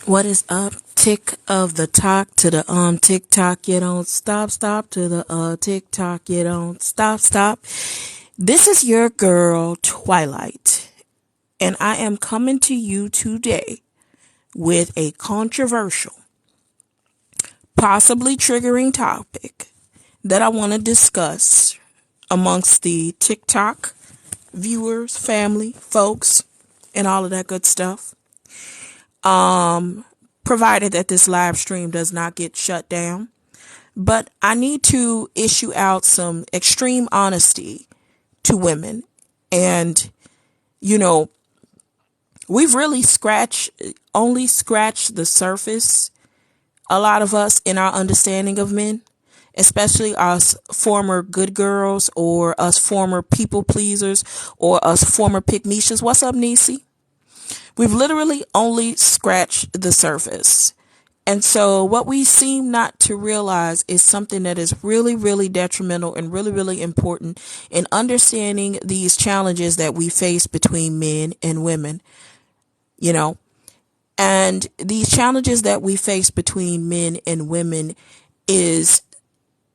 What is up? Tick of the talk to the TikTok. You don't stop to the TikTok. You don't stop. This is your girl Twilight, and I am coming to you today with a controversial, possibly triggering topic that I want to discuss amongst the TikTok viewers, family, folks, and all of that good stuff. Provided that this live stream does not get shut down. But I need to issue out some extreme honesty to women. And, we've really only scratched the surface, a lot of us, in our understanding of men, especially us former good girls or us former people pleasers or us former pick-meshas. What's up, Niecy? We've literally only scratched the surface. And so what we seem not to realize is something that is really, really detrimental and really, really important in understanding these challenges that we face between men and women, and these challenges that we face between men and women is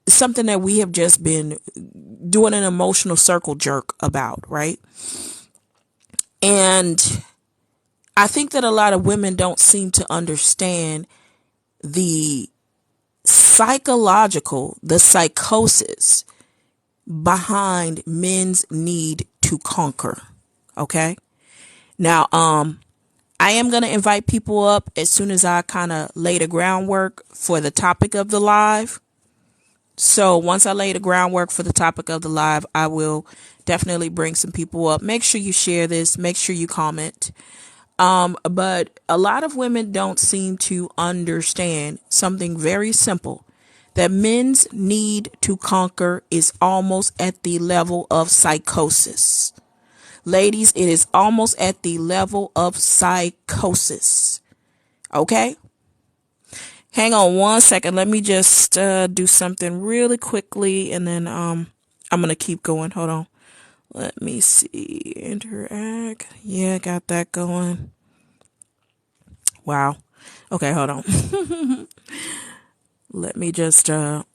something that we have just been doing an emotional circle jerk about, right? And I think that a lot of women don't seem to understand the psychosis behind men's need to conquer. Okay. Now, I am going to invite people up as soon as I kind of lay the groundwork for the topic of the live. So once I lay the groundwork for the topic of the live, I will definitely bring some people up. Make sure you share this. Make sure you comment. But a lot of women don't seem to understand something very simple, that men's need to conquer is almost at the level of psychosis. Ladies, it is almost at the level of psychosis. Okay? Hang on one second. Let me just do something really quickly, and then I'm going to keep going. Hold on. Let me see. Interact. Yeah, got that going. Wow. Okay, hold on. Let me just bear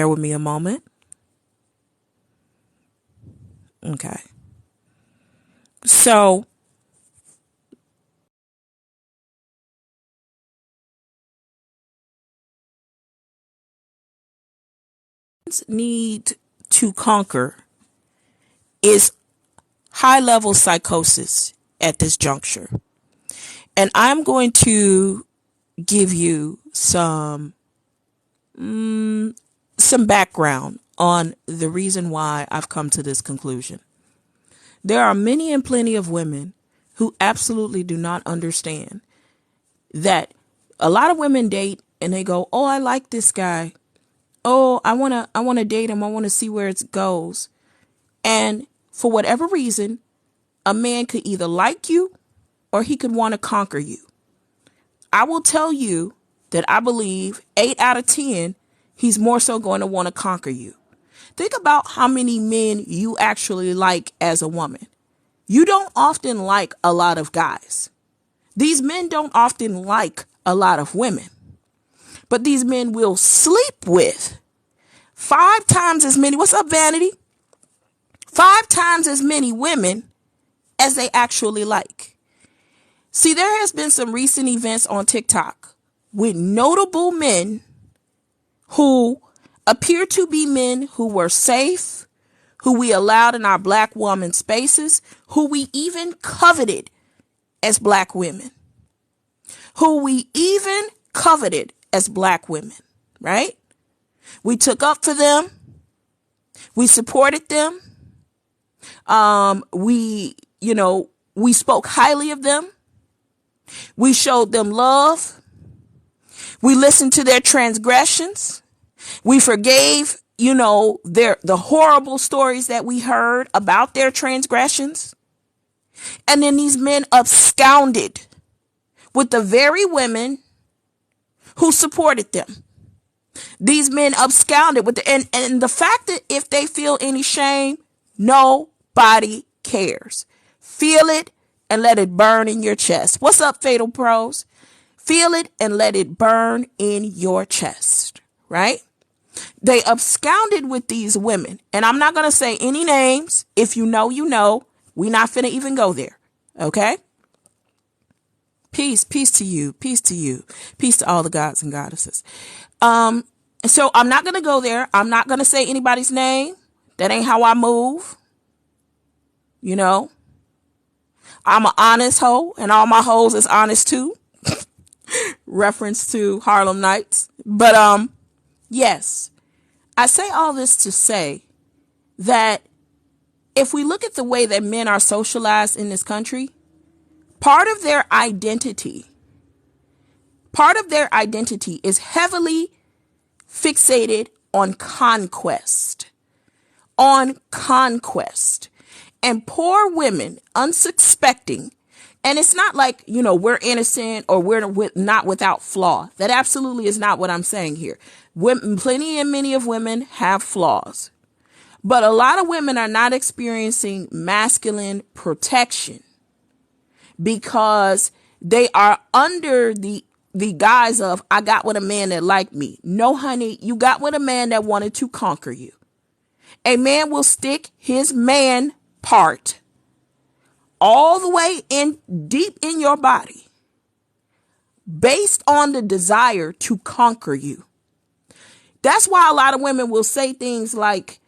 with me a moment. Okay. So need to conquer is high level psychosis at this juncture. And I'm going to give you some background on the reason why I've come to this conclusion. There are many and plenty of women who absolutely do not understand that a lot of women date and they go, "Oh, I like this guy. Oh, I want to date him. I want to see where it goes." And for whatever reason, a man could either like you or he could want to conquer you. I will tell you that I believe 8 out of 10, he's more so going to want to conquer you. Think about how many men you actually like as a woman. You don't often like a lot of guys. These men don't often like a lot of women. But these men will sleep with 5 times as many. What's up, Vanity? 5 times as many women as they actually like. See, there has been some recent events on TikTok with notable men who appear to be men who were safe, who we allowed in our black woman spaces, who we even coveted as black women, right? We took up for them. We supported them. We spoke highly of them. We showed them love. We listened to their transgressions. We forgave, the horrible stories that we heard about their transgressions. And then these men absconded with the very women who supported them. These men absconded with and the fact that if they feel any shame, nobody cares. Feel it, and let it burn in your chest. What's up, Fatal Pros? Feel it and let it burn in your chest, right? They absconded with these women. And I'm not going to say any names. If you know, you know. We're not finna even go there. Okay? Peace to you. Peace to you. Peace to all the gods and goddesses. So I'm not going to go there. I'm not going to say anybody's name. That ain't how I move. You know? I'm an honest hoe, and all my hoes is honest too. Reference to Harlem Nights. But yes, I say all this to say that if we look at the way that men are socialized in this country, part of their identity is heavily fixated on conquest. And poor women, unsuspecting, and it's not like, we're innocent or we're not without flaw. That absolutely is not what I'm saying here. Plenty and many of women have flaws. But a lot of women are not experiencing masculine protection because they are under the guise of, I got with a man that liked me. No, honey, you got with a man that wanted to conquer you. A man will stick his man part all the way in deep in your body based on the desire to conquer you. That's why a lot of women will say things like,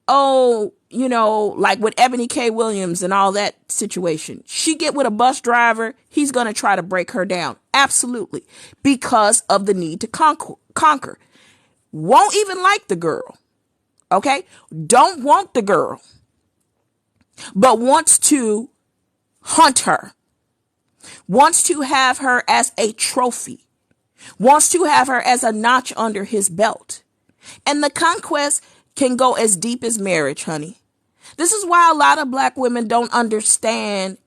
oh, like with Ebony K. Williams and all that situation. She get with a bus driver, he's going to try to break her down. Absolutely. Because of the need to conquer. Won't even like the girl. Okay? Don't want the girl. But wants to hunt her. Wants to have her as a trophy. Wants to have her as a notch under his belt. And the conquest can go as deep as marriage, honey. This is why a lot of black women don't understand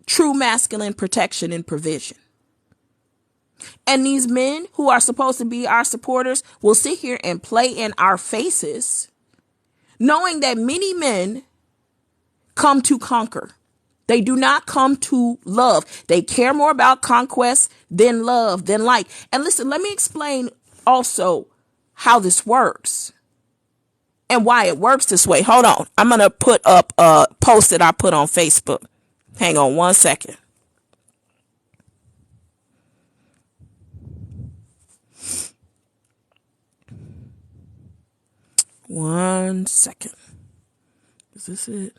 true masculine protection and provision. And these men who are supposed to be our supporters will sit here and play in our faces, knowing that many men come to conquer. They do not come to love. They care more about conquest than love, than like. And listen, let me explain also how this works and why it works this way. Hold on. I'm going to put up a post that I put on Facebook. Hang on one second. One second. Is this it?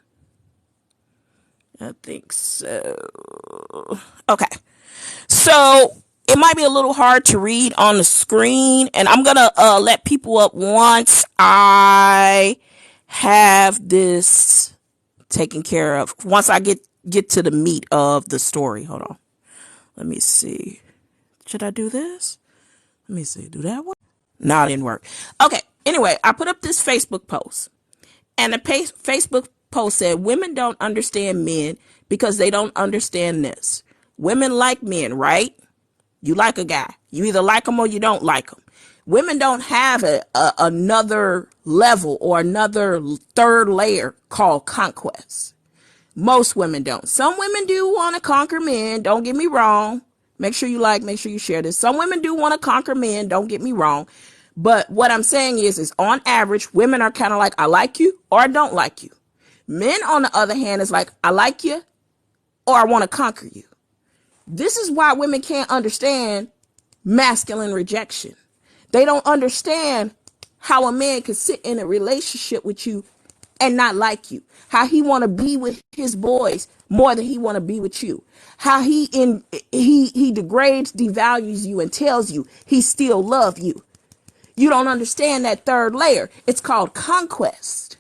I think so. Okay. So it might be a little hard to read on the screen, and I'm going to let people up once I have this taken care of. Once I get to the meat of the story. Hold on. Let me see. Should I do this? Let me see. Do that work? No, it didn't work. Okay. Anyway, I put up this Facebook post, and the Facebook post said, women don't understand men because they don't understand this. Women like men, right? You like a guy. You either like him or you don't like him. Women don't have another level or another third layer called conquest. Most women don't. Some women do want to conquer men. Don't get me wrong. Make sure you share this. Some women do want to conquer men. Don't get me wrong. But what I'm saying is on average, women are kind of like, I like you or I don't like you. Men, on the other hand, is like, I like you or I want to conquer you. This is why women can't understand masculine rejection. They don't understand how a man can sit in a relationship with you and not like you. How he want to be with his boys more than he want to be with you. How he degrades, devalues you and tells you he still love you. You don't understand that third layer. It's called conquest.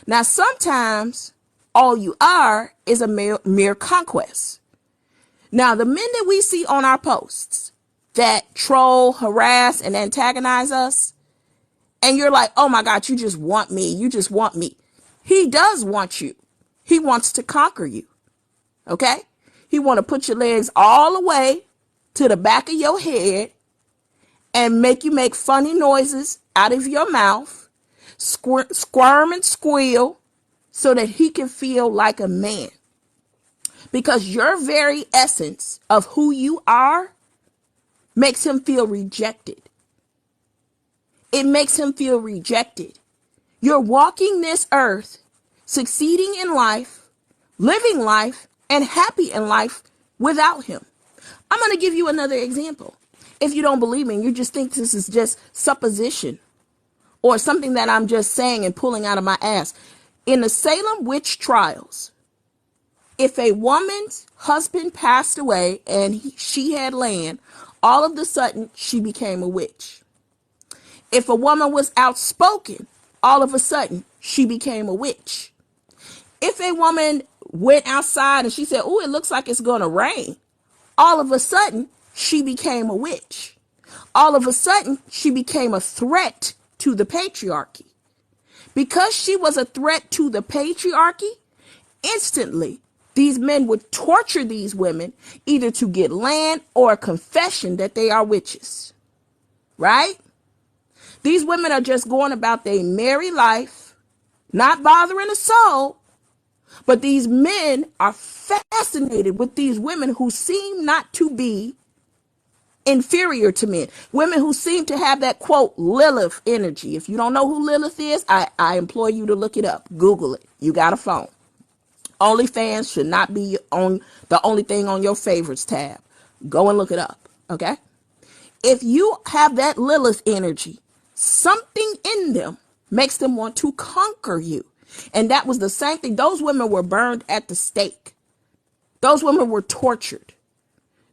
Now, sometimes all you are is a mere conquest. Now, the men that we see on our posts that troll, harass, and antagonize us, and you're like, oh my God, you just want me. You just want me. He does want you. He wants to conquer you. Okay? He want to put your legs all the way to the back of your head and make you make funny noises out of your mouth, squirm and squeal so that he can feel like a man. because your very essence of who you are makes him feel rejected. It makes him feel rejected. You're walking this earth, succeeding in life, living life, and happy in life without him. I'm going to give you another example. If you don't believe me, you just think this is just supposition or something that I'm just saying and pulling out of my ass. In the Salem witch trials, if a woman's husband passed away and she had land, all of a sudden she became a witch. If a woman was outspoken, all of a sudden she became a witch. If a woman went outside and she said, "Oh, it looks like it's going to rain," all of a sudden she became a witch. All of a sudden she became a threat to the patriarchy. Because she was a threat to the patriarchy, instantly these men would torture these women either to get land or a confession that they are witches. Right? These women are just going about their merry life, not bothering a soul. But these men are fascinated with these women who seem not to be inferior to men. Women who seem to have that, quote, Lilith energy. If you don't know who Lilith is, I implore you to look it up. Google it. You got a phone. OnlyFans should not be on the only thing on your favorites tab. Go and look it up. Okay? If you have that Lilith energy, something in them makes them want to conquer you. And that was the same thing. Those women were burned at the stake. Those women were tortured.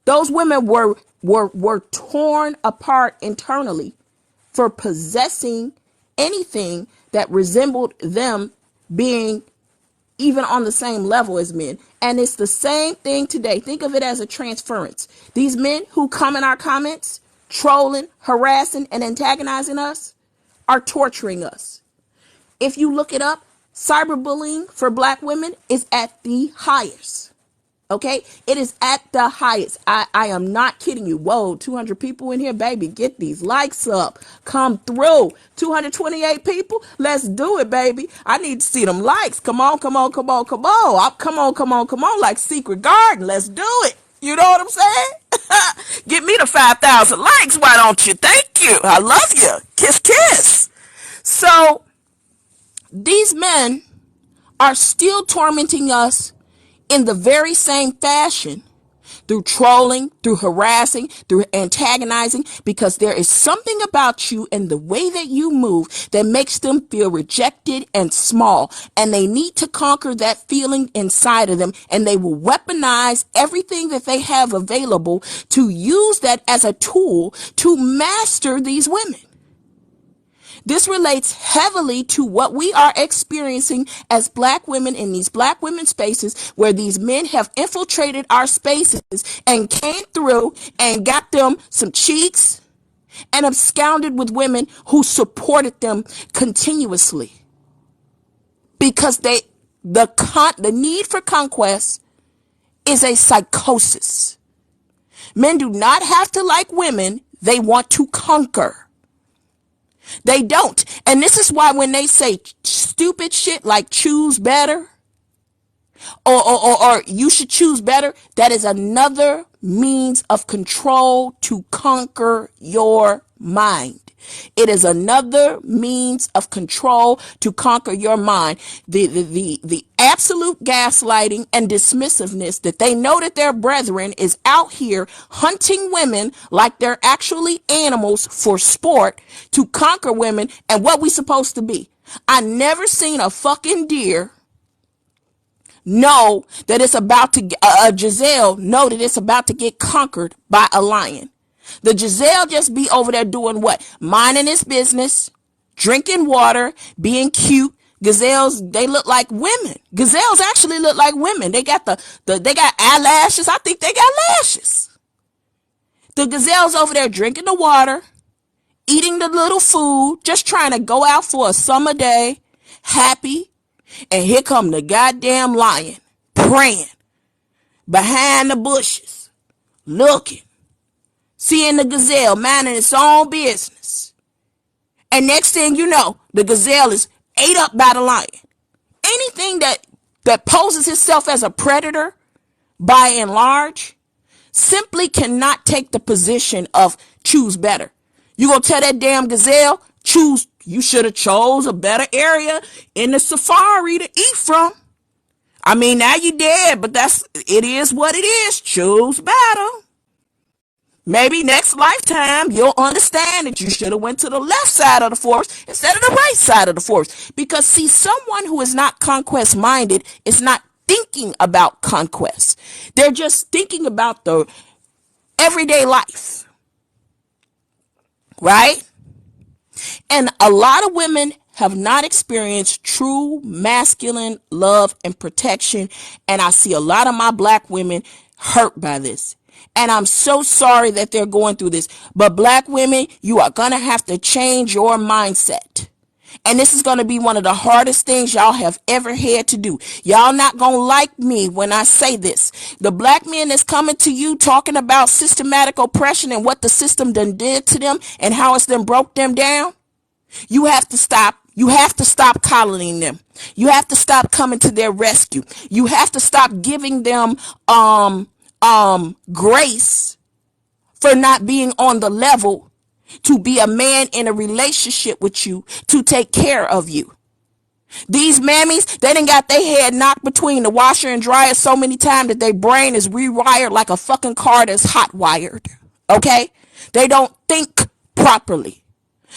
Those women were torn apart internally for possessing anything that resembled them being even on the same level as men. And it's the same thing today. Think of it as a transference. These men who come in our comments, trolling, harassing, and antagonizing us, are torturing us. If you look it up, cyberbullying for black women is at the highest. Okay? It is at the highest. I am not kidding you. Whoa, 200 people in here, baby. Get these likes up. Come through. 228 people. Let's do it, baby. I need to see them likes. Come on, come on, come on, come on. Come on, come on, come on. Like Secret Garden. Let's do it. You know what I'm saying? Get me to 5,000 likes. Why don't you? Thank you. I love you. Kiss, kiss. So these men are still tormenting us in the very same fashion, through trolling, through harassing, through antagonizing, because there is something about you and the way that you move that makes them feel rejected and small. And they need to conquer that feeling inside of them. And they will weaponize everything that they have available to use that as a tool to master these women. This relates heavily to what we are experiencing as black women in these black women spaces, where these men have infiltrated our spaces and came through and got them some cheeks and absconded with women who supported them continuously. Because the need for conquest is a psychosis. Men do not have to like women. They want to conquer. They don't. And this is why when they say stupid shit like choose better or you should choose better, that is another means of control to conquer your mind. It is another means of control to conquer your mind. The absolute gaslighting and dismissiveness that they know that their brethren is out here hunting women like they're actually animals for sport to conquer women. And what we supposed to be? I never seen a fucking deer know that it's about to, a Giselle know that it's about to get conquered by a lion. The Giselle just be over there doing what? Minding his business, drinking water, being cute. Gazelles, they look like women. Gazelles actually look like women. They got they got eyelashes. I think they got lashes. The gazelles over there drinking the water, eating the little food, just trying to go out for a summer day, happy. And here come the goddamn lion, praying behind the bushes, looking. Seeing the gazelle minding its own business. And next thing you know, the gazelle is ate up by the lion. Anything that poses itself as a predator by and large, simply cannot take the position of choose better. You gonna tell that damn gazelle, you should have chose a better area in the safari to eat from. I mean, now you dead, but it is what it is. Choose better. Maybe next lifetime you'll understand that you should have went to the left side of the forest instead of the right side of the forest. Because see, someone who is not conquest minded is not thinking about conquest. They're just thinking about the everyday life. Right? And a lot of women have not experienced true masculine love and protection. And I see a lot of my black women hurt by this. And I'm so sorry that they're going through this. But black women, you are going to have to change your mindset. And this is going to be one of the hardest things y'all have ever had to do. Y'all not going to like me when I say this. The black men that's coming to you talking about systematic oppression and what the system done did to them and how it's done broke them down. You have to stop. You have to stop coddling them. You have to stop coming to their rescue. You have to stop giving them grace for not being on the level to be a man in a relationship with you to take care of you. These mammies, they done got their head knocked between the washer and dryer so many times that their brain is rewired like a fucking car that's hot wired. Okay? They don't think properly.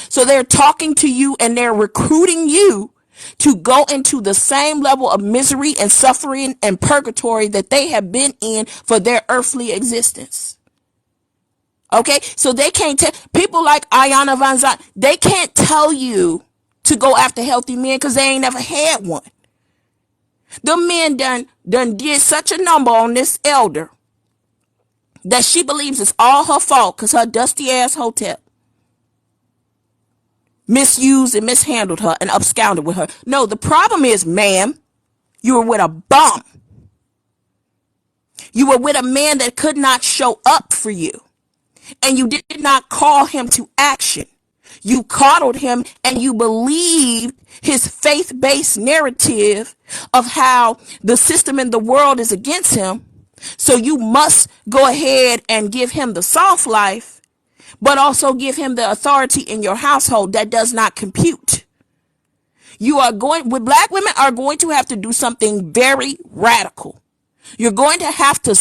So they're talking to you and they're recruiting you to go into the same level of misery and suffering and purgatory that they have been in for their earthly existence. Okay, so they can't tell people like Ayana Van Zandt, they can't tell you to go after healthy men because they ain't never had one. The men done did such a number on this elder that she believes it's all her fault because her dusty ass hotel misused and mishandled her and absconded with her. No, the problem is, ma'am, you were with a bum. You were with a man that could not show up for you. And you did not call him to action. You coddled him and you believed his faith-based narrative of how the system in the world is against him. So you must go ahead and give him the soft life, but also give him the authority in your household. That does not compute. Black women are going to have to do something very radical. You're going to have to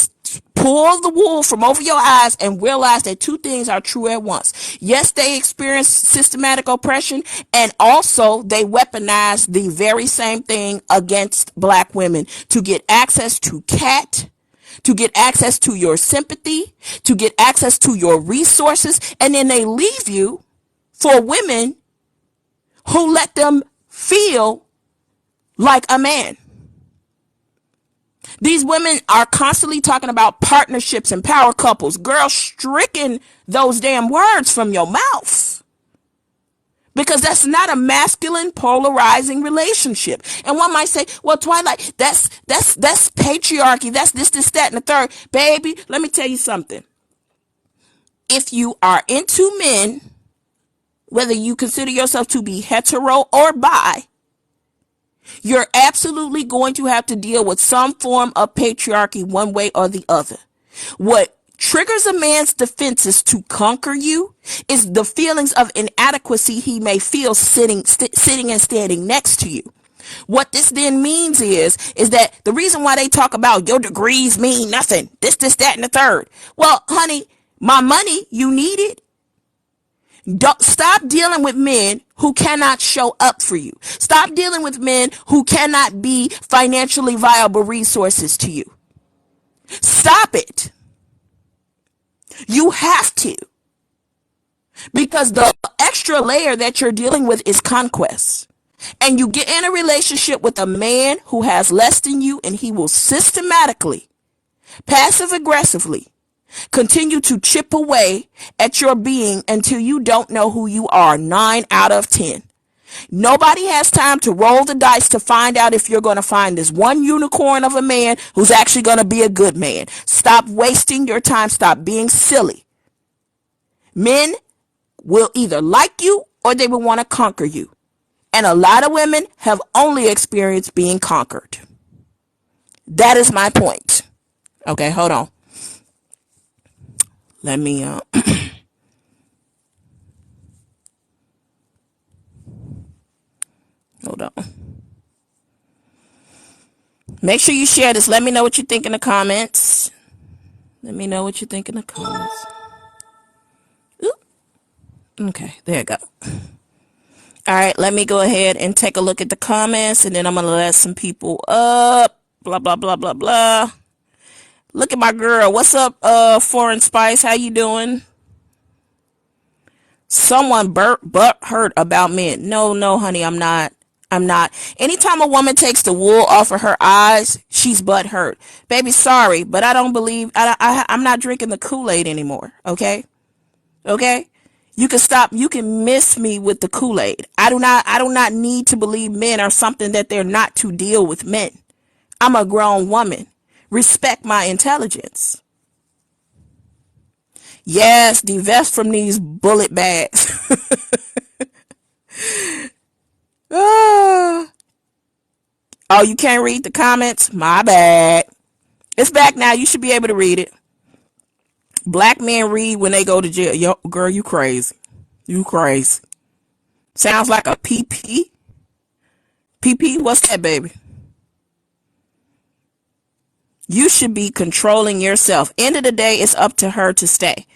pull the wool from over your eyes and realize that two things are true at once. Yes, they experience systematic oppression, and also they weaponize the very same thing against black women to get access to to get access to your sympathy, to get access to your resources, and then they leave you for women who let them feel like a man. These women are constantly talking about partnerships and power couples. Girl, stricken those damn words from your mouth. Because that's not a masculine polarizing relationship. And one might say, well, Twilight, that's patriarchy. That's this, that, and the third. Baby, let me tell you something. If you are into men, whether you consider yourself to be hetero or bi, you're absolutely going to have to deal with some form of patriarchy one way or the other. What triggers a man's defenses to conquer you is the feelings of inadequacy he may feel sitting and standing next to you. What this then means is that the reason why they talk about your degrees mean nothing, this, that, and the third. Well, honey, my money, you need it. Don't stop dealing with men who cannot show up for you. Stop dealing with men who cannot be financially viable resources to you. Stop it. You have to. Because the extra layer that you're dealing with is conquest. And you get in a relationship with a man who has less than you, and he will systematically, passive aggressively, continue to chip away at your being until you don't know who you are. 9 out of 10. Nobody has time to roll the dice to find out if you're going to find this one unicorn of a man who's actually going to be a good man. Stop wasting your time. Stop being silly. Men will either like you or they will want to conquer you. And a lot of women have only experienced being conquered. That is my point. Okay, hold on. Let me hold on. Make sure you share this. Let me know what you think in the comments. Let me know what you think in the comments. Ooh. Okay, there you go. All right, let me go ahead and take a look at the comments, and then I'm going to let some people up. Blah, blah, blah, blah, blah. Look at my girl. What's up, Foreign Spice? How you doing? Someone butt hurt about men. No, honey, I'm not. Anytime a woman takes the wool off of her eyes, she's butt hurt. Baby, sorry, but I don't believe, I'm not drinking the Kool-Aid anymore, okay? Okay? You can stop, you can miss me with the Kool-Aid. I do not need to believe men are something that they're not to deal with men. I'm a grown woman. Respect my intelligence. Yes, divest from these bullet bags. Oh, you can't read the comments? My bad. It's back now. You should be able to read it. Black men read when they go to jail. Yo, girl, you crazy. You crazy. Sounds like a PP. PP, what's that, baby? You should be controlling yourself. End of the day, it's up to her to stay.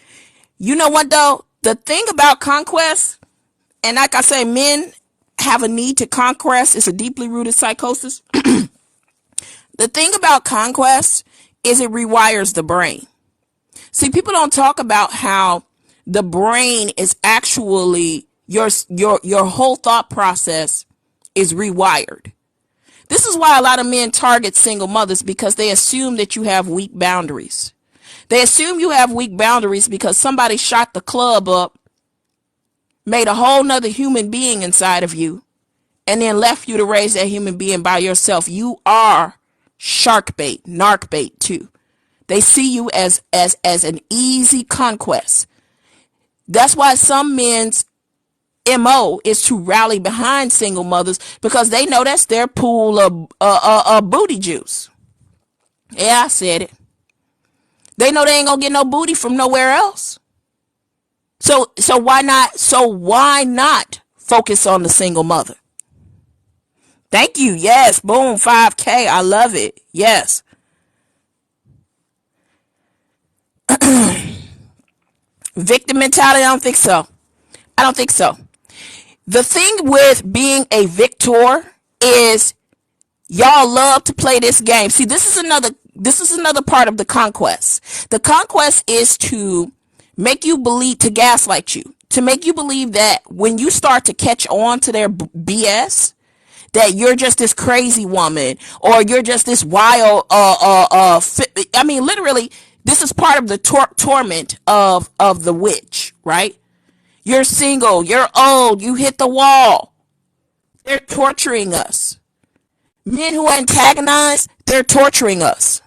You know what, though? The thing about conquest, and like I say, men have a need to conquest. It's a deeply rooted psychosis. The thing about conquest is it rewires the brain. See, people don't talk about how the brain is actually your whole thought process is rewired. This is why a lot of men target single mothers, because they assume that you have weak boundaries. They assume you have weak boundaries because somebody shot the club up, made a whole nother human being inside of you, and then left you to raise that human being by yourself. You are shark bait, narc bait too. They see you as an easy conquest. That's why some men's MO is to rally behind single mothers, because they know that's their pool of booty juice. Yeah, I said it. They know they ain't gonna get no booty from nowhere else. So why not focus on the single mother? Thank you. Yes. Boom. 5K. I love it. Yes. Victim mentality. I don't think so. The thing with being a victor is y'all love to play this game. See, this is another part of the conquest. The conquest is to make you believe, to gaslight you, to make you believe that when you start to catch on to their BS, that you're just this crazy woman, or you're just this wild, I mean, literally, this is part of the torment of the witch, right? You're single, you're old, you hit the wall. They're torturing us. Men who antagonize, they're torturing us.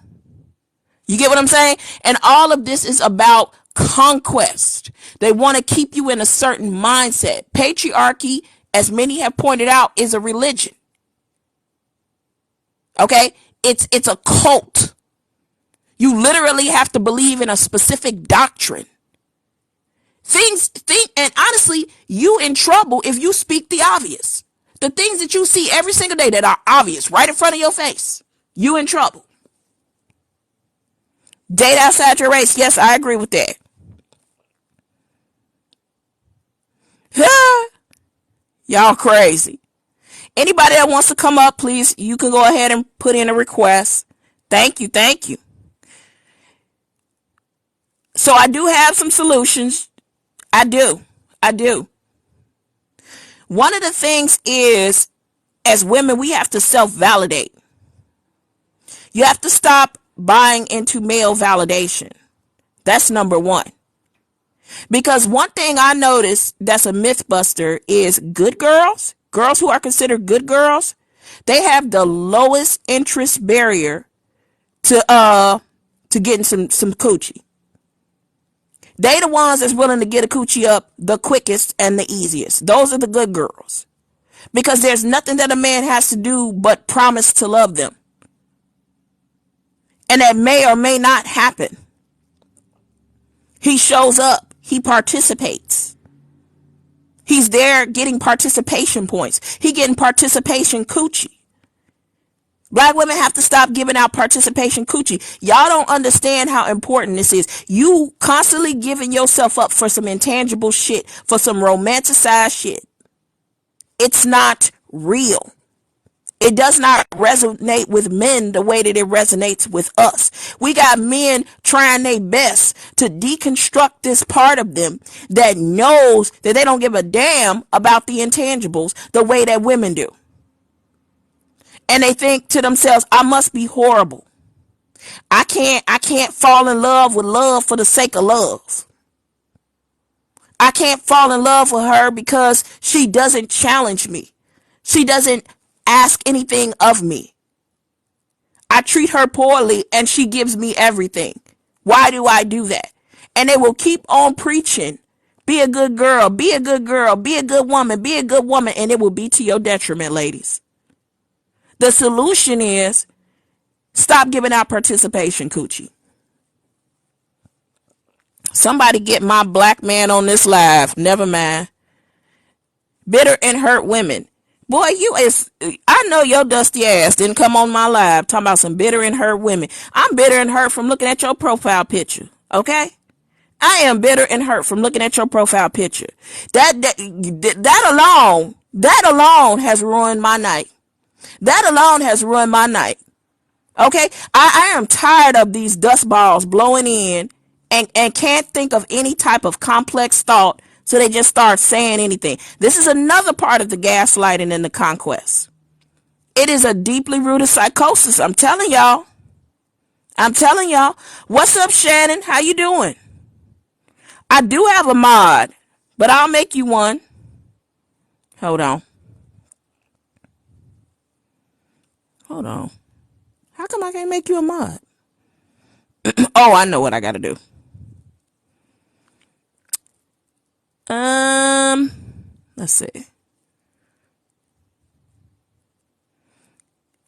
You get what I'm saying? And all of this is about conquest. They want to keep you in a certain mindset. Patriarchy, as many have pointed out, is a religion. Okay? It's a cult. You literally have to believe in a specific doctrine. And honestly, you in trouble if you speak the obvious. The things that you see every single day that are obvious right in front of your face, you in trouble. Date outside your race. Yes, I agree with that. Y'all crazy. Anybody that wants to come up, please, you can go ahead and put in a request. Thank you. So I do have some solutions. I do. One of the things is, as women, we have to self-validate. You have to stop buying into male validation. That's number one. Because one thing I noticed that's a myth buster is good girls who are considered good girls, they have the lowest interest barrier to getting some coochie. They the ones that's willing to get a coochie up the quickest and the easiest. Those are the good girls. Because there's nothing that a man has to do but promise to love them. And that may or may not happen. He shows up. He participates. He's there getting participation points. He getting participation coochie. Black women have to stop giving out participation coochie. Y'all don't understand how important this is. You constantly giving yourself up for some intangible shit, for some romanticized shit. It's not real. It does not resonate with men the way that it resonates with us. We got men trying their best to deconstruct this part of them that knows that they don't give a damn about the intangibles the way that women do. And they think to themselves, I must be horrible. I can't fall in love with love for the sake of love. I can't fall in love with her because she doesn't challenge me. She doesn't ask anything of me. I treat her poorly and she gives me everything. Why do I do that? And they will keep on preaching. Be a good girl, be a good girl, be a good woman, be a good woman. And it will be to your detriment, ladies. The solution is stop giving out participation coochie. Somebody get my black man on this live. Never mind. Bitter and hurt women. Boy, I know your dusty ass didn't come on my live talking about some bitter and hurt women. I'm bitter and hurt from looking at your profile picture. Okay? I am bitter and hurt from looking at your profile picture. That alone has ruined my night. That alone has ruined my night. Okay? I am tired of these dust balls blowing in and can't think of any type of complex thought, so they just start saying anything. This is another part of the gaslighting and the conquest. It is a deeply rooted psychosis. I'm telling y'all. What's up, Shannon? How you doing? I do have a mod, but I'll make you one. Hold on. How come I can't make you a mod? Oh, I know what I gotta do. Let's see.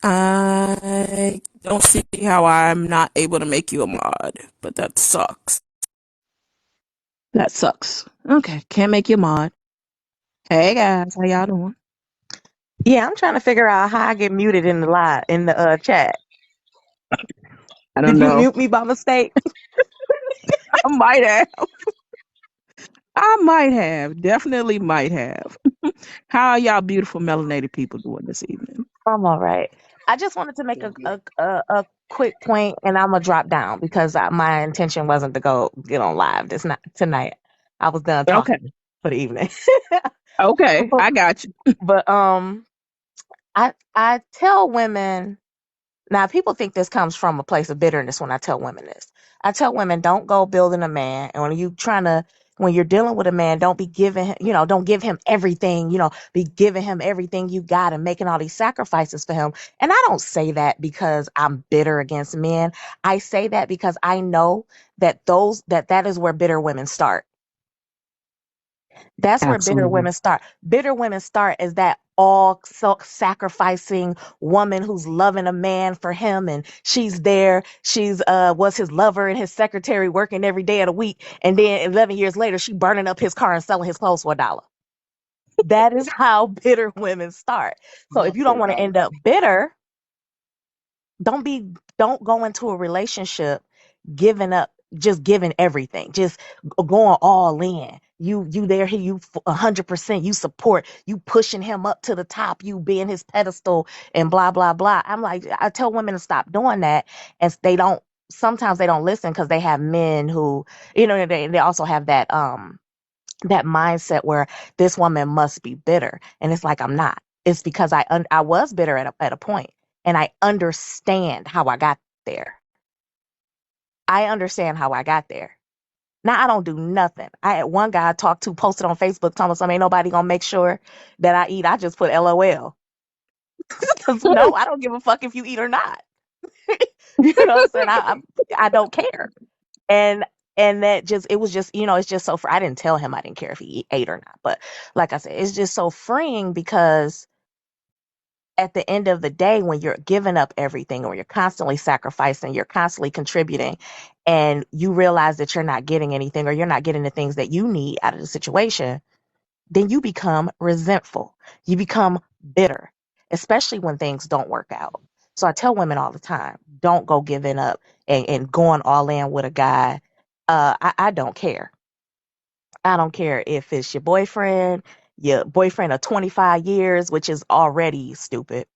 I don't see how I'm not able to make you a mod, but that sucks. Okay, can't make you a mod. Hey guys, how y'all doing? Yeah, I'm trying to figure out how I get muted in the chat. I don't Did you know. mute me by mistake? I might have. I might have. Definitely might have. How are y'all beautiful melanated people doing this evening? I'm all right. I just wanted to make a quick point, and I'm gonna drop down because my intention wasn't to go get on live this night tonight. I was done Okay. talking for the evening. Okay, I got you. But I tell women. Now, people think this comes from a place of bitterness when I tell women this. I tell women, don't go building a man. And when you're dealing with a man, don't be giving, don't give him everything, be giving him everything you got and making all these sacrifices for him. And I don't say that because I'm bitter against men. I say that because I know that that is where bitter women start. That's where bitter Absolutely. women start. Bitter women start as that all sacrificing woman who's loving a man for him, and she's there. She's was his lover and his secretary working every day of the week, and then 11 years later, she burning up his car and selling his clothes for $1. That is how bitter women start. So if you don't want to end up bitter, don't go into a relationship giving up, just giving everything, just going all in. You there, you 100%, you support, you pushing him up to the top, you being his pedestal and blah blah blah. I'm like, I tell women to stop doing that, and sometimes they don't listen because they have men who, they also have that mindset where this woman must be bitter, and it's like, I'm not. It's because I was bitter at a point, and I understand how I got there. I understand how I got there. Now I don't do nothing. I had one guy I talked to posted on Facebook telling me something, ain't nobody gonna make sure that I eat. I just put LOL. Because no, I don't give a fuck if you eat or not. You know what I'm saying? I don't care. And that just, it was just, it's just so I didn't tell him I didn't care if he ate or not. But like I said, it's just so freeing because at the end of the day, when you're giving up everything or you're constantly sacrificing, you're constantly contributing, and you realize that you're not getting anything or you're not getting the things that you need out of the situation, then you become resentful. You become bitter, especially when things don't work out. So I tell women all the time, don't go giving up and going all in with a guy. I don't care. I don't care if it's your boyfriend of 25 years, which is already stupid.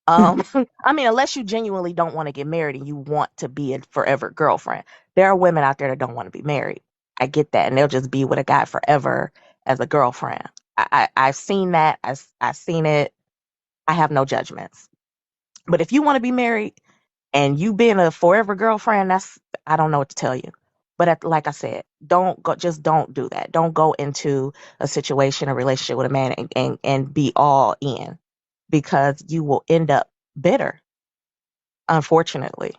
I mean, unless you genuinely don't want to get married and you want to be a forever girlfriend. There are women out there that don't want to be married. I get that. And they'll just be with a guy forever as a girlfriend. I've seen that. I've seen it. I have no judgments. But if you want to be married and you being a forever girlfriend, I don't know what to tell you. But like I said, don't go, just don't do that. Don't go into a situation, a relationship with a man and be all in, because you will end up bitter, unfortunately.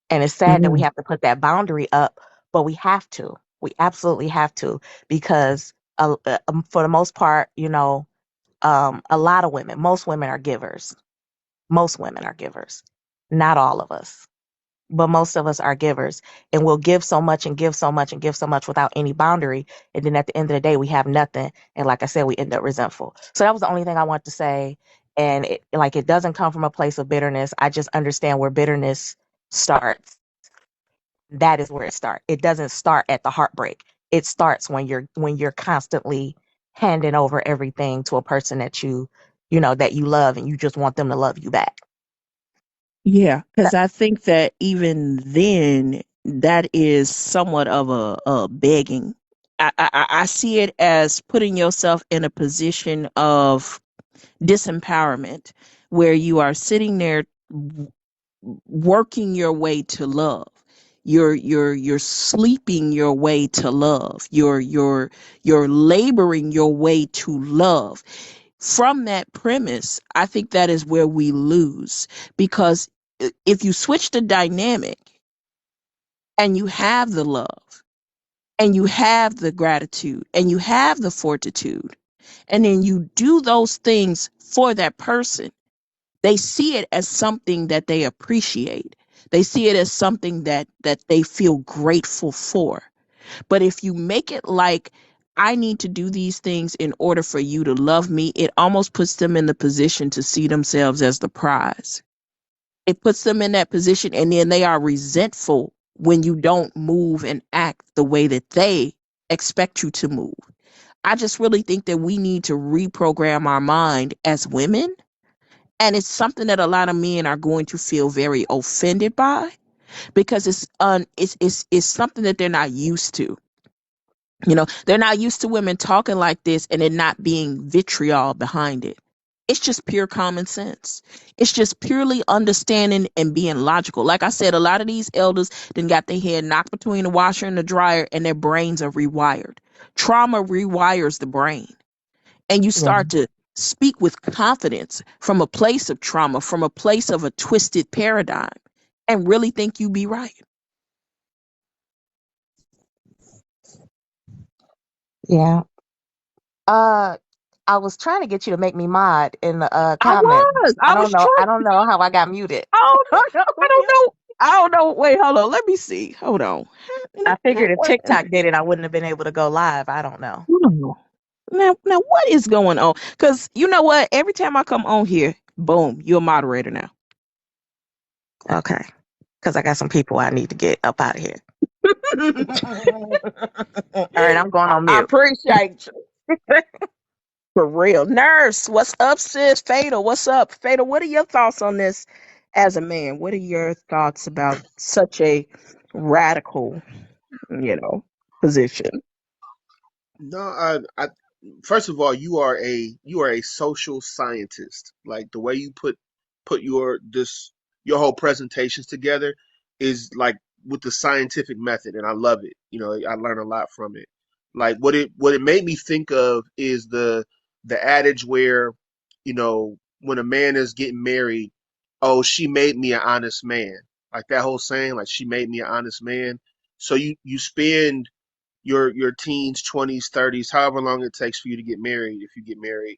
And it's sad that we Yeah. have to put that boundary up, but we have to. We absolutely have to, because for the most part, a lot of women, most women are givers. Most women are givers. Not all of us, but most of us are givers, and we'll give so much and give so much and give so much without any boundary. And then at the end of the day, we have nothing. And like I said, we end up resentful. So that was the only thing I wanted to say. And it doesn't come from a place of bitterness. I just understand where bitterness starts. That is where it starts. It doesn't start at the heartbreak. It starts when you're constantly handing over everything to a person that that you love, and you just want them to love you back. Yeah, because I think that even then, that is somewhat of a begging. I see it as putting yourself in a position of disempowerment, where you are sitting there working your way to love. You're sleeping your way to love. You're laboring your way to love. From that premise, I think that is where we lose, because if you switch the dynamic and you have the love and you have the gratitude and you have the fortitude, and then you do those things for that person, they see it as something that they appreciate. They see it as something that they feel grateful for. But if you make it like, I need to do these things in order for you to love me, it almost puts them in the position to see themselves as the prize. It puts them in that position, and then they are resentful when you don't move and act the way that they expect you to move. I just really think that we need to reprogram our mind as women, and it's something that a lot of men are going to feel very offended by, because it's something that they're not used to. They're not used to women talking like this and it not being vitriol behind it. It's just pure common sense. It's just purely understanding and being logical. Like I said, a lot of these elders then got their head knocked between the washer and the dryer, and their brains are rewired. Trauma rewires the brain, and you Yeah. start to speak with confidence from a place of trauma, from a place of a twisted paradigm, and really think you be right. Yeah. Uh, I was trying to get you to make me mod in the I comment. was. I I was don't know. I trying. don't know how I got muted. I don't, I don't know. I don't know. Wait, hold on. Let me see. Hold on. I Now figured if what? TikTok did it, I wouldn't have been able to go live. I don't know. Hold on. Now what is going on? Because you know what? Every time I come on here, boom, you're a moderator now. Okay. Because I got some people I need to get up out of here. All right, I'm going on I mute. appreciate you. For real. Nurse, what's up, sis? Fatal, what's up? Fatal, what are your thoughts on this as a man? What are your thoughts about such a radical, position? No, I first of all, you are a social scientist. Like the way you put your whole presentations together is like with the scientific method, and I love it. I learn a lot from it. Like what it made me think of is the adage where, when a man is getting married, oh, she made me an honest man. Like that whole saying, like she made me an honest man. So you spend your teens, 20s, 30s, however long it takes for you to get married, if you get married,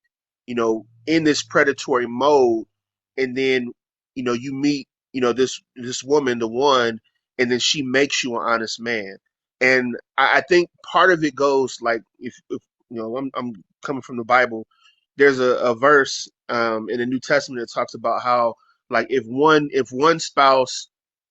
in this predatory mode, and then, you meet, this woman, the one, and then she makes you an honest man. And I think part of it goes like, if I'm coming from the Bible. There's a verse in the New Testament that talks about how, like, if one spouse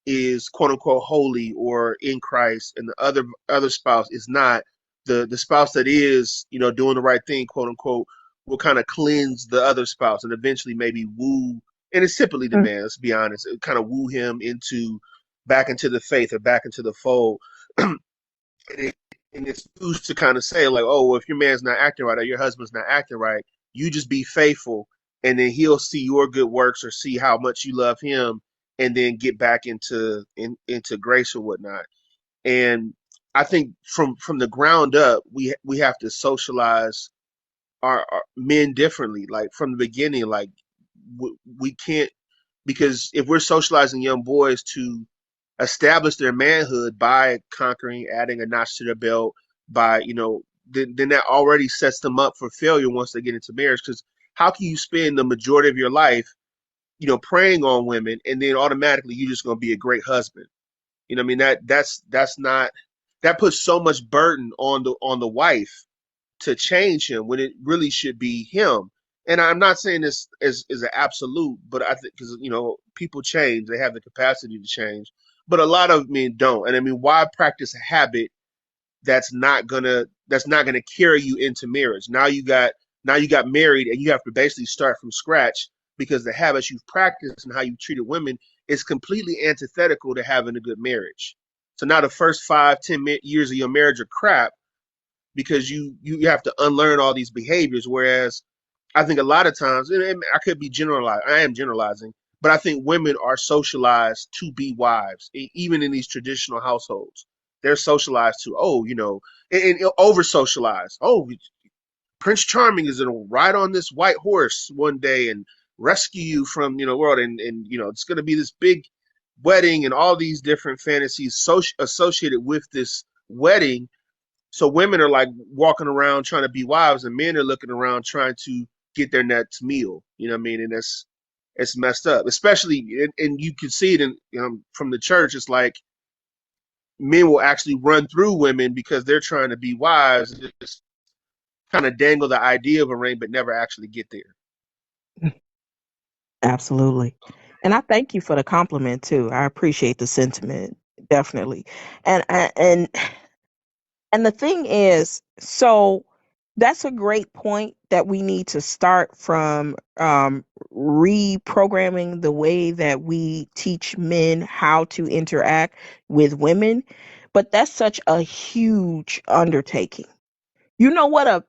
is quote unquote holy or in Christ, and the other spouse is not, the spouse that is, doing the right thing, quote unquote, will kind of cleanse the other spouse and eventually maybe woo, and it's typically the Mm. man, let's be honest, it kind of woo him into back into the faith or back into the fold. and, it, and it's used to kind of say like, oh, well, if your man's not acting right or your husband's not acting right, you just be faithful, and then he'll see your good works or see how much you love him, and then get back into grace or whatnot. And I think from the ground up, we have to socialize our men differently, like from the beginning. Like, we can't, because if we're socializing young boys to establish their manhood by conquering, adding a notch to their belt, by, then that already sets them up for failure once they get into marriage. Because how can you spend the majority of your life, preying on women, and then automatically you're just going to be a great husband? I mean, that's not, that puts so much burden on the wife to change him when it really should be him. And I'm not saying this is an absolute, but I think, because people change, they have the capacity to change, but a lot of men don't. And I mean, why practice a habit that's not gonna carry you into marriage? Now you got married, and you have to basically start from scratch, because the habits you've practiced and how you treated women is completely antithetical to having a good marriage. So now the first 5, 10 years of your marriage are crap, because you have to unlearn all these behaviors. Whereas I think a lot of times, and I could be generalizing, I am generalizing, but I think women are socialized to be wives, even in these traditional households. They're socialized to, oh, and over socialized. Oh, Prince Charming is going to ride on this white horse one day and rescue you from, world, and it's going to be this big wedding, and all these different fantasies associated with this wedding. So women are like walking around trying to be wives, and men are looking around trying to get their next meal. You know what I mean? And it's messed up, especially, and you can see it in, from the church. It's like men will actually run through women because they're trying to be wives, and just kind of dangle the idea of a ring, but never actually get there. Absolutely. And I thank you for the compliment too. I appreciate the sentiment, definitely. And the thing is, so that's a great point, that we need to start from reprogramming the way that we teach men how to interact with women. But that's such a huge undertaking. You know what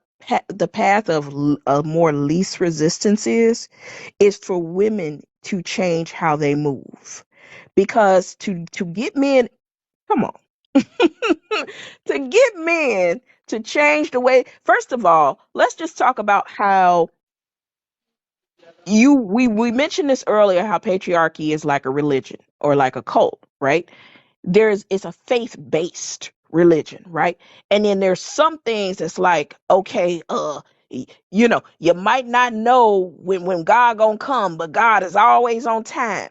the path of a more least resistance is for women to change how they move. Because to get men, come on, to get men to change the way, first of all, let's just talk about how we mentioned this earlier, how patriarchy is like a religion or like a cult, right? It's a faith-based religion, right? And then there's some things that's like, okay, you might not know when God gonna come, but God is always on time.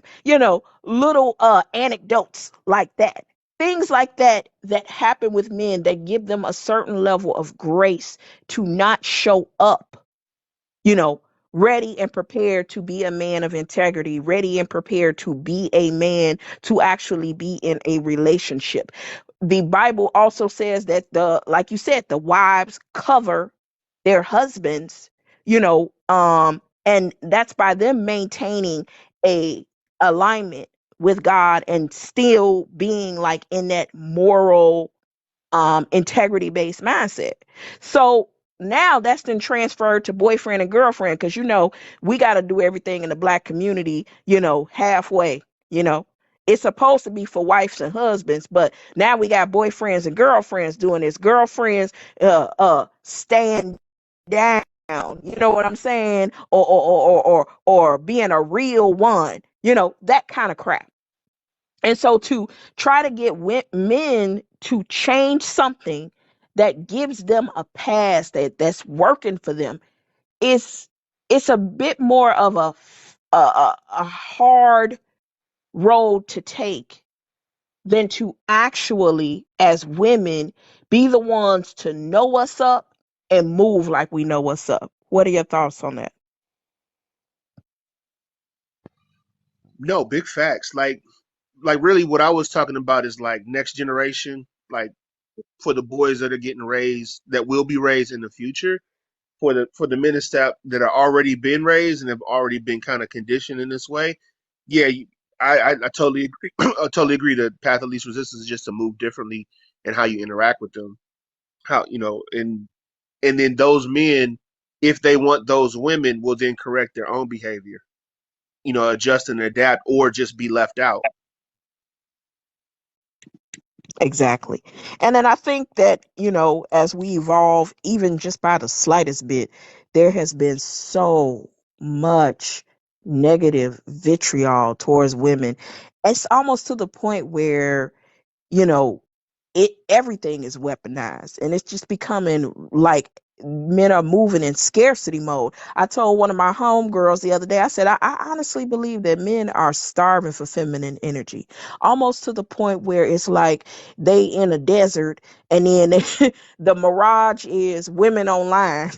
Little anecdotes like that. Things like that happen with men, that give them a certain level of grace to not show up, you know, ready and prepared to be a man of integrity, ready and prepared to be a man, to actually be in a relationship. The Bible also says that, like you said, the wives cover their husbands, and that's by them maintaining a alignment with God, and still being like in that moral, integrity based mindset. So now that's been transferred to boyfriend and girlfriend, because we got to do everything in the black community, halfway. you know it's supposed to be for wives and husbands, but now we got boyfriends and girlfriends doing this. Girlfriends stand down, you know what I'm saying, or being a real one, that kind of crap. And so to try to get men to change something that gives them a past that's working for them, is it's a bit more of a hard road to take than to actually, as women, be the ones to know what's up and move like we know what's up. What are your thoughts on that? No, big facts. Like really what I was talking about is like next generation, like for the boys that are getting raised, that will be raised in the future, for the minister that are already been raised and have already been kind of conditioned in this way. Yeah, I totally agree. I totally agree. The path of least resistance is just to move differently and how you interact with them. How and then those men, if they want those women, will then correct their own behavior. Adjust and adapt, or just be left out. Exactly. And then I think that, as we evolve, even just by the slightest bit, there has been so much negative vitriol towards women. It's almost to the point where, you know, everything is weaponized and it's just becoming like men are moving in scarcity mode. I told one of my homegirls the other day, I said, I honestly believe that men are starving for feminine energy, almost to the point where it's like they in a desert and then the mirage is women online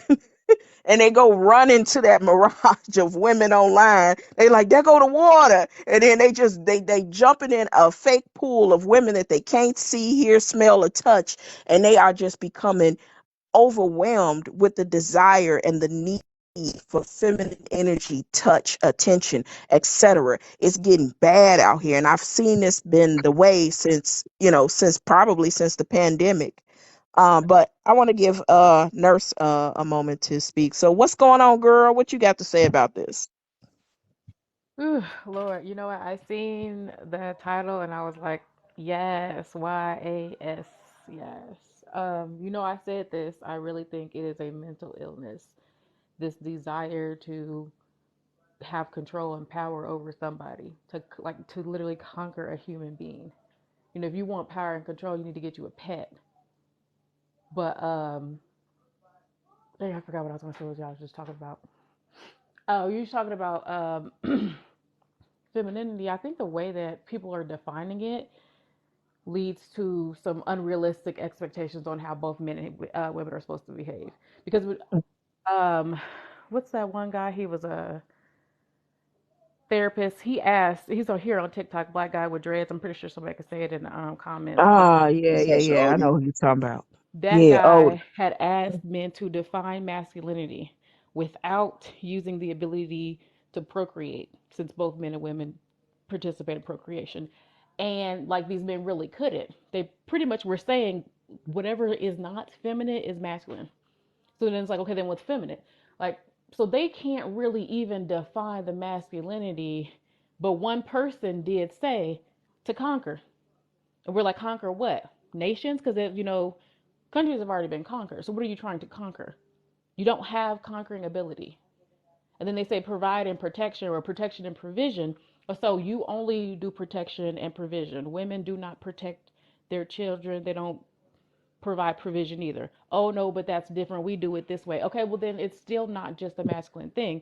and they go run into that mirage of women online. They like, there go the water. And then they jumping in a fake pool of women that they can't see, hear, smell, or touch. And they are just becoming overwhelmed with the desire and the need for feminine energy, touch, attention, etc. It's getting bad out here. And I've seen this been the way since the pandemic. But I want to give Nurse a moment to speak. So what's going on, girl? What you got to say about this? Ooh, Lord, you know what? I seen the title and I was like, yes, YAS, yes. I said this. I really think it is a mental illness. This desire to have control and power over somebody, to literally conquer a human being. If you want power and control, you need to get you a pet. But dang, I forgot what I was going to say. What y'all was just talking about. Oh, you was talking about femininity. I think the way that people are defining it leads to some unrealistic expectations on how both men and women are supposed to behave. Because, um, what's that one guy? He was a therapist. He's on here on TikTok, black guy with dreads. I'm pretty sure somebody could say it in the comments. But Ah, yeah, yeah, Professor yeah. I Odie. know who you're talking about. that Yeah. Oh, guy had asked men to define masculinity without using the ability to procreate, since both men and women participate in procreation. And like these men really couldn't. They pretty much were saying whatever is not feminine is masculine. So then it's like, okay, then what's feminine? Like, so they can't really even define the masculinity, but one person did say to conquer. And we're like, conquer what? Nations? Because, countries have already been conquered. So what are you trying to conquer? You don't have conquering ability. And then they say provide and protection, or protection and provision. So you only do protection and provision. Women do not protect their children. They don't provide provision either. Oh no, but that's different. We do it this way. Okay, well then it's still not just a masculine thing.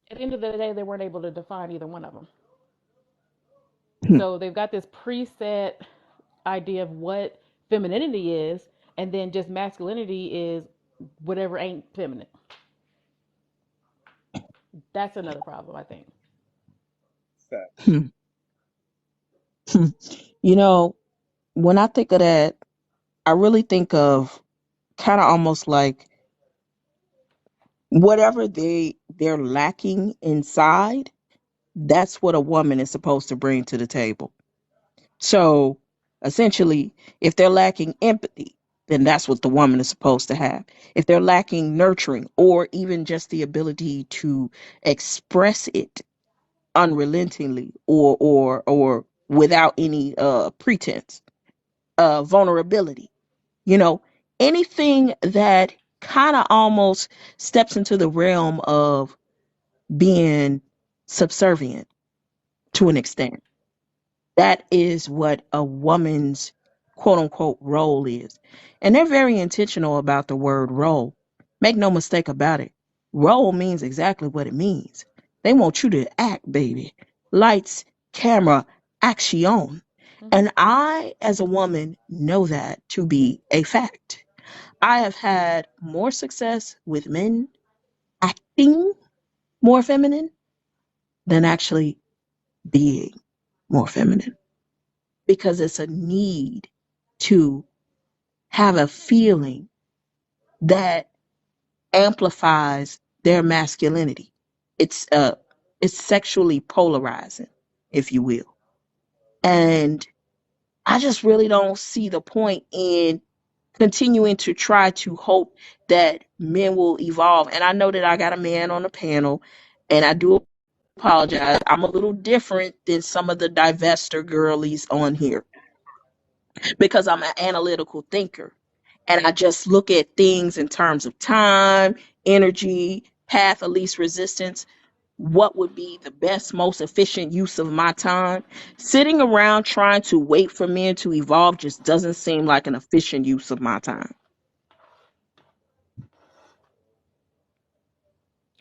At the end of the day, they weren't able to define either one of them. So they've got this preset idea of what femininity is, and then just masculinity is whatever ain't feminine. That's another problem, I think. Facts. you know, when I think of that, I really think of kind of almost like whatever they're lacking inside, that's what a woman is supposed to bring to the table. So essentially, if they're lacking empathy, then that's what the woman is supposed to have. If they're lacking nurturing or even just the ability to express it unrelentingly or without any pretense, vulnerability, you know, anything that kind of almost steps into the realm of being subservient to an extent. That is what a woman's quote unquote role is. And they're very intentional about the word role. Make no mistake about it. Role means exactly what it means. They want you to act, baby. Lights, camera, action. Hmm. And I, as a woman, know that to be a fact. I have had more success with men acting more feminine than actually being more feminine because it's a need to have a feeling that amplifies their masculinity. It's it's sexually polarizing, if you will. And I just really don't see the point in continuing to try to hope that men will evolve. And I know that I got a man on the panel, and I do apologize. I'm a little different than some of the divester girlies on here because I'm an analytical thinker. And I just look at things in terms of time, energy, path of least resistance. What would be the best, most efficient use of my time? Sitting around trying to wait for men to evolve just doesn't seem like an efficient use of my time.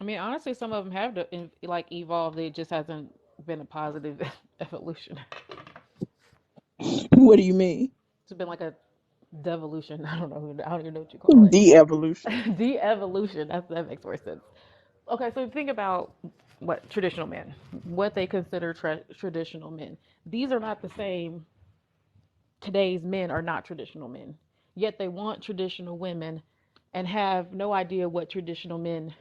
I mean, honestly, some of them have like evolved. It just hasn't been a positive evolution. What do you mean? It's been like a devolution. I don't know. I don't even know what you call it. De-evolution. De-evolution. That makes more sense. Okay, so think about what traditional men, what they consider traditional men. These are not the same. Today's men are not traditional men. Yet they want traditional women and have no idea what traditional men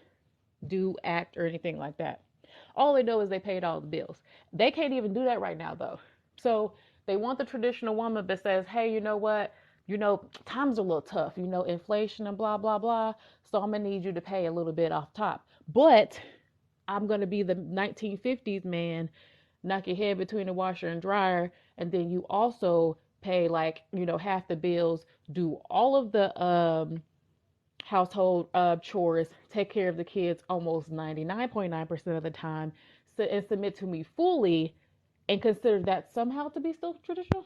do, act, or anything like that. All they know is they paid all the bills. They can't even do that right now, though. So they want the traditional woman, but says, hey, you know what? Times are a little tough, inflation and blah, blah, blah. So I'm going to need you to pay a little bit off top. But I'm going to be the 1950s man, knock your head between the washer and dryer. And then you also pay like, half the bills, do all of the household chores, take care of the kids almost 99.9% of the time, and submit to me fully and consider that somehow to be still traditional?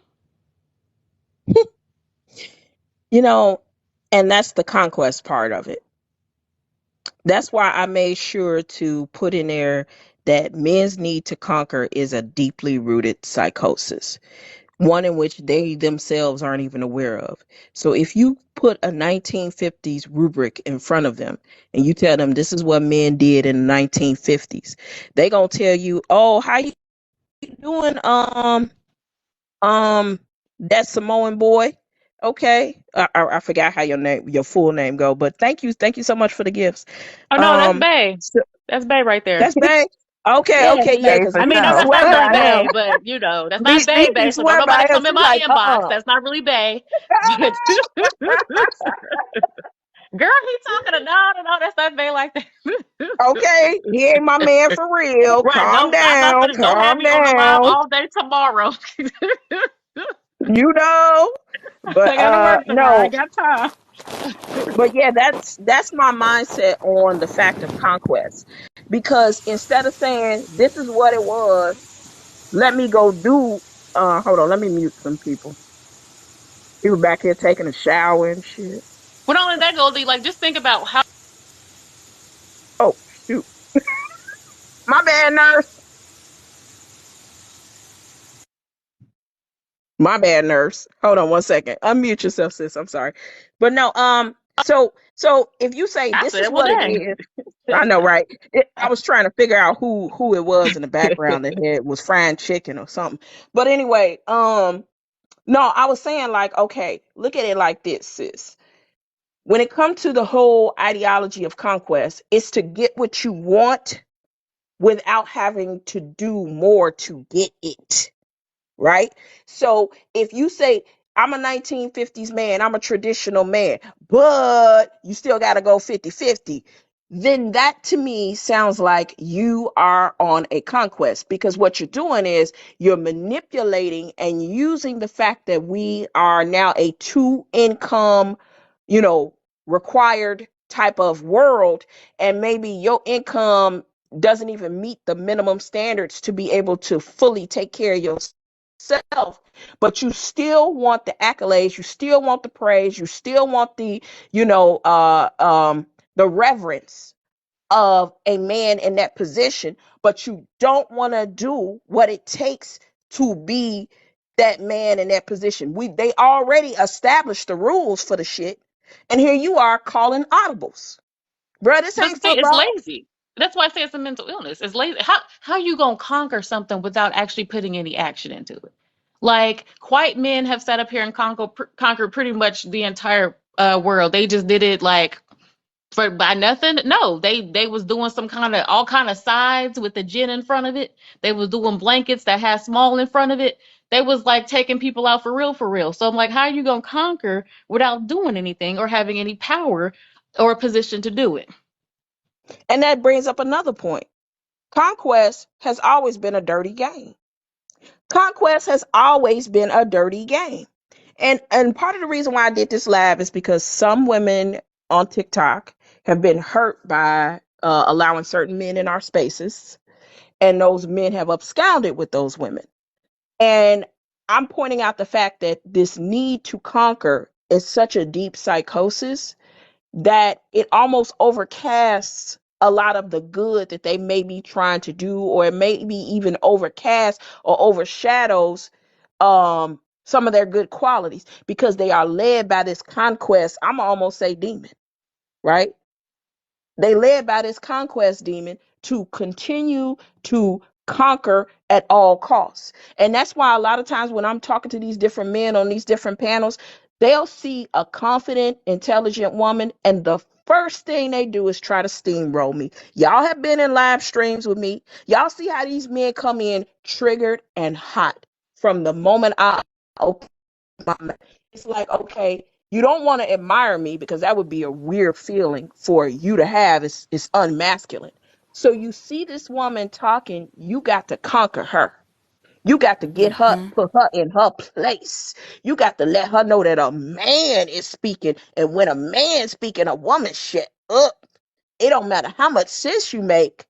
You know, and that's the conquest part of it. That's why I made sure to put in there that men's need to conquer is a deeply rooted psychosis, one in which they themselves aren't even aware of. So if you put a 1950s rubric in front of them and you tell them this is what men did in the 1950s, they gonna tell you, "Oh, how you doing? Um, that Samoan boy." Okay, I forgot how your full name go, but thank you so much for the gifts. Oh no, that's Um, Bay. so- That's Bay right there. that's bad. Okay, Yeah, okay, yeah, Bay because for I mean, no, sure. that's not swear really by him. Bay, but that's not Bay Be Bay. So don't swear nobody by him. come in She my like, inbox. That's not really Bay. But girl, he talking to no, that's not Bay like that. okay, he ain't my man for real. Right. Calm Don't I'm not down, gonna don't have calm me on the live down. all day tomorrow. You know, but I gotta work tomorrow. I no, got time. but yeah, that's my mindset on the fact of conquest. Because instead of saying this is what it was, let me go do. Hold on, let me mute some people. People back here taking a shower and shit. But only that, Goldie, like just think about how Oh shoot, my bad, nurse. My bad, nurse. Hold on one second. Unmute yourself, sis. I'm sorry. But no, so if you say I this is said, well what it dang. is, I know, right? I was trying to figure out who it was in the background that had was frying chicken or something. But anyway, no, I was saying like, okay, look at it like this, sis. When it comes to the whole ideology of conquest, it's to get what you want without having to do more to get it, right? So if you say, I'm a 1950s man, I'm a traditional man, but you still got to go 50-50, then that to me sounds like you are on a conquest because what you're doing is you're manipulating and using the fact that we are now a two income, you know, required type of world, and maybe your income doesn't even meet the minimum standards to be able to fully take care of yourself, but you still want the accolades, you still want the praise, you still want the, you know, the reverence of a man in that position, but you don't want to do what it takes to be that man in that position. They already established the rules for the shit, and here you are calling audibles. Bruh, this But ain't see, it's football. lazy. That's why I say it's a mental illness. It's lazy. How you gonna conquer something without actually putting any action into it? Like white men have sat up here and conquered pretty much the entire world. They just did it like for by nothing. No, they was doing some kind of all kind of sides with the gin in front of it. They was doing blankets that had small in front of it. They was like taking people out for real, for real. So I'm like, how are you gonna conquer without doing anything or having any power or a position to do it? And that brings up another point. Conquest has always been a dirty game. Conquest has always been a dirty game. And part of the reason why I did this live is because some women on TikTok have been hurt by allowing certain men in our spaces, and those men have absconded with those women. And I'm pointing out the fact that this need to conquer is such a deep psychosis that it almost overcasts a lot of the good that they may be trying to do, or it may be even overcast or overshadows some of their good qualities, because they are led by this conquest. I'm almost say demon, right? They led by this conquest demon to continue to conquer at all costs. And that's why a lot of times when I'm talking to these different men on these different panels, they'll see a confident, intelligent woman, and the first thing they do is try to steamroll me. Y'all have been in live streams with me. Y'all see how these men come in triggered and hot from the moment I open my mouth. It's like, okay, you don't want to admire me because that would be a weird feeling for you to have. It's unmasculine. So you see this woman talking, you got to conquer her. You got to get her, put her in her place. You got to let her know that a man is speaking. And when a man speaking, a woman shut up. It don't matter how much sense you make.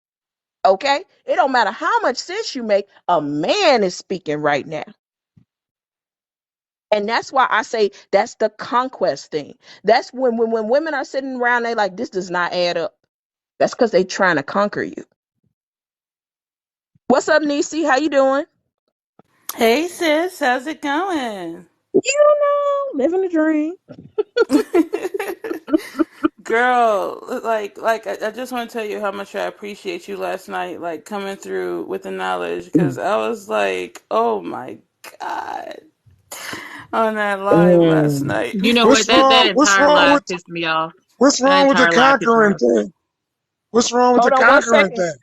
Okay? It don't matter how much sense you make. A man is speaking right now. And that's why I say that's the conquest thing. That's when women are sitting around, they like, this does not add up. That's because they trying to conquer you. What's up, Nisi? How you doing? Hey sis, how's it going? You living the dream. Girl, I just want to tell you how much I appreciate you last night, like coming through with the knowledge, because I was like, oh my God, on that live last Mm. night. You know what? What's That wrong? What's entire wrong live with pissed me off. what's That wrong with the entire live pissed me conquering off. thing? What's wrong with the Hold on one conquering second. thing?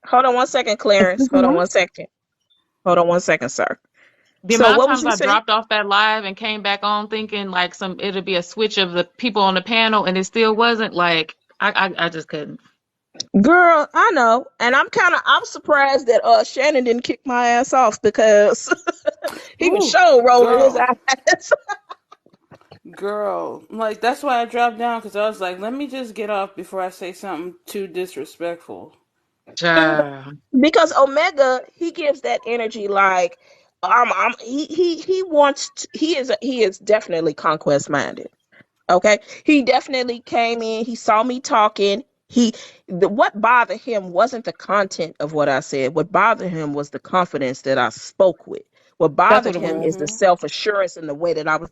Hold on one second, Clarence. Hold on one second. Hold on one second, sir. The So amount of what was times you I saying? dropped off that live and came back on thinking like it'd be a switch of the people on the panel and it still wasn't like I just couldn't. Girl, I know. And I'm surprised that Shannon didn't kick my ass off, because he was Ooh, sure rolling his girl, eyes. girl, like that's why I dropped down because I was like, let me just get off before I say something too disrespectful. Child. Because Omega, he gives that energy like, he wants he is definitely conquest minded. Okay, he definitely came in, he saw me talking. What bothered him wasn't the content of what I said. What bothered him was the confidence that I spoke with. What That's bothered what it him was. is the self-assurance and the way that I was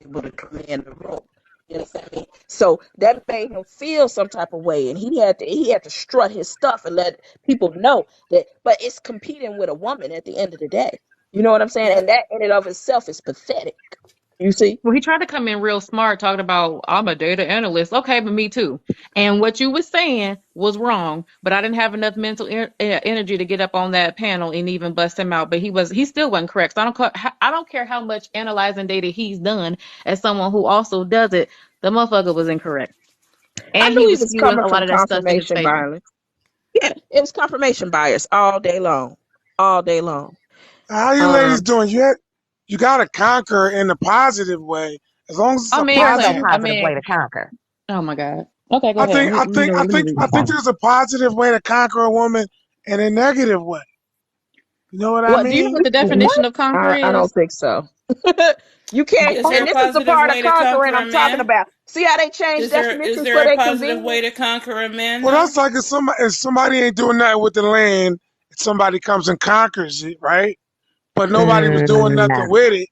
able to command the room. You know what I mean? So that made him feel some type of way, and he had to strut his stuff and let people know that. But it's competing with a woman at the end of the day. You know what I'm saying? And that in and of itself is pathetic. You see? Well, he tried to come in real smart, talking about I'm a data analyst. Okay, but me too. And what you was saying was wrong, but I didn't have enough mental energy to get up on that panel and even bust him out. But he still wasn't correct. So I don't care how much analyzing data he's done as someone who also does it. The motherfucker was incorrect, I and he knew he was was skewing coming a lot from of that stuff in his confirmation favor. bias. Yeah, it was confirmation bias all day long, all day long. How you ladies Um, doing? You got to conquer in a positive way. As long as it's I a mean, yes, Claire. sir. positive, I Positive way mean, to conquer. oh my God. Okay, go I ahead. think I think I Let me think read I this think one. there's a positive way to conquer a woman and a negative way. You know what I What do you know what mean? the definition What? of conquer I don't is? think so. You can't, Is there and a this is the positive part of way to conquering conquer a I'm talking man? about. See how they change Is definitions there for a their positive way to convenience? conquer a man Well, though? that's like if somebody ain't doing nothing with the land, somebody comes and conquers it, right? But nobody was doing Nah, nothing with it.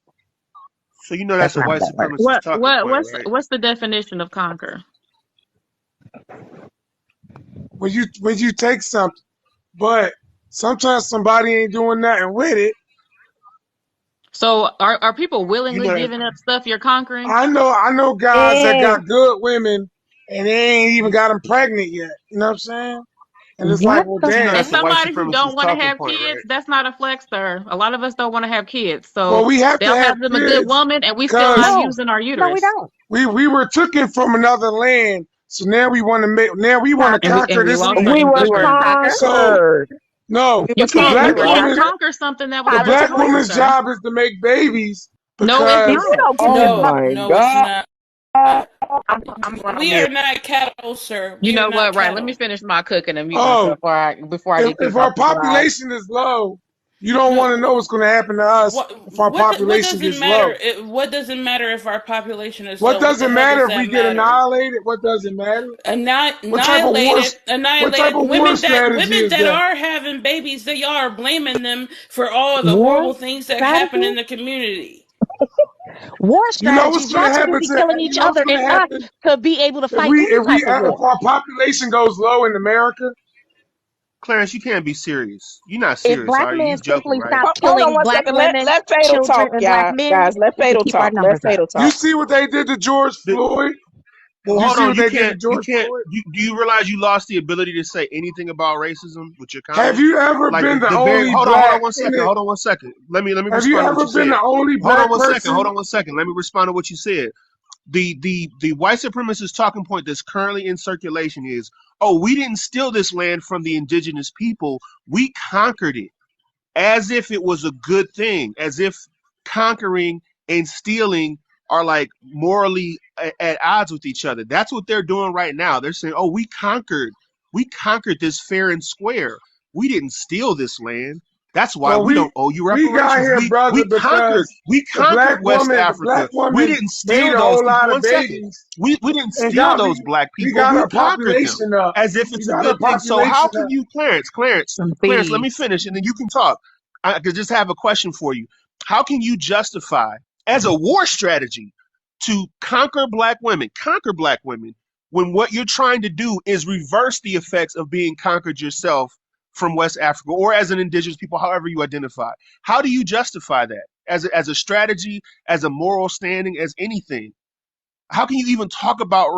So you know that's that's a not how white that works. supremacist talking point, right? What's the definition of conquer? When you take something, but sometimes somebody ain't doing nothing with it. So are people You willingly know that. giving up stuff you're conquering? I know guys that And got good women and they ain't even got them pregnant yet. You know what I'm saying? And it's like, what well, the But you know damn. As that's a white somebody who don't supremacist want to talking have point, kids, right? that's not a flex, sir. A lot of us don't want to have kids, Well, so we have to they'll have have them a good kids woman, and we still not because no, using our no, we uterus, don't. we were taken from another land. So now we want to and conquer we this lost our We land. were That's right. inhibitions. conquered. So no, We You were the can't conquered, black you right? can't woman conquer something that was the already black for you, woman's sir. job is to make babies No, it's If you because not. don't give me Oh No, my no, it's God. not. I'm going on We are mute. not cattle, sir. You We are know not what? Right. Let me cattle. finish my cooking and mute oh, myself before I get if kicked our off the live. population is low, you don't want to know No, what's going to happen to us if our what population does it gets matter? low. What does it matter if our population is What low? What does the it hell matter does if we that get matter? annihilated? What does it matter? Annihilated, What type annihilated. of war strategy Women is that that? are having babies, they are blaming them for all the War horrible things that happen strategy? in the community. War You know what's strategies. going Y'all to too happen busy to killing you each know what's other going and to us happen to be able to if fight any type of if war. our population goes low in America. Clarence, you can't be serious. You're not If serious, black are you? men You joking, simply right? stop Hold on killing one black second. women, Let Fatal children, talk, and black y'all. men, Guys, let we could Fatal keep our talk. Let numbers up. Fatal You talk. see what they did to George The, Floyd? well, Did you hold see on. what they did to You George can't. Floyd? Do you realize you lost the ability to say anything about racism with your Have comment? you ever Like been the the very. only Hold on black one in second. it? Hold on one second. Let me Have you respond to what ever you been said. the only Hold on black one second. Hold person? on one second. Let me respond to what you said. The white supremacist talking point that's currently in circulation is, oh, we didn't steal this land from the indigenous people. We conquered it, as if it was a good thing, as if conquering and stealing are like morally at odds with each other. That's what they're doing right now. They're saying, "Oh, we conquered this fair and square. We didn't steal this land. That's why Well, we we don't owe you we got reparations. here, brother, because We conquered West the black Africa. We woman didn't made steal a those whole people. lot of One second. babies We didn't and steal those black we people. got We our conquered them population up. as if We it's a got our good thing. So how population can up. you, Some Clarence, let me thieves. finish and then you can talk. I could just have a question for you. How can you justify as a war strategy to conquer black women, when what you're trying to do is reverse the effects of being conquered yourself from West Africa or as an indigenous people, however you identify? How do you justify that as a strategy, as a moral standing, as anything? How can you even talk about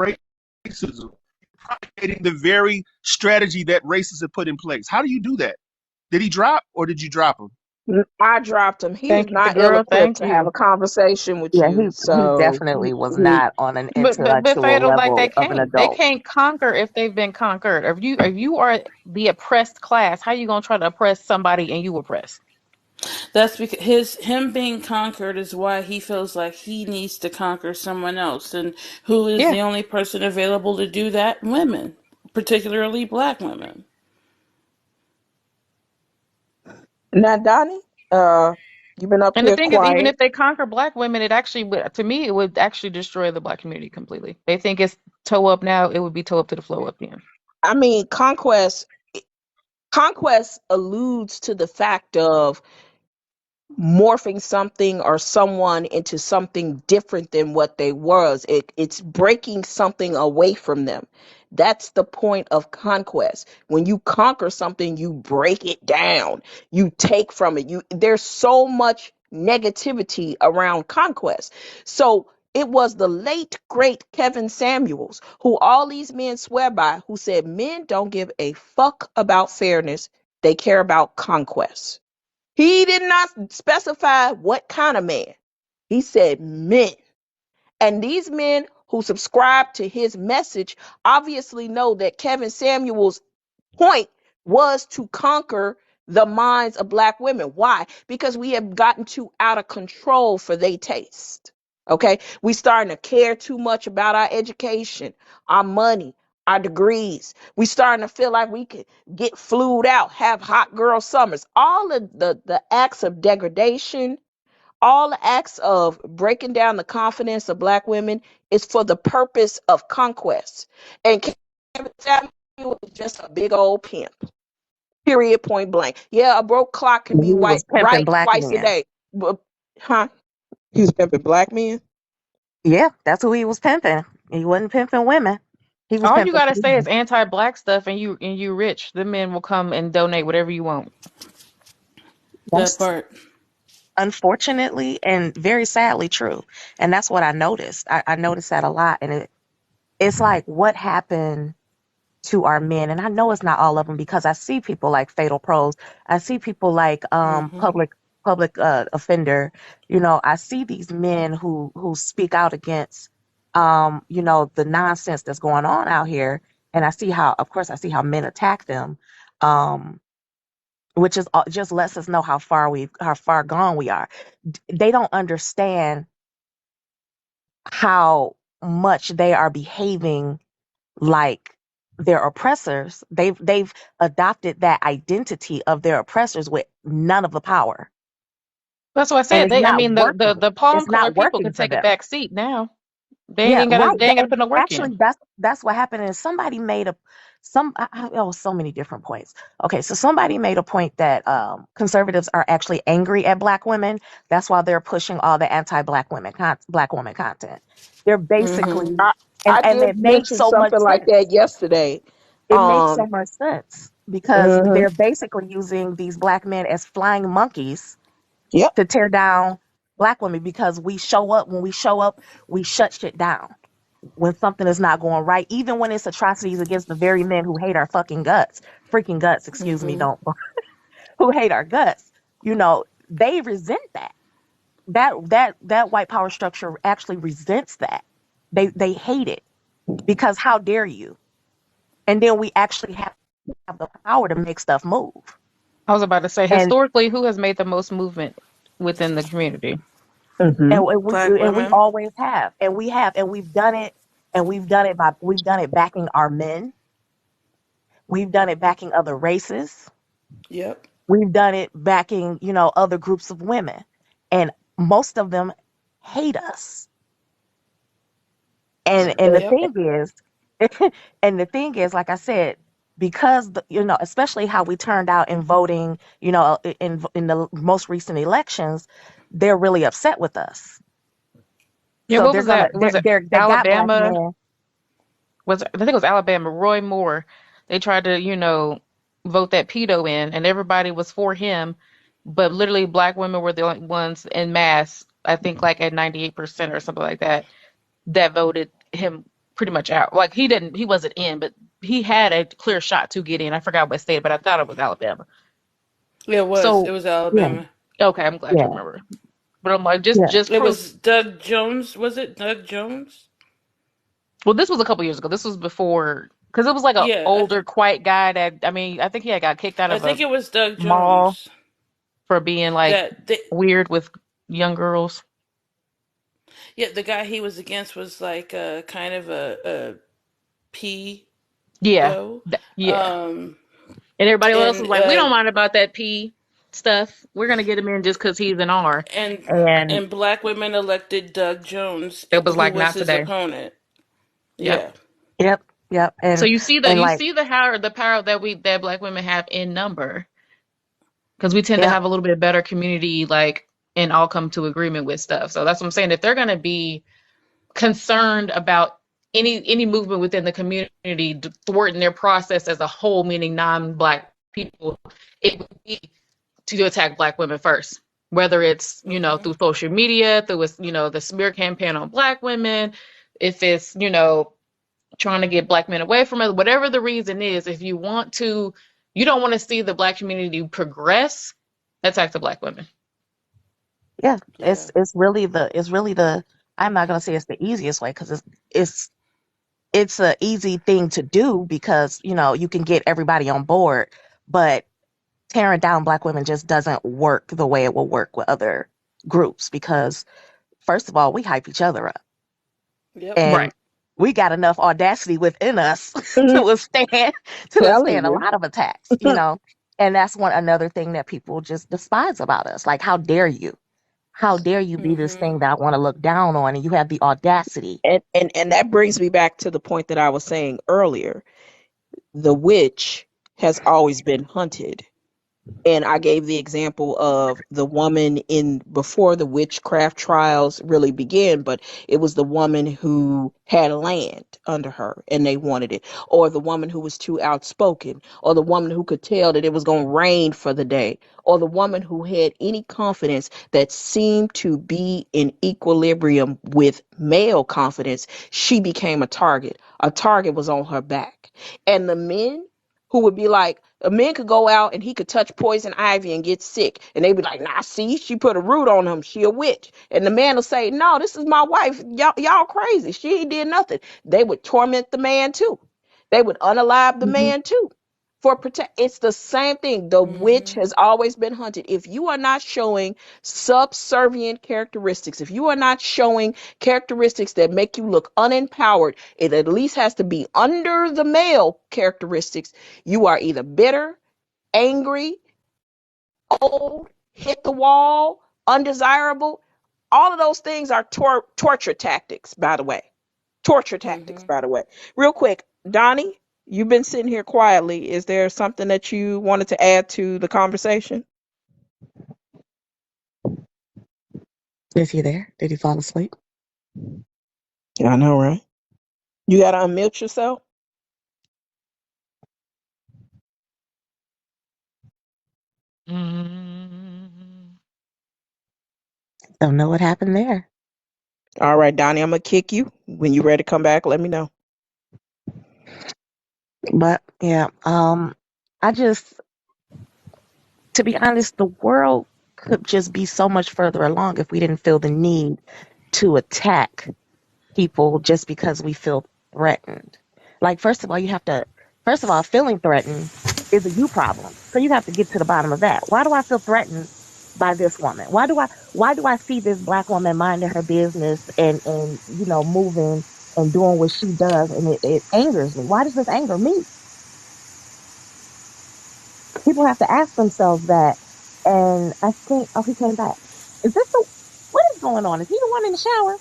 racism, propagating the very strategy that racists have put in place? How do you do that? Did he drop or did you drop him? I dropped him. He is Thank you, not ill girl. equipped Thank to have you. a conversation with Yeah, you. he So definitely was he, not on an But intellectual fatal, like level of an they adult. can't conquer if they've been conquered. If you are the oppressed class, how you gonna try to oppress somebody and you oppressed? That's because him being conquered is why he feels like he needs to conquer someone else. And who is Yeah. the only person available to do that? Women, particularly black women. now, Donnie, you've been up And the here thing is, even quiet. if they conquer black women, it actually would, to me, it would actually destroy the black community completely. They think it's toe up now, it would be toe up to the flow up then. I mean, conquest alludes to the fact of morphing something or someone into something different than what they was. It's breaking something away from them. That's the point of conquest. When you conquer something, you break it down. You take from it. You There's so much negativity around conquest. So it was the late great Kevin Samuels, who all these men swear by, who said men don't give a fuck about fairness. They care about conquest. He did not specify what kind of man. He said men. And these men who subscribe to his message obviously know that Kevin Samuel's point was to conquer the minds of black women. Why? Because we have gotten too out of control for their taste. Okay? We starting to care too much about our education, our money, our degrees. We starting to feel like we could get flued out, have hot girl summers. All of the acts of degradation, All the acts of breaking down the confidence of black women is for the purpose of conquest. And Kevin Samuel was just a big old pimp. Period. Point blank. Yeah, a broke clock can be He was pimping right black twice a men. day. But, huh? He was pimping black men. Yeah, that's who he was pimping. He wasn't pimping women. He was All you pimping gotta say is men. anti-black stuff, and you rich. The men will come and donate whatever you want. That That's part. unfortunately and very sadly true. And that's what I noticed. I noticed that a lot. And it's like, what happened to our men? And I know it's not all of them because I see people like Fatal Pros. I see people like Mm-hmm. public offender. I see these men who speak out against the nonsense that's going on out here. And I see how, of course, I see how men attack them. Um, which is just lets us know how far gone we are. They don't understand how much they are behaving like their oppressors. They've adopted that identity of their oppressors with none of the power, That's what I and said. it's They, I not mean, the working. the palm It's color not people working can for take a them. back seat now. They Yeah, ain't gotta right. they ain't gotta And put no work in. actually, that's what happened. And somebody made so many different points. Okay, so somebody made a point that conservatives are actually angry at black women. That's why they're pushing all the anti-black black woman content. They're Mm-hmm. basically, I and I did it makes mention so much something like that sense. yesterday. It makes so Um. much sense because Mhm. they're basically using these black men as flying monkeys Yep. to tear down black women because we show up. When we show up, we shut shit down when something is not going right, even when it's atrocities against the very men who hate our fucking guts, freaking guts, excuse me, Mm-hmm. don't, who hate our guts, they resent that. That white power structure actually resents that. They hate it because how dare you? And then we actually have the power to make stuff move. I was about to say, And historically, who has made the most movement within the community? and, Mhm. and we Black and we women. always have. And we've done it, we've done it backing our men. We've done it backing other races. Yep. We've done it backing, other groups of women. And most of them hate us. And the Yep. thing is, and the thing is, like I said, because especially how we turned out in voting, in the most recent elections, they're really upset with us. Yeah, So what was that? Was it they got black Alabama? men. Was I think it was Alabama? Roy Moore. They tried to, vote that pedo in, and everybody was for him, but literally black women were the only ones in mass. I think like at 98% or something like that that voted him pretty much out. Like he wasn't in, but he had a clear shot to get in. I forgot what state, but I thought it was Alabama. Yeah, it was. It So was Yeah, Alabama. okay, I'm glad you yeah, remember. But I'm like, just yeah. just It proof. was Doug Jones. Was it Doug Jones? Well, this was a couple years ago. This was before because it was like a Yeah, older, quiet guy that I mean, I think he had got kicked out I of think a it was Doug mall Jones. for being like That they, weird with young girls. yeah, the guy he was against was like a kind of a Yeah, pedo. yeah. Um, And everybody else was and like, we don't mind about that P stuff. We're gonna get him in just because he's an R. and And and black women elected Doug Jones, it was who like, was not his today. opponent. Yep. Yeah. Yep, yep. So And you like, see the power that black women have in number because we tend to yep, have a little bit better community like and all come to agreement with stuff. So that's what I'm saying. If they're gonna be concerned about any movement within the community thwarting their process as a whole, meaning non-black people, it would be to attack black women first. Whether it's Hmm. through social media, through the smear campaign on black women, if it's trying to get black men away from it, whatever the reason is, if you don't want to see the black community progress, attack the black women. yeah. Yeah. It's really the. I'm not gonna say it's the easiest way because it's it's a easy thing to do because you can get everybody on board, but tearing down black women just doesn't work the way it will work with other groups because first of all we hype each other up Yep. and Right. we got enough audacity within us to Mhm. withstand to Telling withstand a you. lot of attacks. And that's one another thing that people just despise about us, like how dare you, How dare you be this Mm-hmm. thing that I want to look down on, and you have the audacity. And that brings me back to the point that I was saying earlier. The witch has always been hunted. And I gave the example of the woman in before the witchcraft trials really began, but it was the woman who had land under her and they wanted it, or the woman who was too outspoken, or the woman who could tell that it was going to rain for the day, or the woman who had any confidence that seemed to be in equilibrium with male confidence. She became a target. A target was on her back. And the men who would be like, a man could go out and he could touch poison ivy and get sick. And they'd be like, nah, see, she put a root on him. She a witch. And the man will say, no, this is my wife. Y'all crazy. She ain't did nothing. They would torment the man too. They would unalive the Hmm. man too. For protect, it's the same thing. The witch Mm-hmm. has always been hunted. If you are not showing subservient characteristics, if you are not showing characteristics that make you look unempowered, it at least has to be under the male characteristics. You are either bitter, angry, old, hit the wall, undesirable. All of those things are torture tactics, by the way. Torture tactics, Mm-hmm. by the way. Real quick, Donnie, you've been sitting here quietly. Is there something that you wanted to add to the conversation? Is he there? Did he fall asleep? Yeah, I know, right? You got to unmute yourself. Mm. Don't know what happened there. All right, Donnie, I'm going to kick you. When you're ready to come back, let me know. But yeah, I just, to be honest, the world could just be so much further along if we didn't feel the need to attack people just because we feel threatened. Like, first of all, feeling threatened is a you problem. So you have to get to the bottom of that. Why do I feel threatened by this woman? Why do I see this black woman minding her business and moving and doing what she does, and it angers me? Why does this anger me? People have to ask themselves that. And I think, oh, he came back. What is going on? Is he the one in the shower?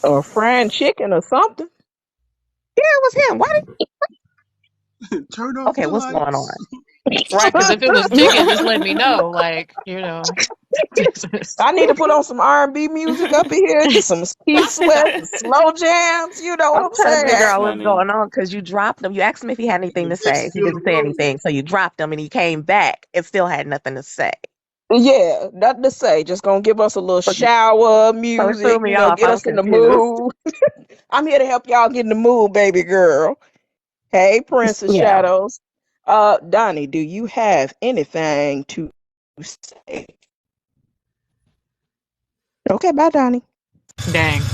Or fried chicken or something. Yeah, it was him. Why Turn did, off okay, the what's going lights. on? Right, because if it was chicken, just let me know. Like, you know. I need to put on some R&B music up in here, just some Keith Sweat, some slow jams. You know what I'm I'm trying to saying? figure That's out what's funny. going on because you dropped him. You asked him if he had anything The to bitch say. is He still in didn't the say room. anything, so you dropped him and he came back and still had nothing to say. Yeah, nothing to say. Just gonna give us a little So, shower so it threw music, me off. get I was us in the confused. mood. I'm here to help y'all get in the mood, baby girl. Hey, Princess Yeah. Shadows. Donnie, do you have anything to say? Okay, bye, Donnie. Dang.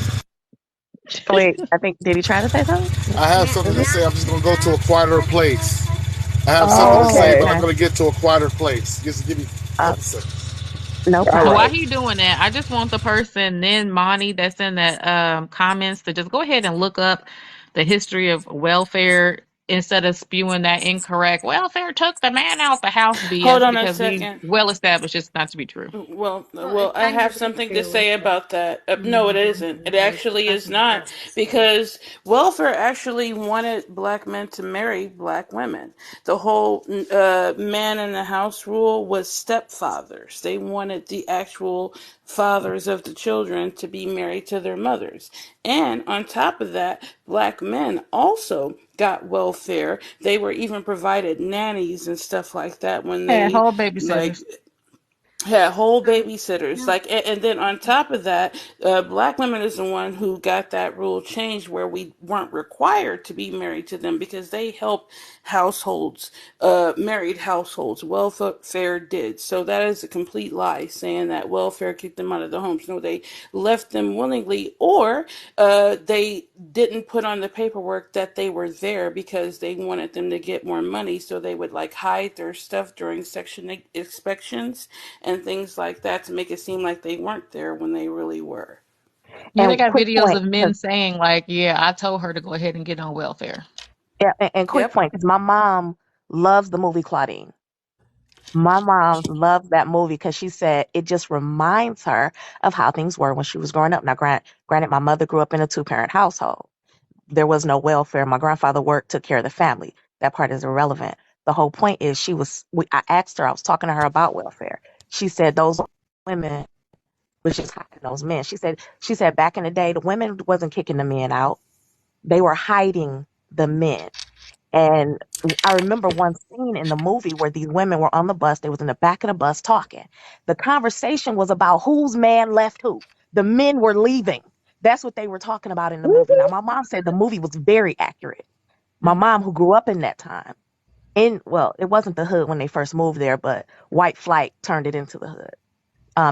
Wait, I think, did he try to say something? I have something Was to it? say. I'm just going to go to a quieter place. I have something to say, Oh, Okay. but I'm okay. going to get to a quieter place. Just give me a Uh, couple seconds. no All So problem. while right. he doing that, I just want the person, then Monty, that's in that comments to just go ahead and look up the history of welfare instead of spewing that incorrect welfare took the man out the house Hold BS on a because we second. well established it's not to be true. Well, I have something to say about that. No, it isn't. It actually is not because welfare actually wanted black men to marry black women. The whole man in the house rule was stepfathers. They wanted the actual fathers of the children to be married to their mothers. And on top of that, black men also got welfare. They were even provided nannies and stuff like that when Had they whole like babysitters. had whole babysitters like and then on top of that black women is the one who got that rule changed where we weren't required to be married to them because they helped households, married households. Welfare did. So that is a complete lie saying that welfare kicked them out of the homes. No, they left them willingly, or they didn't put on the paperwork that they were there because they wanted them to get more money, so they would like hide their stuff during section inspections and things like that to make it seem like they weren't there when they really were. Yeah, they And got quick videos point, of men because saying like, "Yeah, I told her to go ahead and get on welfare." yeah, and quick Yep. point, because my mom loves the movie Claudine. My mom loved that movie because she said it just reminds her of how things were when she was growing up. Now, granted, my mother grew up in a two-parent household. There was no welfare. My grandfather worked, took care of the family. That part is irrelevant. The whole point is I asked her, I was talking to her about welfare. She said those women was just hiding those men. She said back in the day, the women wasn't kicking the men out. They were hiding the men. And I remember one scene in the movie where these women were on the bus. They was in the back of the bus talking. The conversation was about whose man left who. The men were leaving. That's what they were talking about in the movie. Now, my mom said the movie was very accurate. My mom, who grew up in that time, well, it wasn't the hood when they first moved there, but white flight turned it into the hood.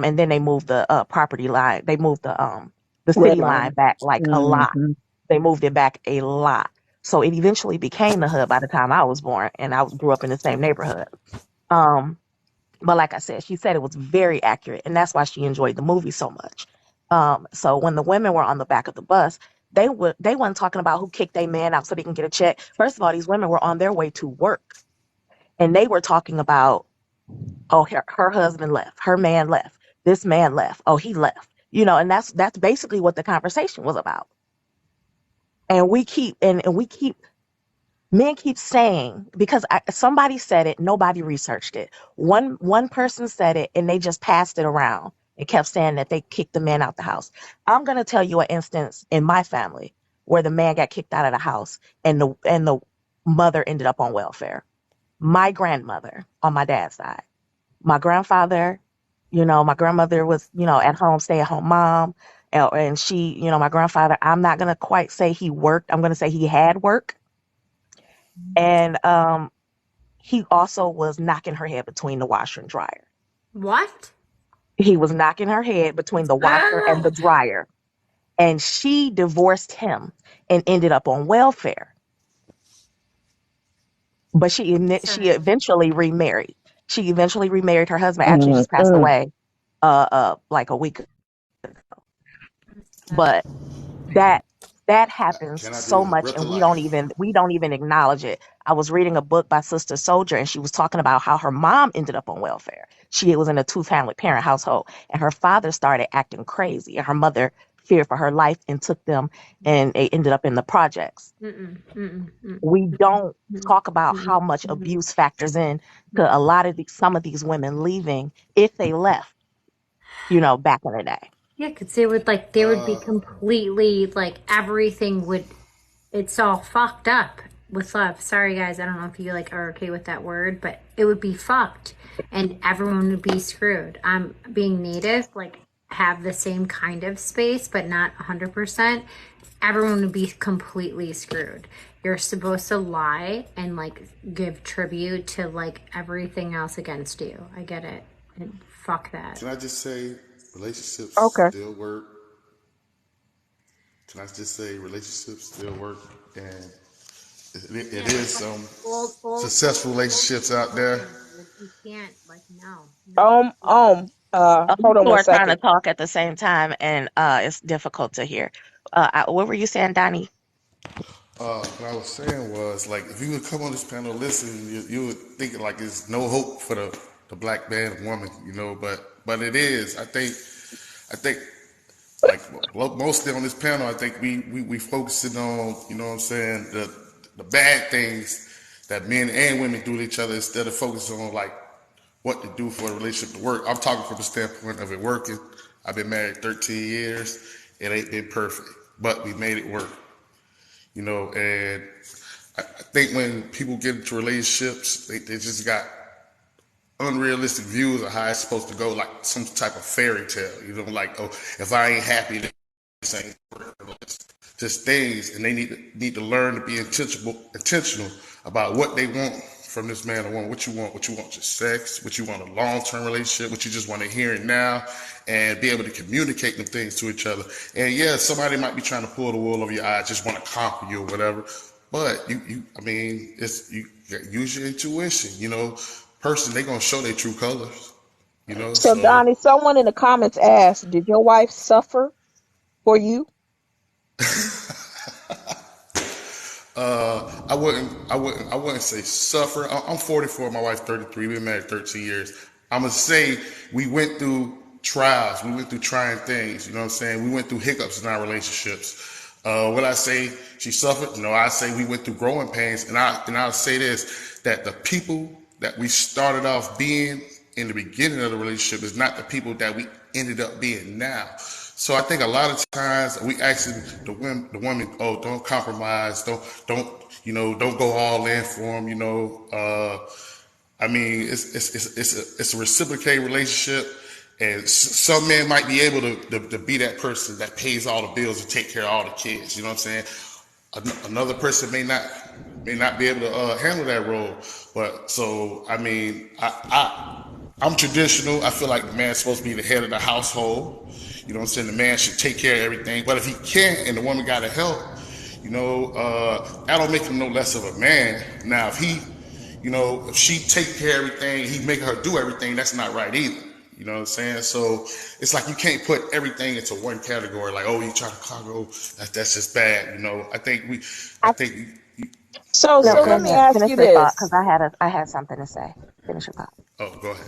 And then they moved the property line. They moved the Red city line line. back like a lot. Hmm. They moved it back a lot. So it eventually became the hood by the time I was born, and I grew up in the same neighborhood. Um, but like I said, she said it was very accurate, and that's why she enjoyed the movie so much. So when the women were on the back of the bus, they weren't talking about who kicked a man out so they can get a check. First of all, these women were on their way to work, and they were talking about, oh, her husband left, her man left, this man left, oh, he left, and that's basically what the conversation was about. And we keep men keep saying, because somebody said it, nobody researched it. One person said it, and they just passed it around and kept saying that they kicked the man out the house. I'm gonna tell you an instance in my family where the man got kicked out of the house, and the mother ended up on welfare. My grandmother on my dad's side. My grandfather, my grandmother was, at home, stay at home mom. And she, my grandfather, I'm not going to quite say he worked. I'm going to say he had work. And he also was knocking her head between the washer and dryer. What? He was knocking her head between the washer and Ah, the dryer. And she divorced him and ended up on welfare. But she sorry. eventually remarried. She eventually remarried. Her husband actually just passed Hmm. away like a week. Sad. But that that happens Can I so do much, Rip the and we don't life? even we don't even acknowledge it. I was reading a book by Sister Soldier, and she was talking about how her mom ended up on welfare. She was in a two-family parent household, and her father started acting crazy, and her mother feared for her life and took them, and they ended up in the projects. Mm-mm, mm-mm, mm-mm, We don't mm-mm, talk about mm-mm, how much mm-mm, abuse factors in to mm-mm. a lot of some of these women leaving if they left, back in the day. Yeah, because they would be Uh, completely like everything would. It's all fucked up with love. Sorry, guys. I don't know if you are okay with that word, but it would be fucked, and everyone would be screwed. Being native, have the same kind of space, but not 100%. Everyone would be completely screwed. You're supposed to lie and give tribute to everything else against you. I get it. And fuck that. can I just say relationships Okay. still work? Can I just say relationships still work? And it Yeah, but is some old successful school relationships out there. you can't no, no. Hold on People one are trying to second. talk at the same time, and it's difficult to hear. What were you saying, Donnie? What I was saying was like if you would come on this panel and listen, you would think like there's no hope for the black man and woman, but it is. I think like mostly on this panel, I think we focusing on what I'm saying the bad things that men and women do to each other instead of focusing on like what to do for a relationship to work. I'm talking from the standpoint of it working. I've been married 13 years. It ain't been perfect, but we made it work. And I think when people get into relationships, they just got unrealistic views of how it's supposed to go, like some type of fairy tale. Like, oh, if I ain't happy, then this ain't working. It's just things, and they need to learn to be intentional about what they want from this man or woman. What you want, just sex. What you want, a long term relationship. What you just want to hear it now, and be able to communicate them things to each other. And yeah, somebody might be trying to pull the wool over your eyes, just want to conquer you or whatever. But I mean, you use your intuition. Person, they gonna show their true colors. So, So Donnie, someone in the comments asked, "Did your wife suffer for you?" I wouldn't say suffer. I'm 44, my wife's 33. We've been married 13 years. I'm gonna say we went through trials. We went through trying things. You know what I'm saying? We went through hiccups in our relationships. What I say she suffered? No, I say we went through growing pains. And I'll say this, that the people that we started off being in the beginning of the relationship is not the people that we ended up being now. So I think a lot of times we asking the woman, oh, don't compromise, don't go all in for them, I mean, it's a reciprocated relationship, and some men might be able to be that person that pays all the bills and take care of all the kids. You know what I'm saying? Another person may not be able to handle that role. But so I mean, I'm traditional. I feel like the man's supposed to be the head of the household. You know what I'm saying? The man should take care of everything. But if he can't and the woman got to help, that don't make him no less of a man. Now, if she take care of everything, he make her do everything, that's not right either. You know what I'm saying? So it's like you can't put everything into one category. Like, oh, you try to cargo, that's just bad. I I think, So go no, so go let ahead. me ahead. ask Finish you your thought because this. I had something to say. Finish your thought. Oh, go ahead.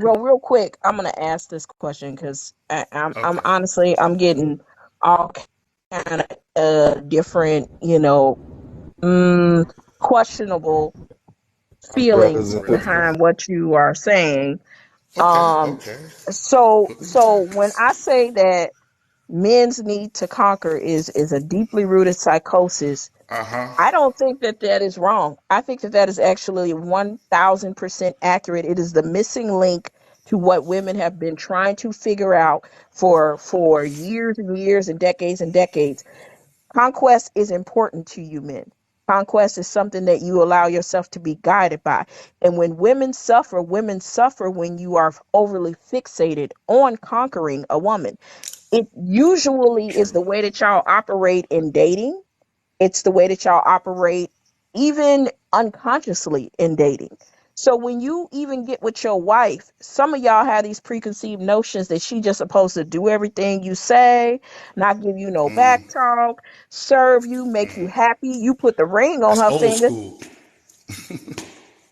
Okay. Real quick, I'm gonna ask this question because I'm Okay. honestly I'm getting all kind of different, questionable feelings Brothers and Right. sisters. behind what you are saying. Okay. Um, Okay. Put me so down. when I say that men's need to conquer is a deeply rooted psychosis, Uh huh. I don't think that that is wrong. I think that that is actually 1000% accurate. It is the missing link to what women have been trying to figure out for years and years and decades. Conquest is important to you men. Conquest is something that you allow yourself to be guided by. And when women suffer when you are overly fixated on conquering a woman. It usually is True. the way that y'all operate in dating. It's the way that y'all operate even unconsciously in dating. So when you even get with your wife, some of y'all have these preconceived notions that she just supposed to do everything you say, not give you no back talk, serve you, make you happy. You put the ring on That's her old finger. school.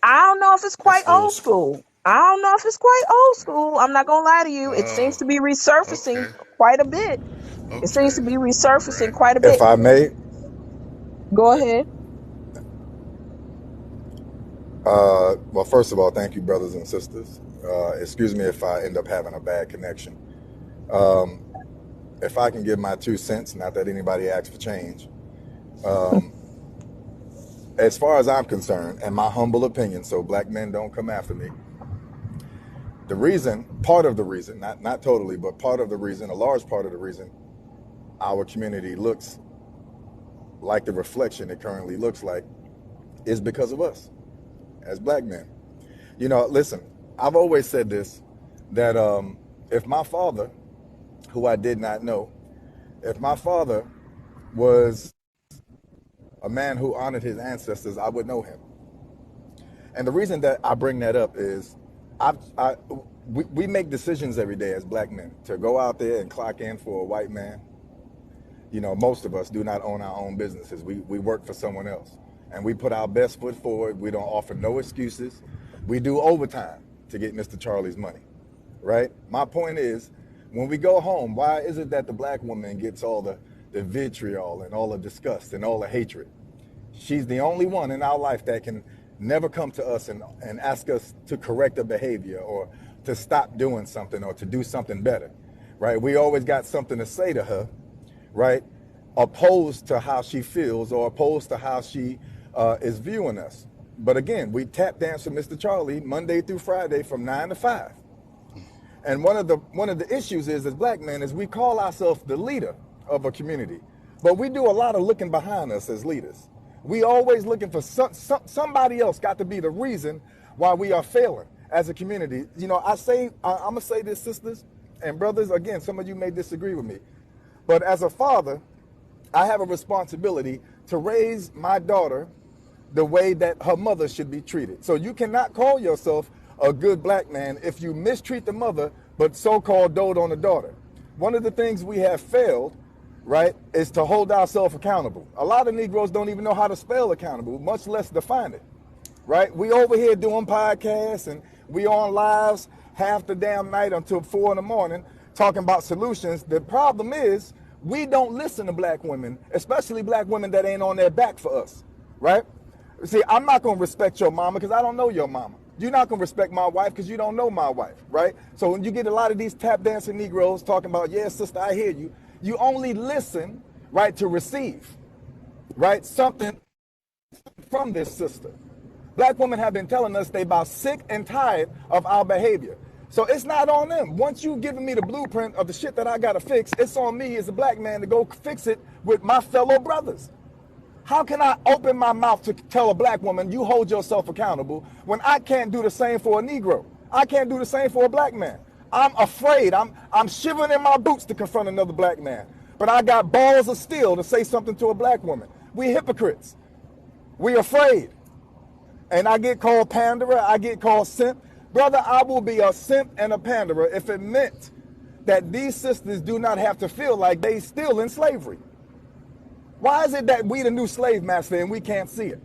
I don't know if it's quite That's old old school. school. I don't know if it's quite old school. I'm not gonna lie to you. It seems Oh. to be resurfacing Okay. quite a bit. It seems Okay. to be resurfacing Right. quite a If bit. I may, Go ahead. well, first of all, thank you, brothers and sisters. Excuse me if I end up having a bad connection. Um, if I can give my 2 cents, not that anybody asked for change. Um, as far as I'm concerned, and my humble opinion, so black men don't come after me. Part of the reason, not totally, but part of the reason, a large part of the reason, our community looks like the reflection it currently looks like, is because of us as black men. Listen, I've always said this, that if my father, who I did not know, if my father was a man who honored his ancestors, I would know him. And the reason that I bring that up is we make decisions every day as black men to go out there and clock in for a white man. Most of us do not own our own businesses. We work for someone else. And we put our best foot forward. We don't offer no excuses. We do overtime to get Mr. Charlie's money, right? My point is, when we go home, why is it that the black woman gets all the vitriol and all the disgust and all the hatred? She's the only one in our life that can never come to us and ask us to correct a behavior or to stop doing something or to do something better, right? We always got something to say to her, right? Opposed to how she feels or opposed to how she is viewing us. But again, we tap dance with Mr. Charlie Monday through Friday from 9 to 5. And one of the issues is, as black men, is we call ourselves the leader of a community, but we do a lot of looking behind us as leaders. We always looking for somebody else got to be the reason why we are failing as a community. I'm gonna say this, sisters and brothers. Again, some of you may disagree with me, but as a father, I have a responsibility to raise my daughter the way that her mother should be treated. So you cannot call yourself a good black man if you mistreat the mother, but so-called dote on the daughter. One of the things we have failed, right, is to hold ourselves accountable. A lot of Negroes don't even know how to spell accountable, much less define it, right? We over here doing podcasts and we on lives half the damn night until 4 in the morning talking about solutions. The problem is we don't listen to black women, especially black women that ain't on their back for us, right? See, I'm not going to respect your mama because I don't know your mama. You're not going to respect my wife because you don't know my wife, right? So when you get a lot of these tap dancing Negroes talking about, yeah, sister, I hear you, you only listen, right, to receive, right, something from this sister. Black women have been telling us they about sick and tired of our behavior. So it's not on them. Once you've given me the blueprint of the shit that I got to fix, it's on me as a black man to go fix it with my fellow brothers. How can I open my mouth to tell a black woman, you hold yourself accountable, when I can't do the same for a Negro? I can't do the same for a black man. I'm afraid. I'm shivering in my boots to confront another black man. But I got balls of steel to say something to a black woman. We hypocrites. We afraid. And I get called panderer. I get called simp. Brother, I will be a simp and a panderer if it meant that these sisters do not have to feel like they still in slavery. Why is it that we the new slave master and we can't see it?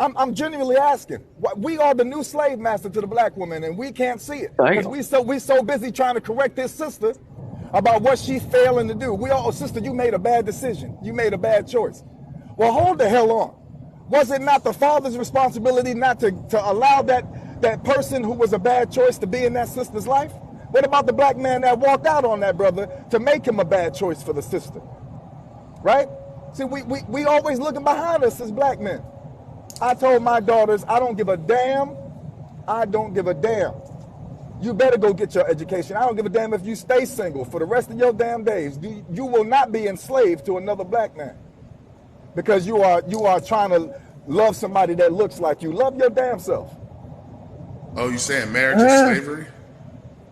I'm genuinely asking. We are the new slave master to the black woman and we can't see it. Because we so busy trying to correct this sister about what she's failing to do. We all, oh, sister, you made a bad decision. You made a bad choice. Well, hold the hell on. Was it not the father's responsibility not to allow that person who was a bad choice to be in that sister's life? What about the black man that walked out on that brother to make him a bad choice for the sister? Right? See, we always looking behind us as black men. I told my daughters, I don't give a damn. I don't give a damn. You better go get your education. I don't give a damn if you stay single for the rest of your damn days. You will not be enslaved to another black man because you are trying to love somebody that looks like you. Love your damn self. Oh, you saying marriage is slavery?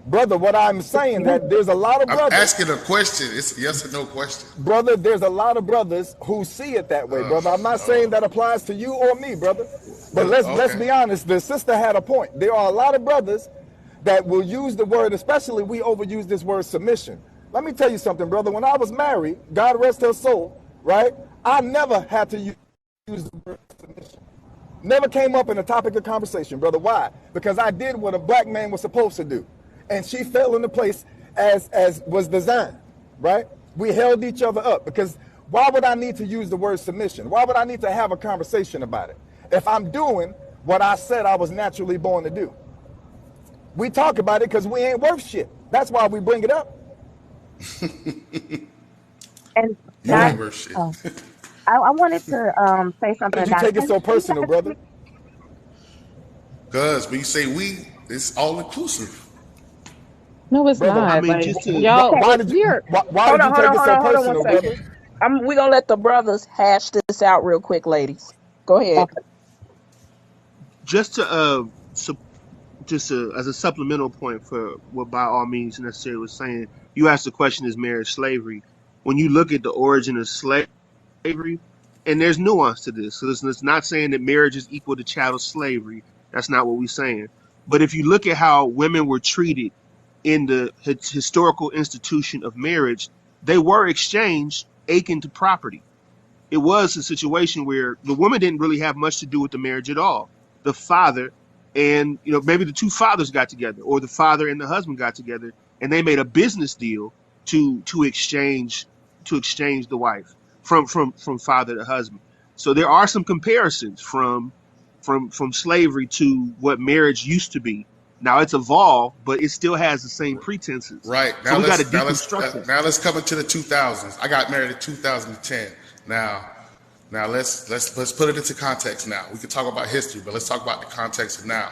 Brother, what I'm saying that there's a lot of brothers. I'm asking a question. It's a yes or no question. Brother, there's a lot of brothers who see it that way, brother. I'm not saying that applies to you or me, brother. But let's be honest. The sister had a point. There are a lot of brothers that will use the word, especially we overuse this word submission. Let me tell you something, brother. When I was married, God rest her soul, right? I never had to use the word submission. Never came up in a topic of conversation, brother. Why? Because I did what a black man was supposed to do. And she fell into place as was designed, right? We held each other up because why would I need to use the word submission? Why would I need to have a conversation about it if I'm doing what I said I was naturally born to do? We talk about it because we ain't worth shit. That's why we bring it up. And You ain't worth shit. I wanted to say Why something did you about take it so personal, brother? Because when you say we, it's all inclusive. No, it's Brother, I not. mean, Like just to y'all, why what did you we're why hold did on, you hold take on, it hold so on, hold on one personal, second. brother? We're gonna let the brothers hash this out real quick, ladies. Go ahead. just to as a supplemental point for what by all means necessary was saying, you asked the question, is marriage slavery? When you look at the origin of slavery, and there's nuance to this. So it's not saying that marriage is equal to chattel slavery. That's not what we're saying. But if you look at how women were treated in the historical institution of marriage, they were exchanged akin to property. It was a situation where the woman didn't really have much to do with the marriage at all. The father and maybe the two fathers got together, or the father and the husband got together, and they made a business deal to exchange the wife from father to husband. So there are some comparisons from slavery to what marriage used to be. Now it's evolved, but it still has the same pretenses. Right. So we got to deconstruct it. Now let's come into the 2000s. I got married in 2010. Now let's put it into context now. We can talk about history, but let's talk about the context of now.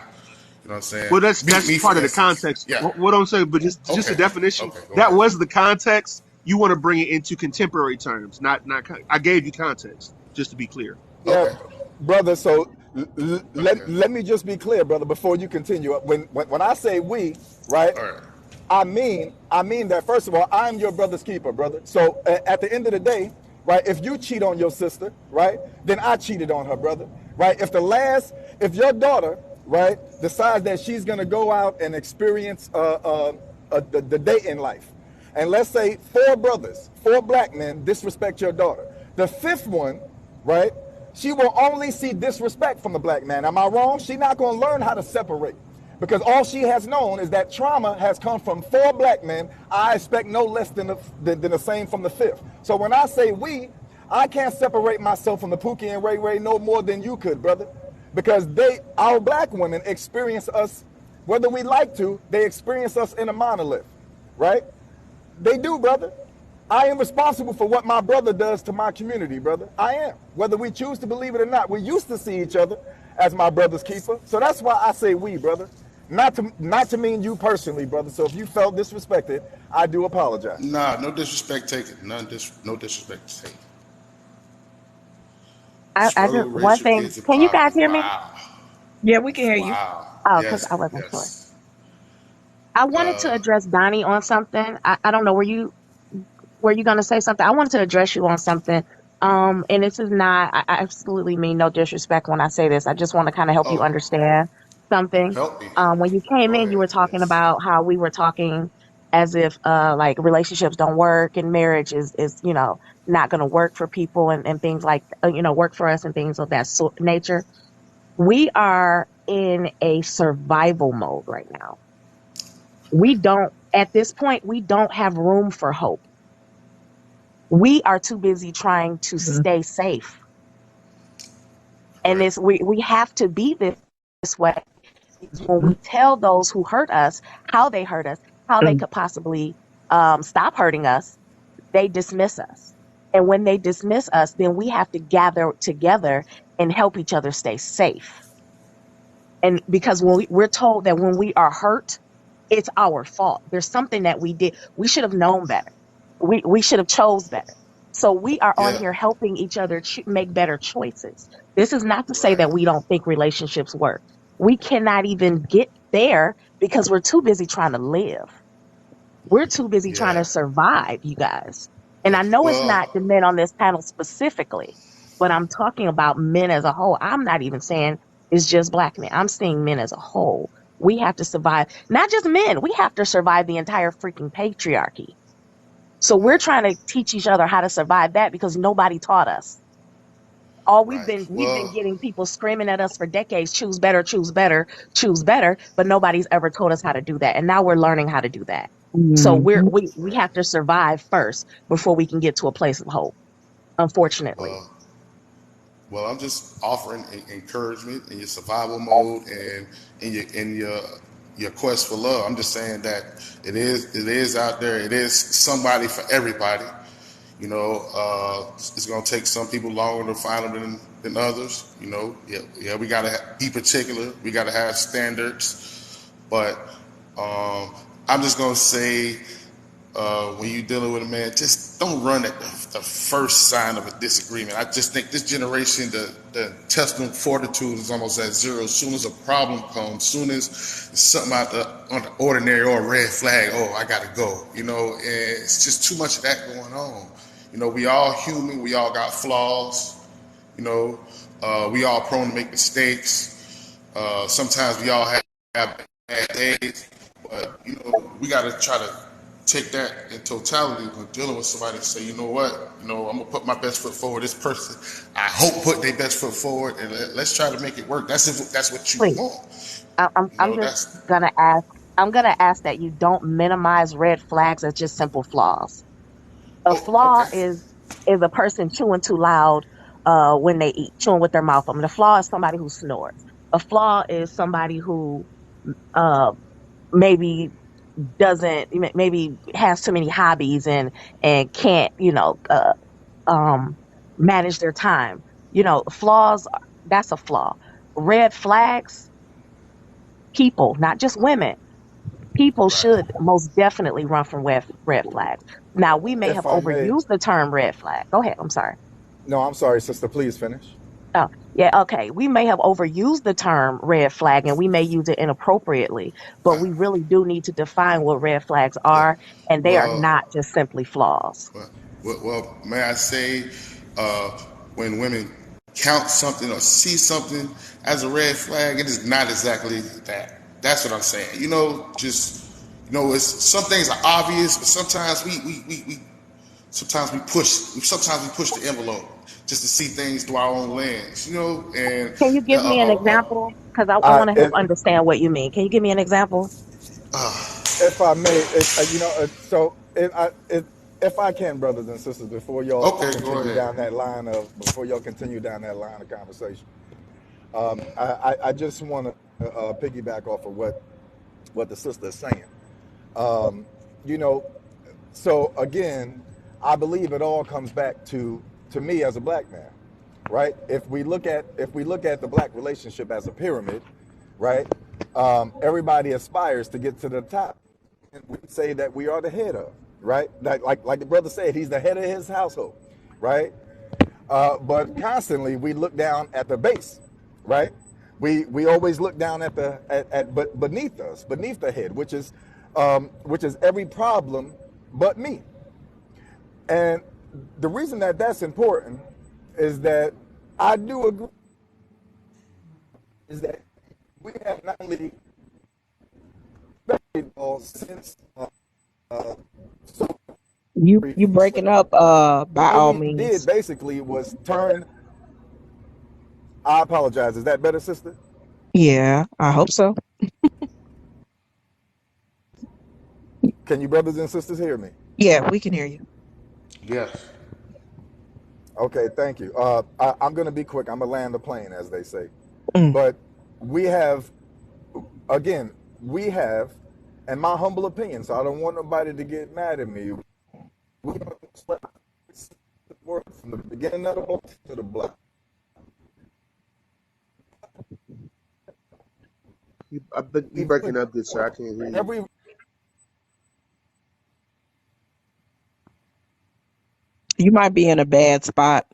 You know what I'm saying? Well, that's For part of the instance. context. Yeah. What I'm saying, but just a definition. Okay. Go That ahead. was the context. You want to bring it into contemporary terms, not. I gave you context, just to be clear. Yeah, Okay. brother. So Okay. let me just be clear, brother, before you continue. When I say we, right, All right. I mean that first of all, I'm your brother's keeper, brother. So at the end of the day, right, if you cheat on your sister, right, then I cheated on her, brother, right? If your daughter, right, decides that she's gonna go out and experience the dating life, and let's say 4 brothers, 4 black men disrespect your daughter. The 5th one, right? She will only see disrespect from the black man. Am I wrong? She's not going to learn how to separate. Because all she has known is that trauma has come from 4 black men. I expect no less than the same from the 5th. So when I say we, I can't separate myself from the Pookie and Ray Ray no more than you could, brother. Because our black women experience us, whether we like to, they experience us in a monolith, right? They do, brother. I am responsible for what my brother does to my community, brother. I am. Whether we choose to believe it or not, we used to see each other as my brother's keeper. So that's why I say we, brother. Not to mean you personally, brother. So if you felt disrespected, I do apologize. Nah, no disrespect taken. No disrespect taken. I just Struggle with one racial thing. kids in Can you guys poverty. hear me? Wow. Yeah, we can hear you. Wow. Oh, because I Yes, wasn't sure. yes. I wanted to address Donnie on something. I don't know. Were you going to say something? I wanted to address you on something. And this is not. I absolutely mean no disrespect when I say this. I just want to kind of help you Oh, understand something. help me. When you came Go in, you ahead. were talking Yes. about how we were talking as if like relationships don't work and marriage is not going to work for people and things like work for us and things of that nature. We are in a survival mode right now. We Right. don't, at this point, we don't have room for hope. We are too busy trying to stay safe. And Correct. we have to be this way. When we tell those who hurt us, how they could possibly stop hurting us, they dismiss us. And when they dismiss us, then we have to gather together and help each other stay safe. And because when we're told that when we are hurt, it's our fault. There's something that we did. We should have known better. We should have chose better. So we are on Yeah. here helping each other make better choices. This is not to say Right. that we don't think relationships work. We cannot even get there because we're too busy trying to live. We're too busy trying Yeah. to survive, you guys. And Yeah. I know it's not Well, the men on this panel specifically, but I'm talking about men as a whole. I'm not even saying it's just black men. I'm saying men as a whole. We have to survive, not just men. We have to survive the entire freaking patriarchy. So we're right. trying to teach each other how to survive that because nobody taught us. All Right. we've been Well, getting people screaming at us for decades, choose better, choose better, choose better, but nobody's ever told us how to do that. And now we're learning how to do that. So we right. have to survive first before we can get to a place of hope, unfortunately. Well, I'm just offering encouragement in your survival mode and in your quest for love. I'm just saying that it is out there. It is somebody for everybody. It's gonna take some people longer to find them than others. Yeah. We gotta be particular. We gotta have standards. But I'm just gonna say when you're dealing with a man, just don't run at the first sign of a disagreement. I just think this generation, the intestinal fortitude is almost at zero. As soon as a problem comes, soon as something on the ordinary or a red flag, oh, I gotta go. And it's just too much of that going on. We all human. We all got flaws. We all prone to make mistakes. Sometimes we all have bad days, but we got to try to take that in totality when dealing with somebody and say, you know what, I'm gonna put my best foot forward. This person, I hope, put their best foot forward, and let's try to make it work. That's if that's what you Please, want. I'm just That's gonna ask. I'm gonna ask that you don't minimize red flags as just simple flaws. A flaw okay, is a person chewing too loud when they eat, chewing with their mouth open. A flaw is somebody who snores. A flaw is somebody who uh, maybe doesn't maybe has too many hobbies and can't manage their time. Flaws, that's a flaw. Red flags, people, not just women, people right. should most definitely run from red flags. Now we may have If I may, overused the term red flag. Go ahead, I'm sorry. no, I'm sorry, sister, please finish. Oh, yeah, okay. We may have overused the term red flag and we may use it inappropriately, but Right. we really do need to define what red flags Yeah. are, and they are Well, not just simply flaws. may I say, uh, when women count something or see something as a red flag, it is not exactly that. That's what I'm saying. Just You know, it's some things are obvious, but sometimes we sometimes we push the envelope just to see things through our own lens. You know, and Can you give me an example? Because I want to help If understand what you mean. Can you give me an example? if I may, if I can, brothers and sisters, before y'all okay, go continue ahead. down that line of conversation, I just want to piggyback off of what the sister is saying. You know, so again, I believe it all comes back to me as a black man, right? If we look at the black relationship as a pyramid, right? Everybody aspires to get to the top, and we say that we are the head of, right? Like the brother said, he's the head of his household, right? But constantly we look down at the base, right? We always look down but beneath us, beneath the head, which is every problem but me. And the reason that that's important is that I do agree is that we have not only since You breaking slavery. up by All all we did means. basically was turn. I apologize. Is that better, sister? Yeah, I hope so. Can you brothers and sisters hear me? Yeah, we can hear you. Yes. Okay, thank you. I'm going to be quick. I'm going to land the plane, as they say. Mm. But we have, again, we have, in my humble opinion, so I don't want nobody to get mad at me. We have from the beginning of the book to the block. You We've breaking put up, good sir. I can't hear you. every. You might be in a bad spot.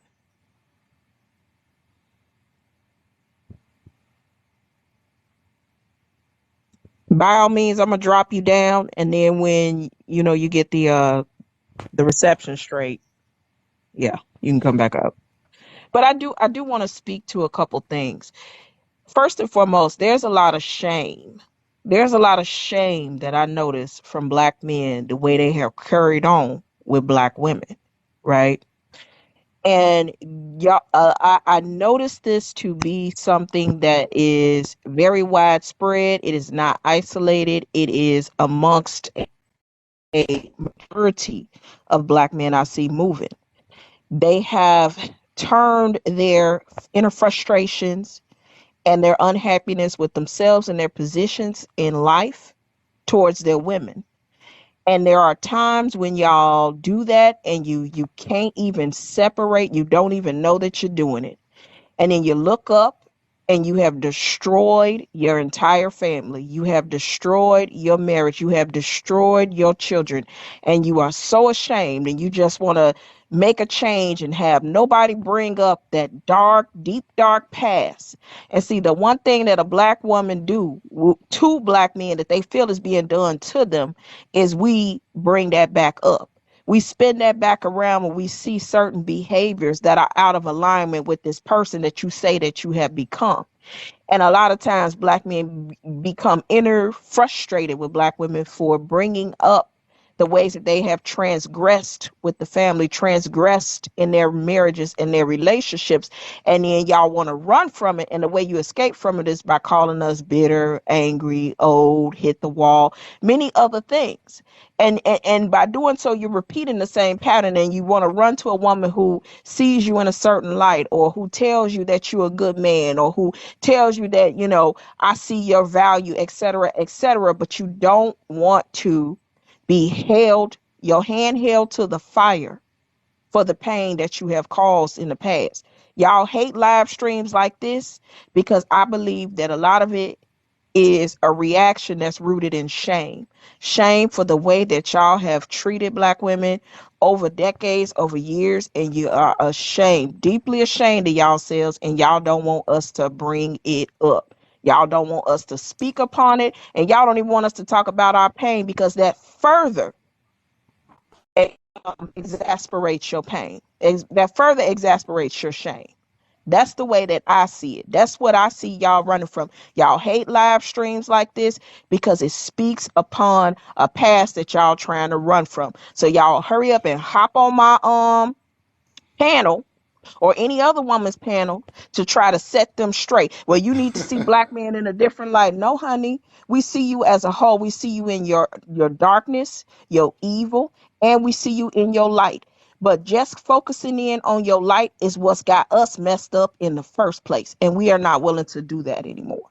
By all means, I'm gonna drop you down, and then when you get the reception straight, yeah, you can come back up. But I do want to speak to a couple things. First and foremost, there's a lot of shame. There's a lot of shame that I notice from black men the way they have carried on with black women, right? And y'all, I noticed this to be something that is very widespread. It is not isolated. It is amongst a majority of black men I see moving. They have turned their inner frustrations and their unhappiness with themselves and their positions in life towards their women. And there are times when y'all do that and you can't even separate, you don't even know that you're doing it. And then you look up and you have destroyed your entire family. You have destroyed your marriage. You have destroyed your children. And you are so ashamed and you just want to make a change and have nobody bring up that dark, deep, dark past. And see, the one thing that a black woman do to black men that they feel is being done to them is we bring that back up. We spin that back around when we see certain behaviors that are out of alignment with this person that you say that you have become. And a lot of times black men become inner frustrated with black women for bringing up the ways that they have transgressed with the family, transgressed in their marriages and their relationships. And then y'all want to run from it. And the way you escape from it is by calling us bitter, angry, old, hit the wall, many other things. And by doing so, you're repeating the same pattern, and you want to run to a woman who sees you in a certain light, or who tells you that you're a good man, or who tells you that, I see your value, etc., etc. But you don't want to be held, your hand held to the fire for the pain that you have caused in the past. Y'all hate live streams like this because I believe that a lot of it is a reaction that's rooted in shame. Shame for the way that y'all have treated black women over decades, over years, and you are ashamed, deeply ashamed of y'all selves, and y'all don't want us to bring it up. Y'all don't want us to speak upon it, and y'all don't even want us to talk about our pain because that further exasperates your pain. That further exasperates your shame. That's the way that I see it. That's what I see y'all running from. Y'all hate live streams like this because it speaks upon a past that y'all trying to run from. So y'all hurry up and hop on my panel or any other woman's panel to try to set them straight. Well, you need to see black men in a different light. No, honey. We see you as a whole. We see you in your darkness, your evil, and we see you in your light. But just focusing in on your light is what's got us messed up in the first place. And we are not willing to do that anymore.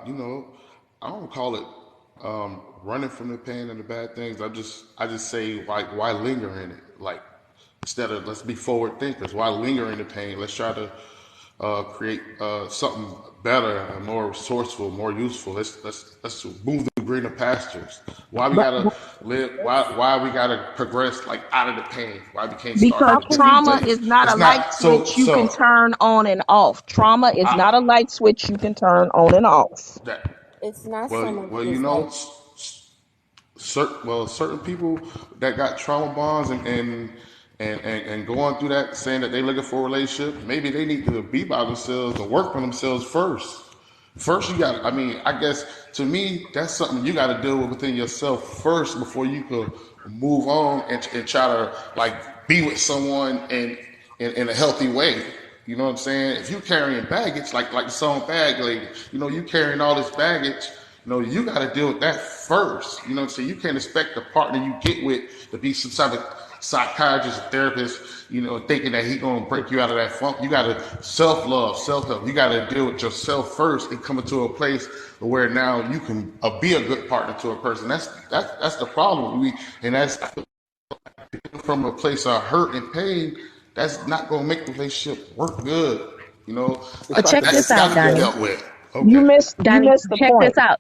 You know, I don't call it running from the pain and the bad things. I just say like why linger in it? Like instead of let's be forward thinkers. Why linger in the pain? Let's try to create something better, more resourceful, more useful. Let's move through greener pastures. Why we But gotta live? Why we gotta progress like out of the pain? Why we can't start because in How a can we different trauma just is place? not a It's light not switch you can so. turn on and off. Trauma is not a light switch you can turn on and off. That It's not so well, much you as know, like certain people that got trauma bonds and going through that, saying that they looking for a relationship, maybe they need to be by themselves and work on themselves first. First, you got. I mean, I guess to me, that's something you got to deal with within yourself first before you could move on and try to like be with someone in a healthy way. You know what I'm saying? If you carrying baggage, like the song Bag Lady, you know, you carrying all this baggage, you know, you got to deal with that first. You know what I'm saying? You can't expect the partner you get with to be some type of psychiatrist or therapist, you know, thinking that he gonna break you out of that funk. You gotta self-love, self-help. You gotta deal with yourself first and come into a place where now you can be a good partner to a person. That's the problem. And that's from a place of hurt and pain. That's not gonna make the relationship work good. You know, But check this that's out, got to be Donnie. dealt with. You Okay. you Donnie, missed the check this point. out.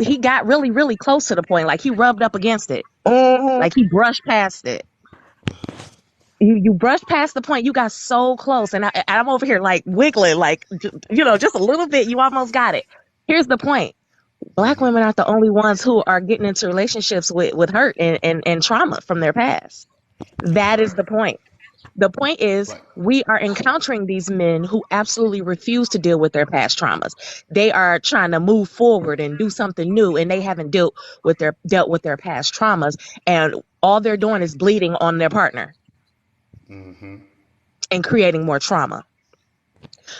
He got really, really close to the point. Like he rubbed up against it. Hmm. Like he brushed past it. You brushed past the point. You got so close, and I'm over here like wiggling, like just a little bit. You almost got it. Here's the point: Black women aren't the only ones who are getting into relationships with hurt and trauma from their past. That is Right. the point. The point is, Right. we are encountering these men who absolutely refuse to deal with their past traumas. They are trying to move forward and do something new, and they haven't dealt with their past traumas, and all they're doing is bleeding on their partner and creating more trauma.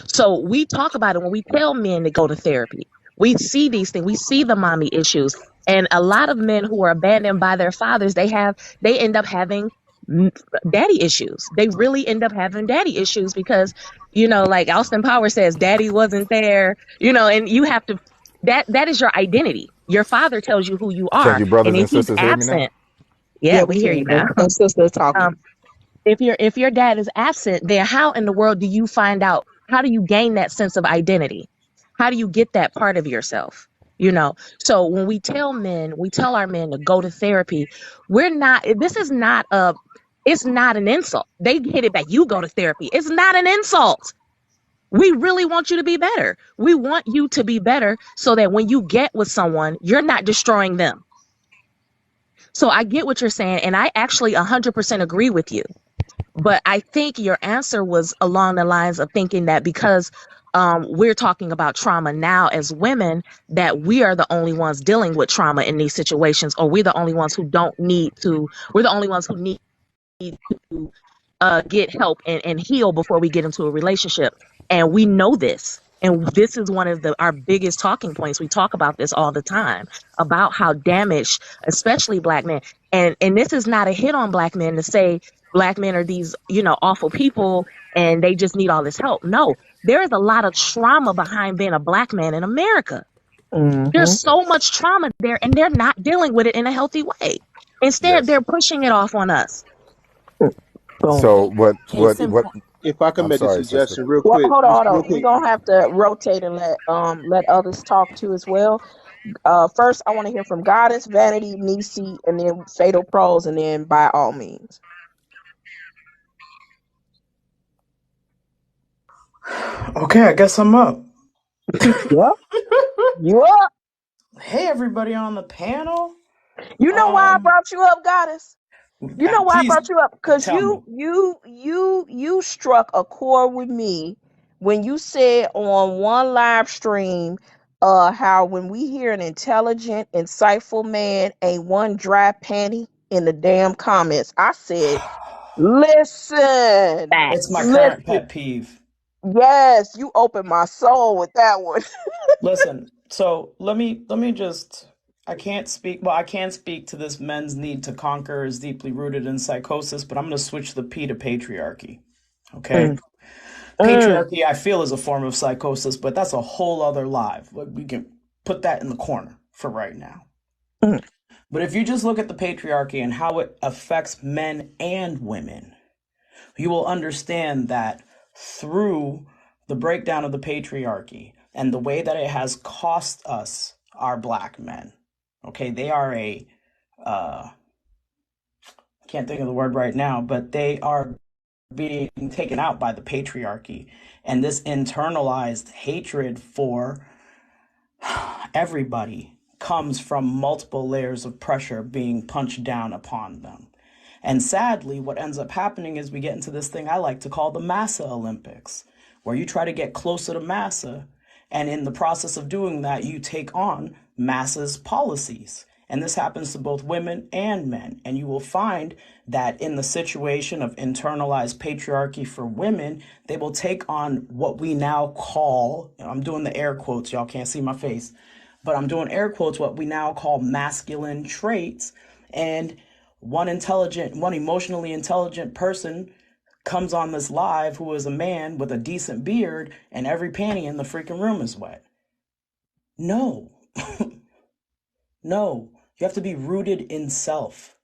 So we talk about it when we tell men to go to therapy. We see these things. We see the mommy issues, and a lot of men who are abandoned by their fathers, they end up having mm, daddy issues. They really end up having daddy issues because, like Austin Power says, daddy wasn't there. And you have to. That is your identity. Your father tells you who you Can are, you brothers and if and he's sisters hear me now? absent, yeah, Yeah, we we hear can. you now. And sister Um, talking. if your dad is absent, then how in the world do you find out? How do you gain that sense of identity? How do you get that part of yourself? So when we tell our men to go to therapy, this is not it's not an insult. They hit it back. You go to therapy. It's not an insult. We really want you to be better. We want you to be better so that when you get with someone, you're not destroying them. So I get what you're saying. And I actually 100% agree with you. But I think your answer was along the lines of thinking that because we're talking about trauma now as women, that we are the only ones dealing with trauma in these situations, or we're the only ones who need to get help and heal before we get into a relationship. And we know this. And this is one of our biggest talking points. We talk about this all the time about how damaged, especially black men. And this is not a hit on black men to say black men are these, awful people and they just need all this help. No, there is a lot of trauma behind being a black man in America. There's Hmm. so Yes. much trauma there and they're not dealing with it in a healthy way. Instead, Yes. they're pushing it off on us. Boom. So case in what? point. If I can I'm make a sorry, sister. suggestion real Well, quick, hold on, just hold real on. We're quick. gonna have to rotate and let others talk too as well. First I want to hear from Goddess, Vanity, Nisi, and then Fatal Pros, and then by all means. Okay, I guess I'm up. Yep, you up. Hey, everybody on the panel. You know why I Um, brought you up, Goddess? You know why I Please brought you up? Because tell me. you struck a chord with me when you said on one live stream, how when we hear an intelligent, insightful man ain't one dry panty in the damn comments. I said, listen, It's my listen. current pet peeve. Yes, you opened my soul with that one. Listen, so let me just I can't speak well, I can speak to this men's need to conquer is deeply rooted in psychosis, but I'm gonna switch the P to patriarchy. Okay? Mm, mm, Patriarchy I feel is a form of psychosis, but that's a whole other live. We can put that in the corner for right now. mm, But if you just look at the patriarchy and how it affects men and women, you will understand that through the breakdown of the patriarchy and the way that it has cost us, our black men, okay, they are a, can't think of the word right now, but they are being taken out by the patriarchy. And this internalized hatred for everybody comes from multiple layers of pressure being punched down upon them. And sadly, what ends up happening is we get into this thing I like to call the Massa Olympics, where you try to get closer to Massa. And in the process of doing that, you take on Massa's policies. And this happens to both women and men. And you will find that in the situation of internalized patriarchy for women, they will take on what we now call, I'm doing the air quotes, y'all can't see my face, but I'm doing air quotes, what we now call masculine traits. And one emotionally intelligent person comes on this live who is a man with a decent beard and every panty in the freaking room is wet. No, no. You have to be rooted in self.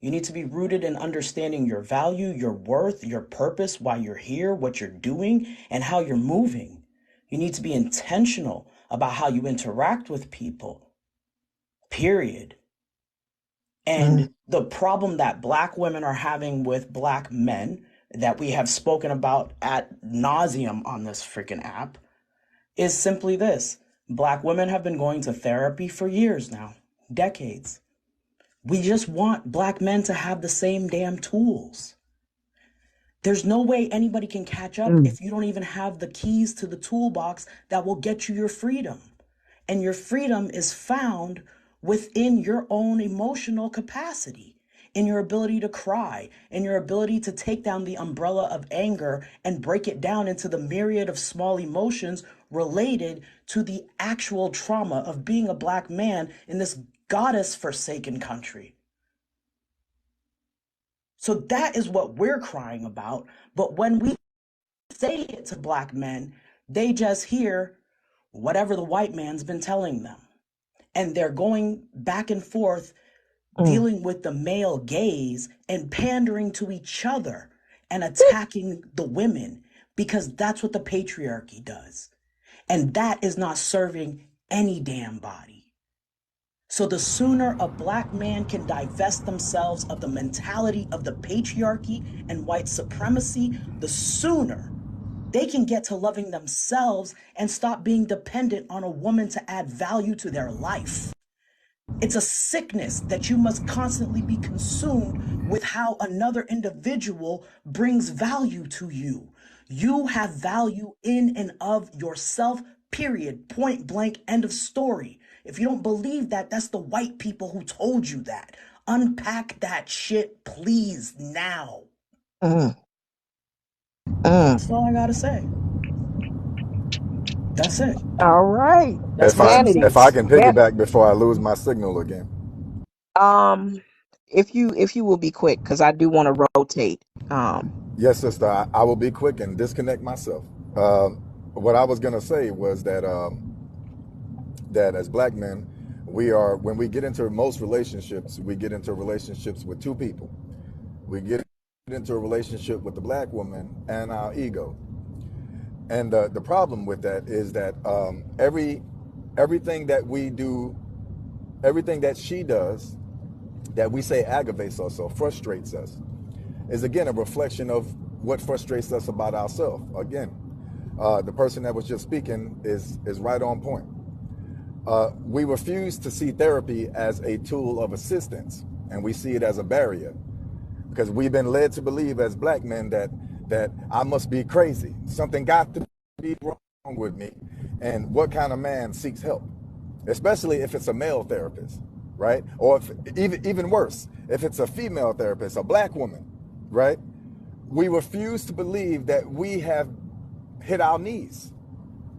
You need to be rooted in understanding your value, your worth, your purpose, why you're here, what you're doing, and how you're moving. You need to be intentional about how you interact with people, period. mm, And the problem that black women are having with black men that we have spoken about ad nauseum on this freaking app is simply this. Black women have been going to therapy for years now, decades. We just want black men to have the same damn tools. There's no way anybody can catch up mm, if you don't even have the keys to the toolbox that will get you your freedom. And your freedom is found within your own emotional capacity, in your ability to cry, in your ability to take down the umbrella of anger and break it down into the myriad of small emotions related to the actual trauma of being a black man in this goddess forsaken country. So that is what we're crying about. But when we say it to black men, they just hear whatever the white man's been telling them. And they're going back and forth mm, dealing with the male gaze and pandering to each other and attacking the women because that's what the patriarchy does. And that is not serving any damn body. So the sooner a black man can divest themselves of the mentality of the patriarchy and white supremacy, the sooner they can get to loving themselves and stop being dependent on a woman to add value to their life. It's a sickness that you must constantly be consumed with how another individual brings value to you. You have value in and of yourself, period. Point blank, end of story. If you don't believe that, that's the white people who told you that. Unpack that shit, please, now. mm, mm. That's all I gotta say. That's it. All right. That's my two Vanity. If I cents. can Van- piggyback before I lose my signal again. um, if you will be quick, because I do want to rotate. Yes, sister, I will be quick and disconnect myself. What I was gonna say was that that as black men, we are when we get into most relationships, we get into relationships with two people. We get into a relationship with the black woman and our ego. And the problem with that is that everything that we do, everything that she does, that we say aggravates us or frustrates us, is again a reflection of what frustrates us about ourselves. Again, the person that was just speaking is right on point. We refuse to see therapy as a tool of assistance, and we see it as a barrier. because we've been led to believe as black men that I must be crazy. Something got to be wrong with me. And what kind of man seeks help? Especially if it's a male therapist, right? Or if, even worse, if it's a female therapist, a black woman, right? We refuse to believe that we have hit our knees,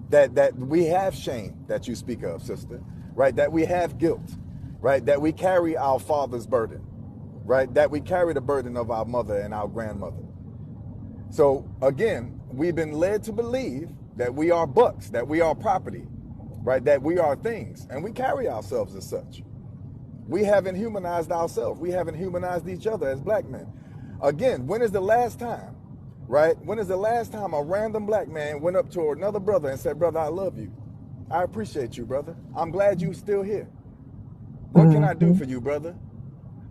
that we have shame that you speak of, sister, right? That we have guilt, right? That we carry our father's burden, right? That we carry the burden of our mother and our grandmother. So again, we've been led to believe that we are bucks, that we are property, right? That we are things, and we carry ourselves as such. We haven't humanized ourselves. We haven't humanized each other as black men. Again, when is the last time, right? When is the last time a random black man went up to another brother and said, brother, I love you. I appreciate you, brother. I'm glad you're still here. What can I do Mm-hmm. for you, brother?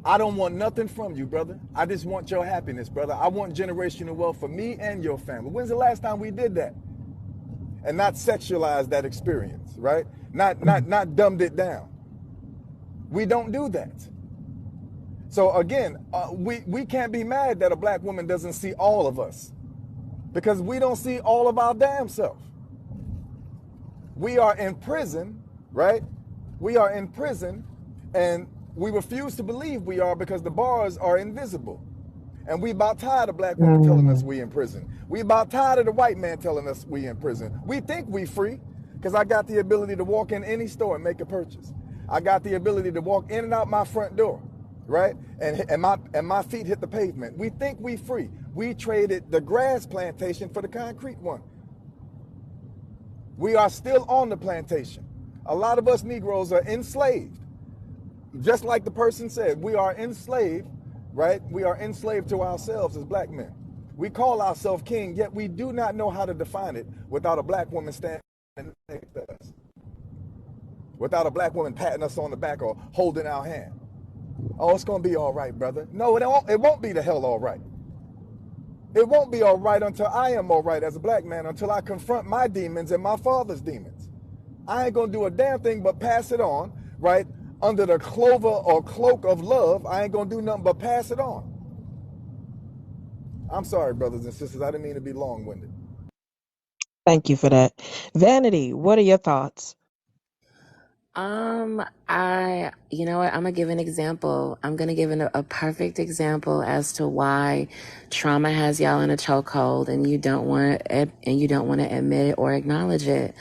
I don't want nothing from you, brother. I just want your happiness, brother. I want generational wealth for me and your family. When's the last time we did that? And not sexualized that experience, right? Not dumbed it down. We don't do that. So again, we can't be mad that a black woman doesn't see all of us, because we don't see all of our damn self. We are in prison, right? We are in prison, and we refuse to believe we are because the bars are invisible. And we about tired of black women telling us we in prison. We about tired of the white man telling us we in prison. We think we free because I got the ability to walk in any store and make a purchase. I got the ability to walk in and out my front door, right? And my feet hit the pavement. We think we free. We traded the grass plantation for the concrete one. We are still on the plantation. A lot of us Negroes are enslaved. Just like the person said, we are enslaved, right? We are enslaved to ourselves as black men. We call ourselves king, yet we do not know how to define it without a black woman standing next to us, without a black woman patting us on the back or holding our hand. Oh, it's going to be all right, brother. No, it won't be the hell all right. It won't be all right until I am all right as a black man, until I confront my demons and my father's demons. I ain't gonna do a damn thing but pass it on, right? Under the clover or cloak of love, I ain't gonna do nothing but pass it on. I'm sorry, brothers and sisters. I didn't mean to be long-winded. Thank you for that. Vanity, what are your thoughts? You know what? I'm gonna give an example. I'm gonna give a perfect example as to why trauma has y'all in a chokehold, and you don't want to, admit it or acknowledge it.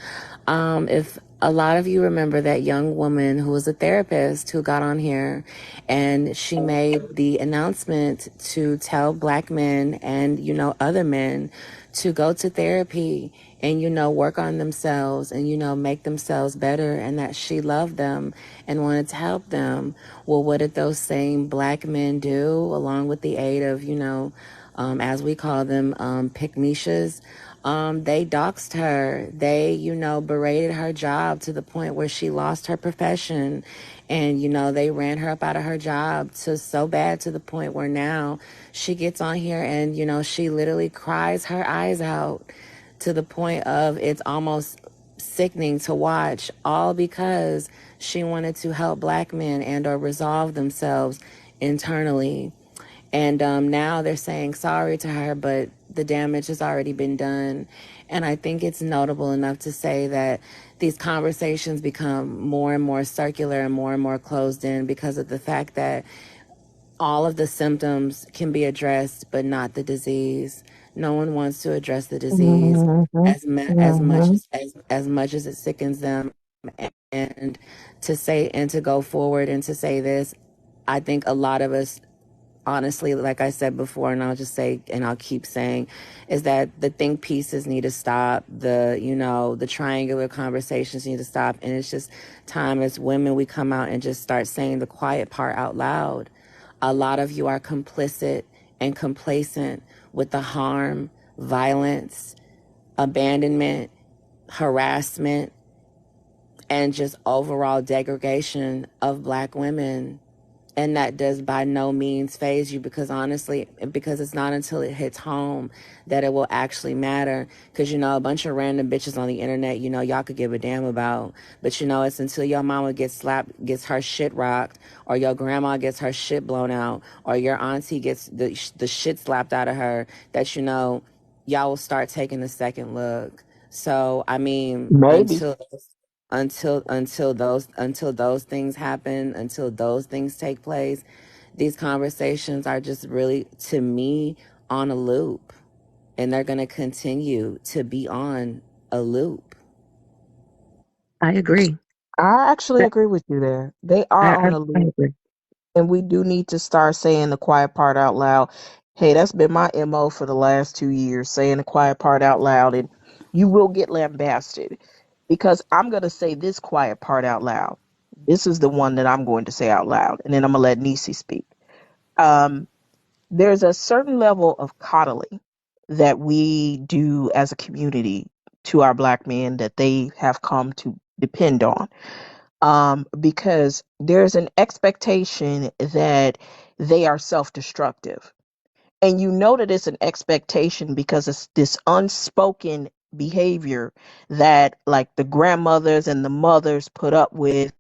If a lot of you remember that young woman who was a therapist who got on here, and she made the announcement to tell black men and other men to go to therapy and work on themselves and make themselves better, and that she loved them and wanted to help them. Well, what did those same black men do, along with the aid of as we call them, pick-mishas? They doxed her. They berated her job to the point where she lost her profession, and they ran her up out of her job to so bad to the point where now she gets on here and she literally cries her eyes out, to the point of it's almost sickening to watch, all because she wanted to help black men and or resolve themselves internally. And now they're saying sorry to her, but the damage has already been done. And I think it's notable enough to say that these conversations become more and more circular and more closed in because of the fact that all of the symptoms can be addressed, but not the disease. No one wants to address the disease Mm-hmm. as Mm-hmm. as much as it sickens them. And to say and to go forward and to say this, I think a lot of us, honestly, like I said before, and I'll just say, and I'll keep saying, is that the think pieces need to stop. The triangular conversations need to stop. And it's just time as women, we come out and just start saying the quiet part out loud. A lot of you are complicit and complacent with the harm, violence, abandonment, harassment, and just overall degradation of black women. And that does by no means phase you, because honestly, because it's not until it hits home that it will actually matter. Because, you know, a bunch of random bitches on the internet, you know, y'all could give a damn about. But, you know, it's until your mama gets slapped, gets her shit rocked, or your grandma gets her shit blown out, or your auntie gets the shit slapped out of her, that, you know, y'all will start taking a second look. So, I mean, Maybe. until those things happen, until those things take place, these conversations are just really, to me, on a loop, and they're going to continue to be on a loop. I agree. I actually agree with you there. They I, are I, on a I loop, agree. and we do need to start saying the quiet part out loud. Hey, that's been my MO for the last 2 years, saying the quiet part out loud, and you will get lambasted because I'm going to say this quiet part out loud. This is the one that I'm going to say out loud, and then I'm going to let Nisi speak. Um, there's a certain level of coddling that we do as a community to our black men that they have come to depend on, because there's an expectation that they are self-destructive. And you know that it's an expectation because it's this unspoken behavior that like the grandmothers and the mothers put up with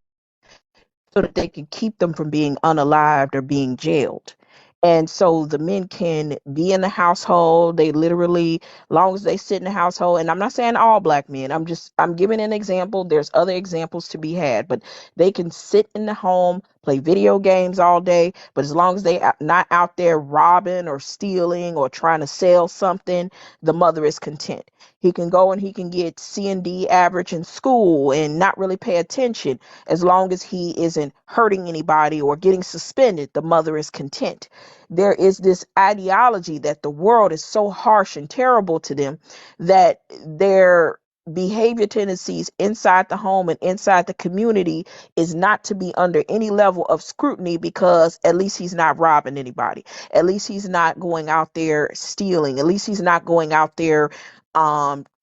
so that they can keep them from being unalived or being jailed. And so the men can be in the household. They literally, long as they sit in the household, and I'm not saying all black men, I'm giving an example. There's other examples to be had, but they can sit in the home, play video games all day. But as long as they are not out there robbing or stealing or trying to sell something, the mother is content. He can go and he can get C and D average in school and not really pay attention. As long as he isn't hurting anybody or getting suspended, the mother is content. There is this ideology that the world is so harsh and terrible to them that their behavior tendencies inside the home and inside the community is not to be under any level of scrutiny, because at least he's not robbing anybody. At least he's not going out there stealing. At least he's not going out there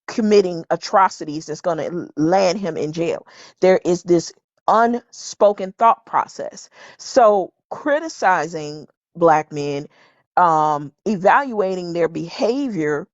committing atrocities that's going to land him in jail. There is this unspoken thought process. So criticizing black men, evaluating their behavior,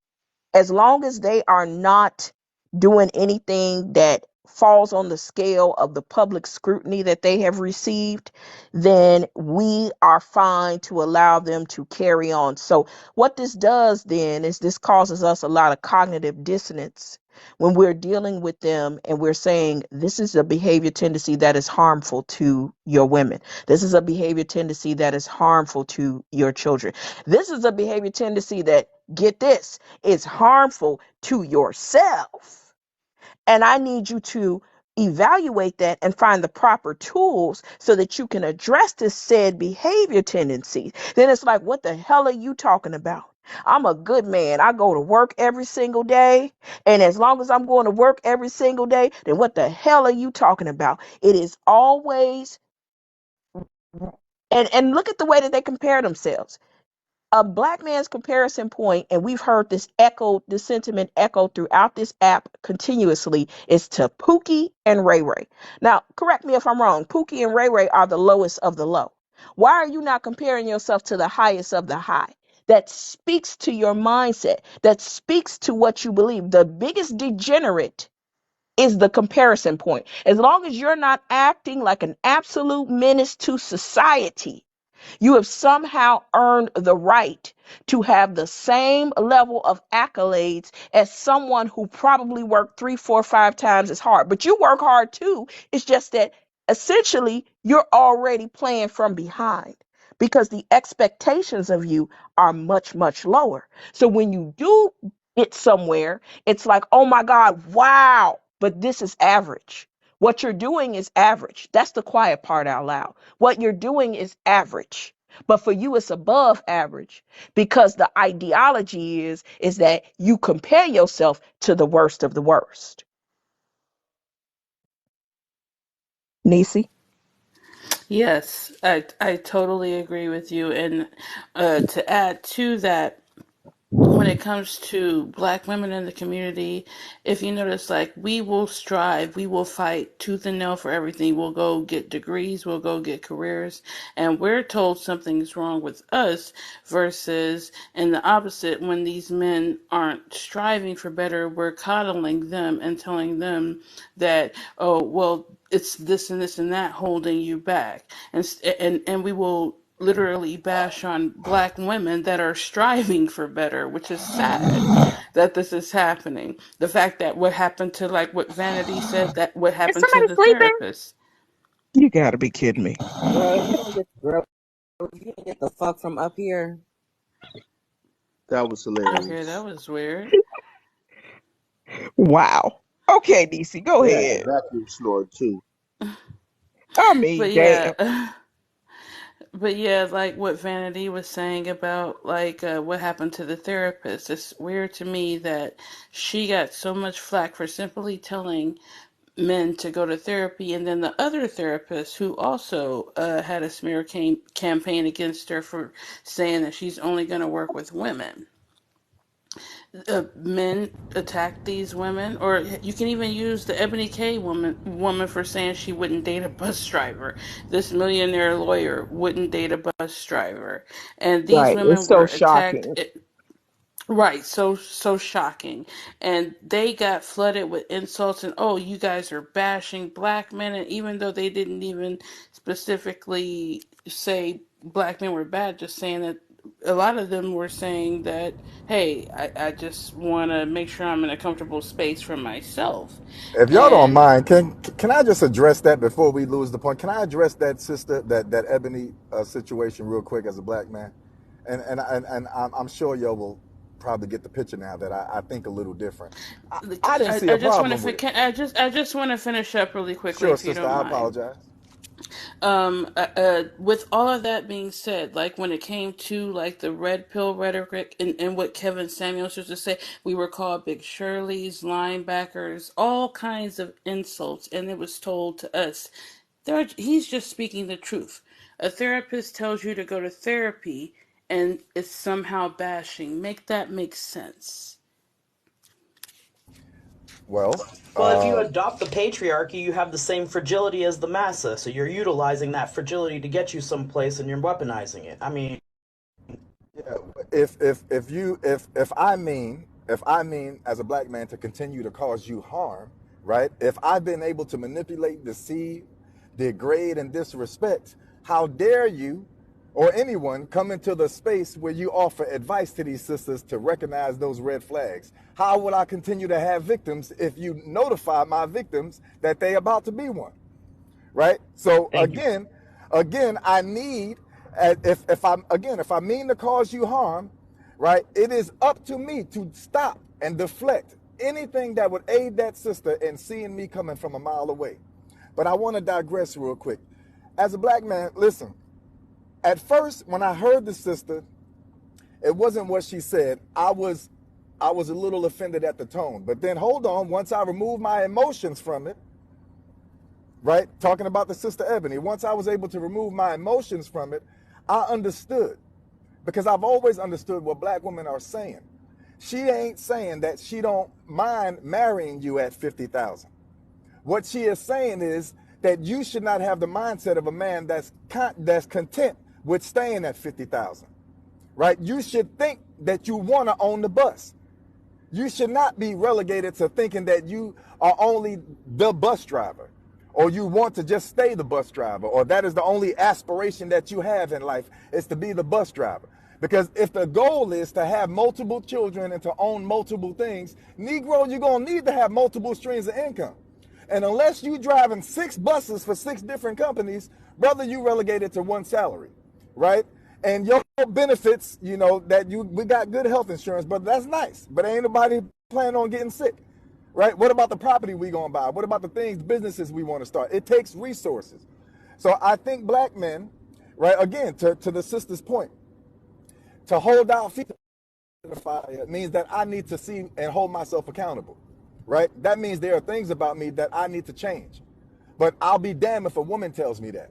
as long as they are not doing anything that falls on the scale of the public scrutiny that they have received, then we are fine to allow them to carry on. So what this does then is this causes us a lot of cognitive dissonance when we're dealing with them and we're saying this is a behavior tendency that is harmful to your women. This is a behavior tendency that is harmful to your children. This is a behavior tendency that, get this, is harmful to yourself. And I need you to evaluate that and find the proper tools so that you can address this said behavior tendency. Then it's like, what the hell are you talking about? I'm a good man. I go to work every single day. And as long as I'm going to work every single day, then what the hell are you talking about? It is always, and look at the way that they compare themselves. A black man's comparison point, and we've heard this sentiment echoed throughout this app continuously, is to Pookie and Ray Ray. Now, correct me if I'm wrong. Pookie and Ray Ray are the lowest of the low. Why are you not comparing yourself to the highest of the high? That speaks to your mindset. That speaks to what you believe. The biggest degenerate is the comparison point. As long as you're not acting like an absolute menace to society, you have somehow earned the right to have the same level of accolades as someone who probably worked 3, 4, 5 times as hard. But you work hard too. It's just that essentially you're already playing from behind because the expectations of you are much, much lower. So when you do get somewhere, it's like, oh my God, wow, but this is average. What you're doing is average. That's the quiet part out loud. What you're doing is average. But for you, it's above average because the ideology is that you compare yourself to the worst of the worst. Nisi? Yes, I totally agree with you. And to add to that, when it comes to black women in the community, if you notice, like, we will strive, we will fight tooth and nail for everything. We'll go get degrees, we'll go get careers, and we're told something's wrong with us versus in the opposite, when these men aren't striving for better, we're coddling them and telling them that, oh, well, it's this and this and that holding you back. And we will literally bash on black women that are striving for better, which is sad that this is happening. The fact that what happened to, like what Vanity said, that what Is happened to somebody the sleeping? therapist. You gotta be kidding me. Girl, you didn't get the fuck from up here. That was Okay, that hilarious. was weird. Wow. Okay, DC, go They had the ahead. vacuum snort too. I mean, But damn. yeah, but yeah, like what Vanity was saying about like what happened to the therapist. It's weird to me that she got so much flack for simply telling men to go to therapy, and then the other therapist who also had a smear campaign against her for saying that she's only going to work with women. Men attack these women, or you can even use the Ebony K woman for saying she wouldn't date a bus driver. This millionaire lawyer wouldn't date a bus driver, and these Right. It's women so were attacked. shocking. Right, so shocking. And they got flooded with insults and, oh, you guys are bashing black men, and even though they didn't even specifically say black men were bad, just saying that a lot of them were saying that, hey, I just want to make sure I'm in a comfortable space for myself. If y'all don't And mind, can I just address that before we lose the point? Can I address that sister, that Ebony situation real quick as a black man? And I'm sure y'all will probably get the picture now that I think a little different. I didn't see I a just want problem with it. to, I just want to finish up really quickly, Sure, if you sister, don't I mind. apologize. With all of that being said, like when it came to like the red pill rhetoric and what Kevin Samuels used to say, we were called big Shirleys, linebackers, all kinds of insults, and it was told to us. He's just speaking the truth. A therapist tells you to go to therapy, and it's somehow bashing. Make that make sense. Well, Well, if you adopt the patriarchy, you have the same fragility as the massa, so you're utilizing that fragility to get you someplace and you're weaponizing it. I mean, yeah, if I mean as a black man to continue to cause you harm, right? If I've been able to manipulate, deceive, degrade, and disrespect, how dare you or anyone come into the space where you offer advice to these sisters to recognize those red flags? How will I continue to have victims if you notify my victims that they about to be one? Right? So Thank you. again, I need, if I mean to cause you harm, right, it is up to me to stop and deflect anything that would aid that sister in seeing me coming from a mile away. But I want to digress real quick. As a black man, listen, at first when I heard the sister, it wasn't what she said. I was a little offended at the tone. But then hold on, once I removed my emotions from it, right? Talking about the sister Ebony, once I was able to remove my emotions from it, I understood, because I've always understood what black women are saying. She ain't saying that she don't mind marrying you at 50,000. What she is saying is that you should not have the mindset of a man that's content with staying at 50,000, right? You should think that you want to own the bus. You should not be relegated to thinking that you are only the bus driver, or you want to just stay the bus driver, or that is the only aspiration that you have in life is to be the bus driver. Because if the goal is to have multiple children and to own multiple things, Negro, you're going to need to have multiple streams of income. And unless you driving 6 buses for 6 different companies, brother, you relegated to one salary, right? And your benefits, that we got good health insurance, but that's nice. But ain't nobody planning on getting sick, right? What about the property we gonna buy? What about the things, businesses we want to start? It takes resources. So I think black men, right? Again, to the sister's point, to hold out feet to the fire means that I need to see and hold myself accountable, right? That means there are things about me that I need to change. But I'll be damned if a woman tells me that.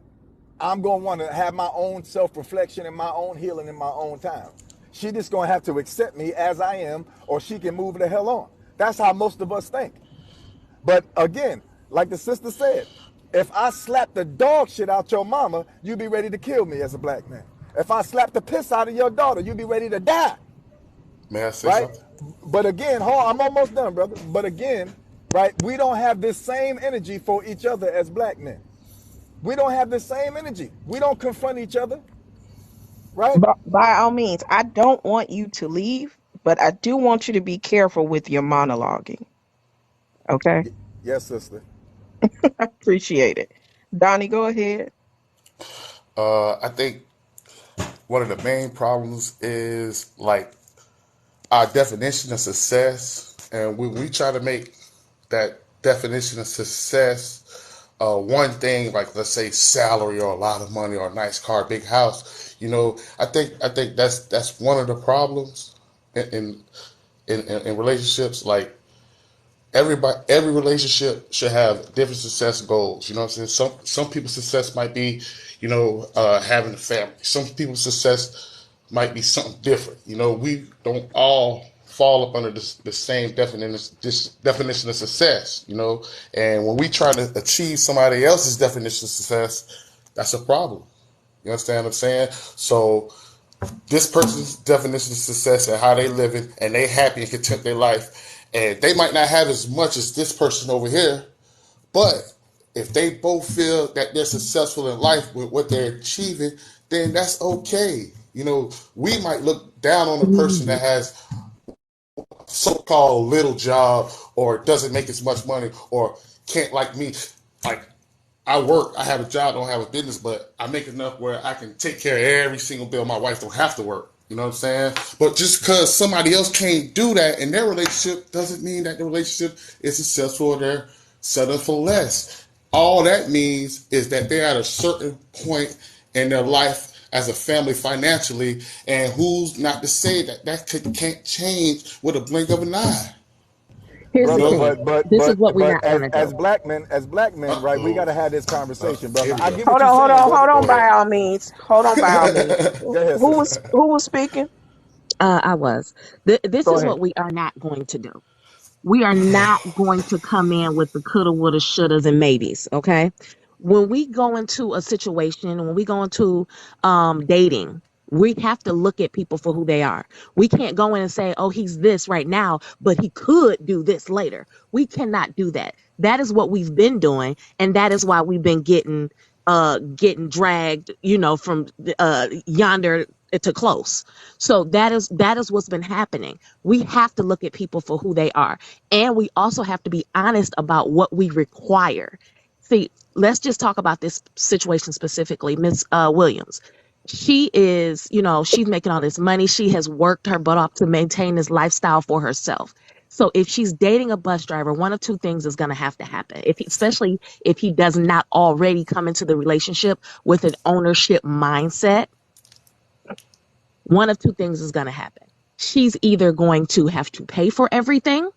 I'm going to want to have my own self-reflection and my own healing in my own time. She just gonna have to accept me as I am, or she can move the hell on. That's how most of us think. But again, like the sister said, if I slap the dog shit out your mama, you be ready to kill me as a black man. If I slap the piss out of your daughter, you be ready to die, May I say right? something? But again, hold on, I'm almost done, brother. But again, right, we don't have this same energy for each other as black men. We don't have the same energy. We don't confront each other, right? But by all means, I don't want you to leave, but I do want you to be careful with your monologuing. Okay? Yes, sister. I appreciate it. Donnie, go ahead. I think one of the main problems is like our definition of success, and when we try to make that definition of success one thing, like let's say salary or a lot of money or a nice car, big house, I think that's one of the problems in relationships. Like every relationship should have different success goals. You know what I'm saying? Some people's success might be, having a family. Some people's success might be something different. We don't all fall up under the same definition of success. And when we try to achieve somebody else's definition of success, that's a problem. You understand what I'm saying? So this person's definition of success and how they living and they happy and content their life, and they might not have as much as this person over here, but if they both feel that they're successful in life with what they're achieving, then that's okay. We might look down on a person that has so-called little job or doesn't make as much money or can't, like me, like I work, I have a job, don't have a business, but I make enough where I can take care of every single bill. My wife don't have to work. You know what I'm saying? But just because somebody else can't do that in their relationship doesn't mean that the relationship is successful or they're settling for less. All that means is that they're at a certain point in their life as a family financially, and who's not to say that can't change with a blink of an eye. Here's You the Brother, know? thing. This is what we're not as gonna do. black men, right? We Uh-oh. gotta have this conversation, Here brother. we I go. get what Hold you're on, hold saying, on, brother. hold Go on. ahead. By all means, hold on. By all means, Go ahead, sister. who was speaking? I was. This Go is ahead. what we are not going to do. We are not going to come in with the coulda, woulda, shouldas, and maybes. Okay. When we go into a situation, when we go into dating, we have to look at people for who they are. We can't go in and say, oh, he's this right now, but he could do this later. We cannot do that. That is what we've been doing, and that is why we've been getting dragged, from yonder to close. So that is what's been happening. We have to look at people for who they are. And we also have to be honest about what we require. See, let's just talk about this situation specifically. Miss Williams. She is, she's making all this money. She has worked her butt off to maintain this lifestyle for herself. So if she's dating a bus driver, one of two things is going to have to happen. Especially if he does not already come into the relationship with an ownership mindset, one of two things is going to happen. She's either going to have to pay for everything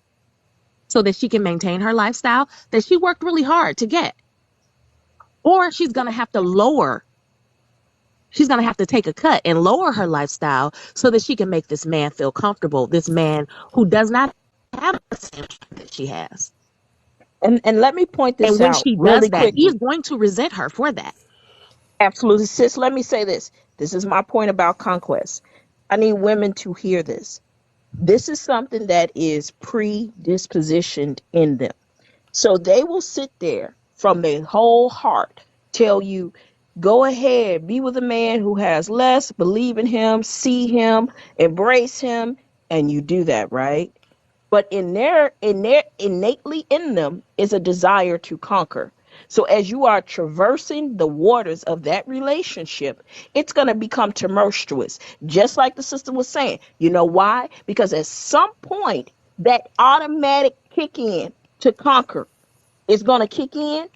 so that she can maintain her lifestyle that she worked really hard to get. Or she's going to have to take a cut and lower her lifestyle so that she can make this man feel comfortable, this man who does not have the same strength that she has. And let me point And this when out she really does that, he is quickly. going to resent her for that. Absolutely, sis. Let me say this. This is my point about conquest. I need women to hear this. This is something that is predispositioned in them. So they will sit there from their whole heart, tell you, go ahead, be with a man who has less, believe in him, see him, embrace him, and you do that, right? But in their innately in them is a desire to conquer. So as you are traversing the waters of that relationship, it's going to become tumultuous, just like the sister was saying. You know why? Because at some point that automatic kick in to conquer is going to kick in,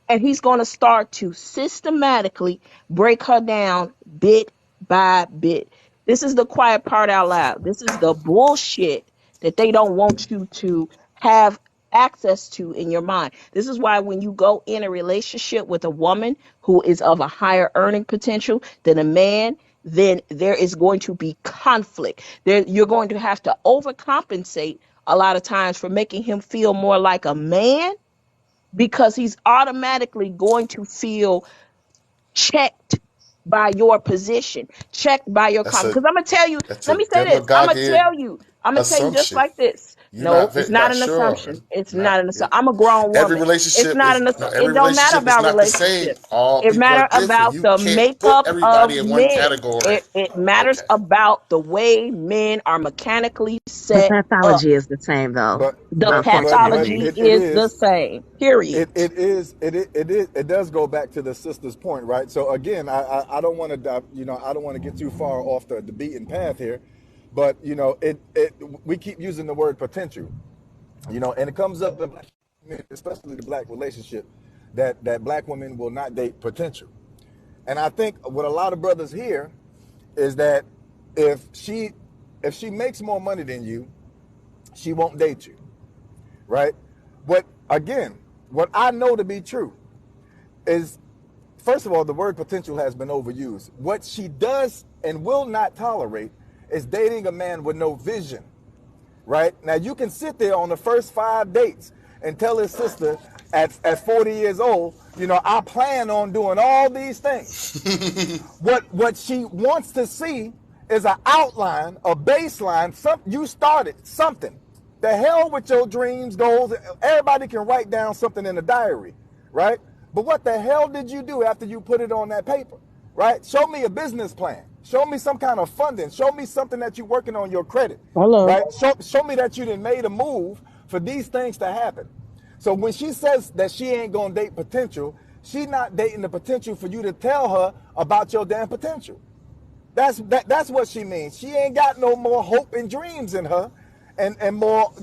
and he's going to start to systematically break her down bit by bit. This is the quiet part out loud. This is the bullshit that they don't want you to have access to in your mind. This is why when you go in a relationship with a woman who is of a higher earning potential than a man, then there is going to be conflict. There, you're going to have to overcompensate a lot of times for making him feel more like a man, because he's automatically going to feel checked by your position, checked by your That's comment. a Because I'm gonna tell you, that's let a me say this. demagogic I'm gonna tell you just assumption. like this. You're No, not it's not not an sure. assumption. It's Not not an it, assumption. I'm a grown every woman. It's relationship not is an no, assumption. every It don't matter relationship is about not the same. relationships. All It people are matter different. about You the can't put makeup of everybody in one men. category. It Oh, matters okay. about the way men are mechanically The set up. pathology is the same, though. But The but Unfortunately, pathology it is the is same. Period. it does go back to the sister's point, right? So again, I don't want to I don't want to get too far off the beaten path here, but it we keep using the word potential, and it comes up in black, especially the black relationship, that black women will not date potential. And I think what a lot of brothers hear is that if she if she makes more money than you, she won't date you, right? What again, what I know to be true is, first of all, the word potential has been overused. What she does and will not tolerate is dating a man with no vision, right? Now, you can sit there on the first 5 dates and tell his sister at 40 years old, I plan on doing all these things. What she wants to see is an outline, a baseline. You started something. The hell with your dreams, goals. Everybody can write down something in a diary, right? But what the hell did you do after you put it on that paper, right? Show me a business plan. Show me some kind of funding. Show me something that you're working on your credit, Hello. right? Show me that you done made a move for these things to happen. So when she says that she ain't gonna date potential, she not dating the potential for you to tell her about your damn potential. That's what she means. She ain't got no more hope and dreams in her, and more.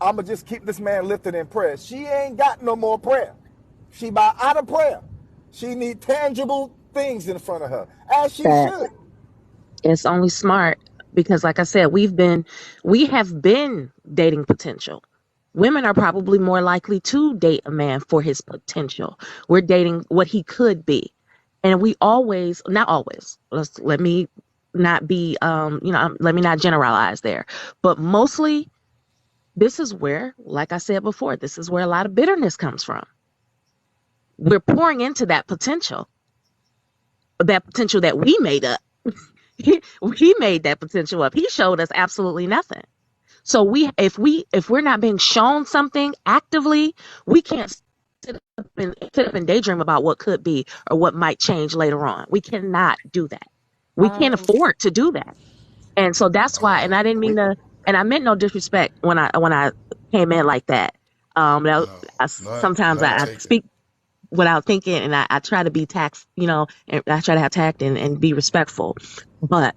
I'ma just keep this man lifted in prayer. She ain't got no more prayer. She about out of prayer. She need tangible things in front of her, as she should. it's only smart because, like I said, we have been dating potential. Women are probably more likely to date a man for his potential. We're dating what he could be. And we always, not always, let me not be, let me not generalize there. But mostly, this is where, like I said before, this is where a lot of bitterness comes from. We're pouring into that potential that we made up. He made that potential up. He showed us absolutely nothing. So if we're not being shown something actively, we can't sit up and daydream about what could be or what might change later on. We cannot do that. We can't Um, afford to do that. And so that's why, and I didn't mean We to, and I meant no disrespect when I came in like that. no, Sometimes none I taken. speak without thinking, and I try to be and I try to have tact and be respectful. But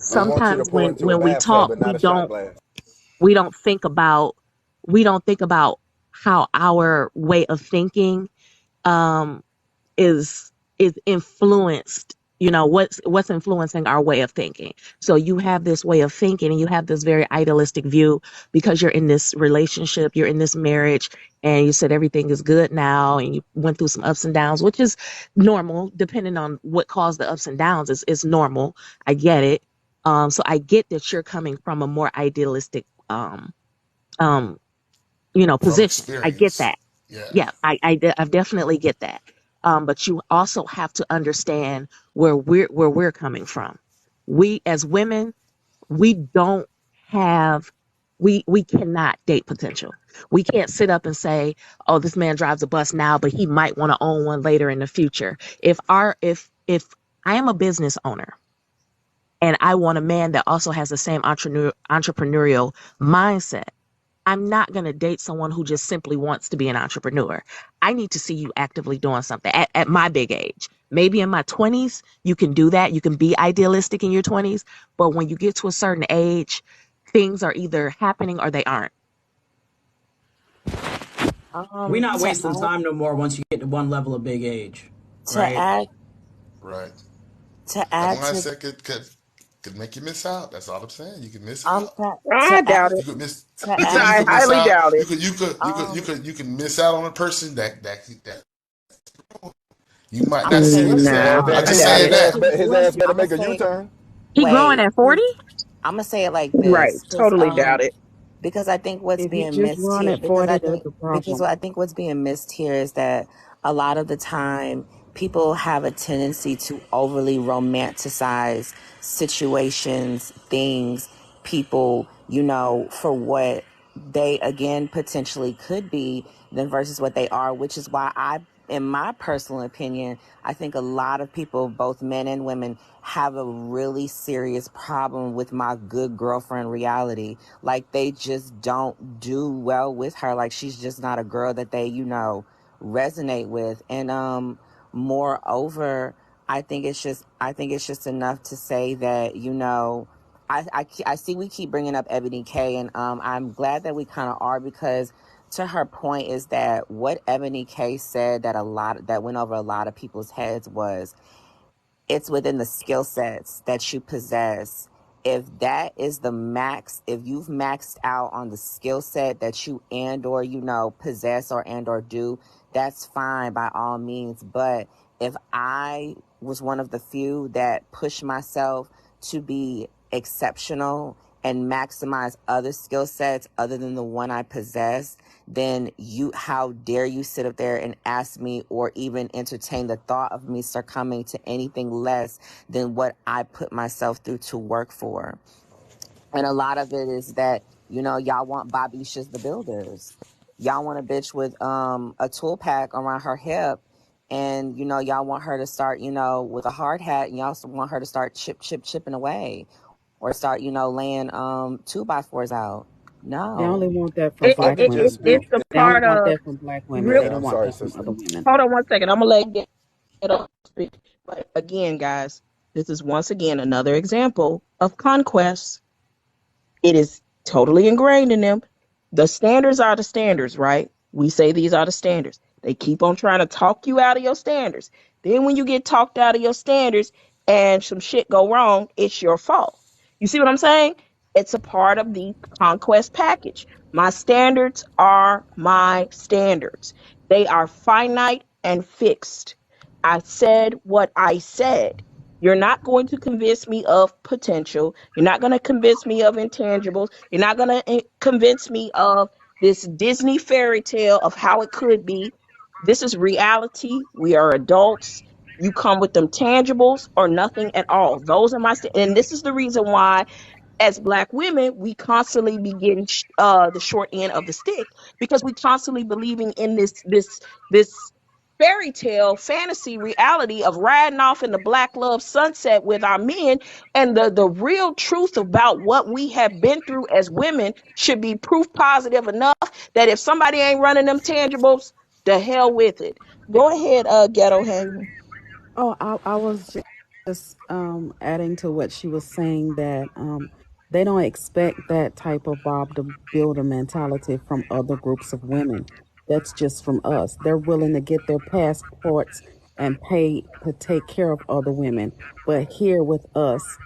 We want you to sometimes pour into a when we bathtub talk, and not a shot glass. we don't think about we don't think about how our way of thinking um is influenced, what's influencing our way of thinking. So you have this way of thinking and you have this very idealistic view because you're in this relationship, you're in this marriage, and you said everything is good now, and you went through some ups and downs, which is normal depending on what caused the ups and downs. Is normal. I get it. So I get that you're coming from a more idealistic um From position. I get experience. that. Yeah. Yeah, I definitely get that. But you also have to understand where we're coming from. We as women, we don't have we cannot date potential. We can't sit up and say, "Oh, this man drives a bus now, but he might want to own one later in the future." If I am a business owner and I want a man that also has the same entrepreneurial mindset, I'm not going to date someone who just simply wants to be an entrepreneur. I need to see you actively doing something at my big age. Maybe in my 20s, you can do that. You can be idealistic in your 20s. But when you get to a certain age, things are either happening or they aren't. We're not to wasting time no more once you get to one level of big age, to right? add Right. to That add to mindset could make you miss out. That's all I'm saying. You can miss um out. to, I to add doubt it. You could miss. to You add I could to miss highly out. doubt it. You could um miss out on a person that You might I'm not gonna say see what it. she No, was. I'm I just doubt I'm saying gonna it. say that. she was His doing. ass better I'm gonna make a say, U-turn. He growing wait. at 40? I'm gonna say it like Right. this, Totally doubt it. because I think what's If he being just missed run here, at 40, there's a because problem. what I think what's being missed here is that a lot of the time people have a tendency to overly romanticize situations, things, people, for what they again potentially could be than versus what they are, which is why in my personal opinion, I think a lot of people, both men and women, have a really serious problem with my good girlfriend reality. Like, they just don't do well with her. Like, she's just not a girl that they, resonate with. And moreover, I think it's just enough to say that, I see we keep bringing up Ebony K, and I'm glad that we kind of are, because to her point is that what Ebony K said that went over a lot of people's heads was, it's within the skill sets that you possess. If that is the max, if you've maxed out on the skill set that you or possess or do, that's fine by all means. But if I was one of the few that push myself to be exceptional and maximize other skill sets other than the one I possess, then how dare you sit up there and ask me or even entertain the thought of me succumbing to anything less than what I put myself through to work for. And a lot of it is that, y'all want Bobby the Builders. Y'all want a bitch with a tool pack around her hip, and y'all want her to start, with a hard hat, and y'all also want her to start chipping away, or start, laying 2x4s out. They only No. want that from It, it, black it, Just it, women. speak. it's the They only part want of that from black women. real. They Yeah, don't I'm want sorry, that from sister. other women. Hold on one second. I'm gonna let get up speak. But again, guys, this is once again another example of conquest. It is totally ingrained in them. The standards are the standards, right? We say these are the standards. They keep on trying to talk you out of your standards. Then when you get talked out of your standards and some shit go wrong, it's your fault. You see what I'm saying? It's a part of the conquest package. My standards are my standards. They are finite and fixed. I said what I said. You're not going to convince me of potential. You're not going to convince me of intangibles. You're not going to convince me of this Disney fairy tale of how it could be. This is reality. We are adults. You come with them tangibles or nothing at all. Those are and this is the reason why, as black women, we constantly be getting the short end of the stick, because we constantly believing in this fairy tale fantasy reality of riding off in the black love sunset with our men, and the real truth about what we have been through as women should be proof positive enough that if somebody ain't running them tangibles, the hell with it. Go ahead, Ghetto Haven. Oh, I was just adding to what she was saying, that they don't expect that type of Bob the Builder mentality from other groups of women. That's just from us. They're willing to get their passports and pay to take care of other women. But here with us,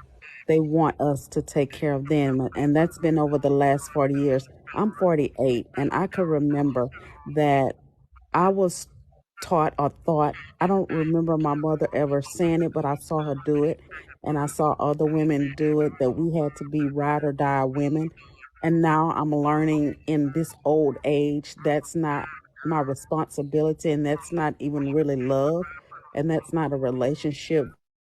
they want us to take care of them. And that's been over the last 40 years. I'm 48, and I could remember that I was taught or thought, I don't remember my mother ever saying it, but I saw her do it. And I saw other women do it, that we had to be ride or die women. And now I'm learning in this old age, that's not my responsibility. And that's not even really love. And that's not a relationship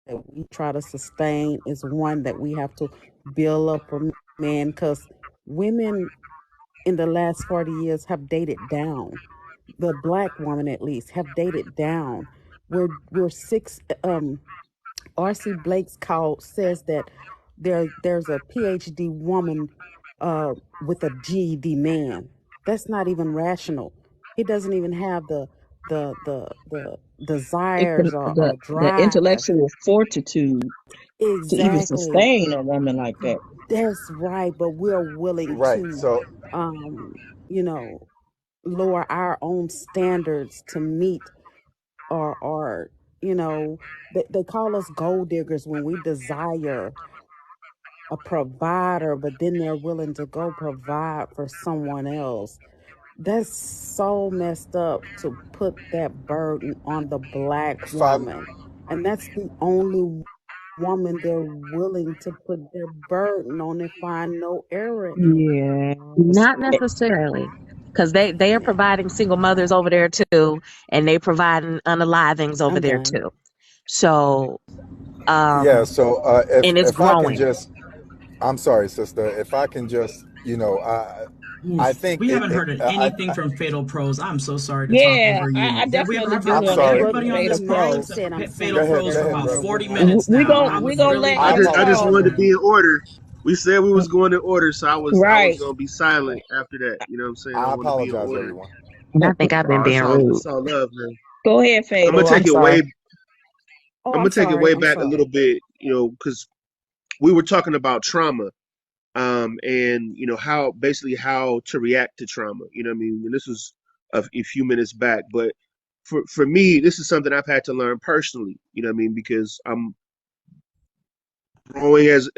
that we try to sustain. Is one that we have to build up for men, because women in the last 40 years have dated down. The black woman, at least, have dated down. We're six. R.C. Blake's call says that there's a PhD woman with a GED man. That's not even rational. He doesn't even have the desires or The drive. intellectual fortitude to even Exactly. sustain a woman like that. That's right. But we're willing Right. to, So, um, you know, lower our own standards to meet, or they call us gold diggers when we desire a provider, but then they're willing to go provide for someone else. That's so messed up to put that burden on the black Five. woman. And that's the only woman they're willing to put their burden on and find no error in. Yeah, not So, necessarily. Because they are yeah, providing single mothers over there too, and they providing unalivings over I'm there done. too. So, Yeah. um, So and it's if I can growing. just, I'm sorry, sister. If I can just, I think We haven't it heard anything from Fatal Pros. I'm so sorry to talk Yeah, over you. I Have we ever definitely I've do heard I'm want from to sorry. hear everybody from on The Fatal this man panel? Pros. said I'm Go Fatal saying ahead. Pros Go for everything ahead, about bro. over 40 women. minutes We now. gon' I we was gonna really let I I you just I just apologize, talk. wanted to bro. be in order. We said we was going in order, so I was Right. gonna be silent after that. You know what I'm saying? I I want to be in apologize, order. everyone. And I think I've been Oh, being rude. it's all love, man. Go ahead, I'm gonna Fatal. I'm take it sorry. way Oh, I'm I'm gonna take it sorry. way I'm back a sorry. little bit, because we were talking about trauma, and how basically how to react to trauma. You know what I mean? And this was a few minutes back, but for me, this is something I've had to learn personally. You know what I mean? Because I'm growing as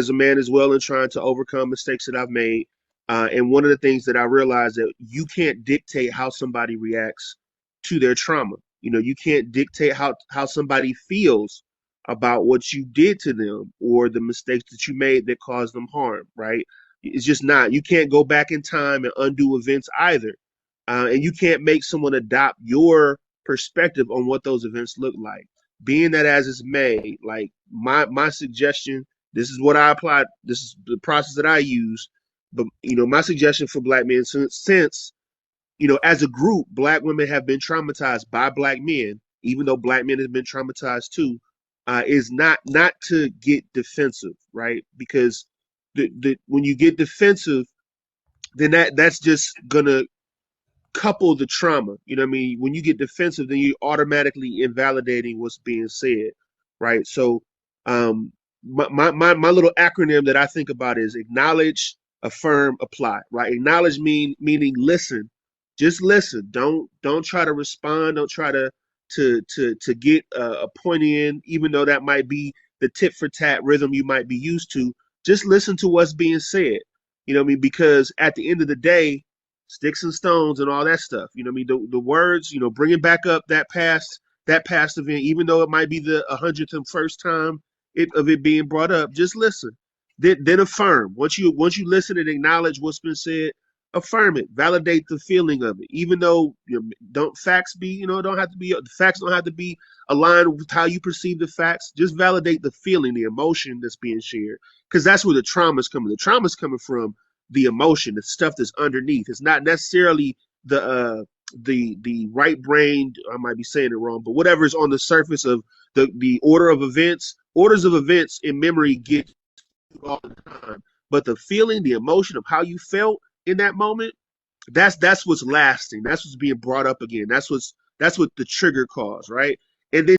a man as well and trying to overcome mistakes that I've made. And one of the things that I realized that you can't dictate how somebody reacts to their trauma. You can't dictate how somebody feels about what you did to them or the mistakes that you made that caused them harm, right? It's just not. You can't go back in time and undo events either. And you can't make someone adopt your perspective on what those events look like. Being that as it's made, like my suggestion, this is what I applied. This is the process that I use. But my suggestion for black men, since as a group, black women have been traumatized by black men, even though black men have been traumatized too, is not to get defensive, right? Because the when you get defensive, then that's just gonna couple the trauma. You know what I mean? When you get defensive, then you're automatically invalidating what's being said, right? So, my little acronym that I think about is acknowledge, affirm, apply. Right? Acknowledge meaning listen, just listen. Don't try to respond. Don't try to get a point in, even though that might be the tit for tat rhythm you might be used to. Just listen to what's being said. You know what I mean? Because at the end of the day, sticks and stones and all that stuff. You know what I mean? The words, bringing back up that past event, even though it might be the 101st time of it being brought up, just listen. Then affirm. Once you listen and acknowledge what's been said, affirm it. Validate the feeling of it. Even though don't facts be, don't have to be the facts don't have to be aligned with how you perceive the facts. Just validate the feeling, the emotion that's being shared. Because that's where the trauma's coming. The trauma's coming from the emotion, the stuff that's underneath. It's not necessarily the right brain. I might be saying it wrong, but whatever's on the surface of the order of events. Orders of events in memory get all the time, but the feeling, the emotion of how you felt in that moment, that's what's lasting. That's what's being brought up again. That's what the trigger caused, right? And then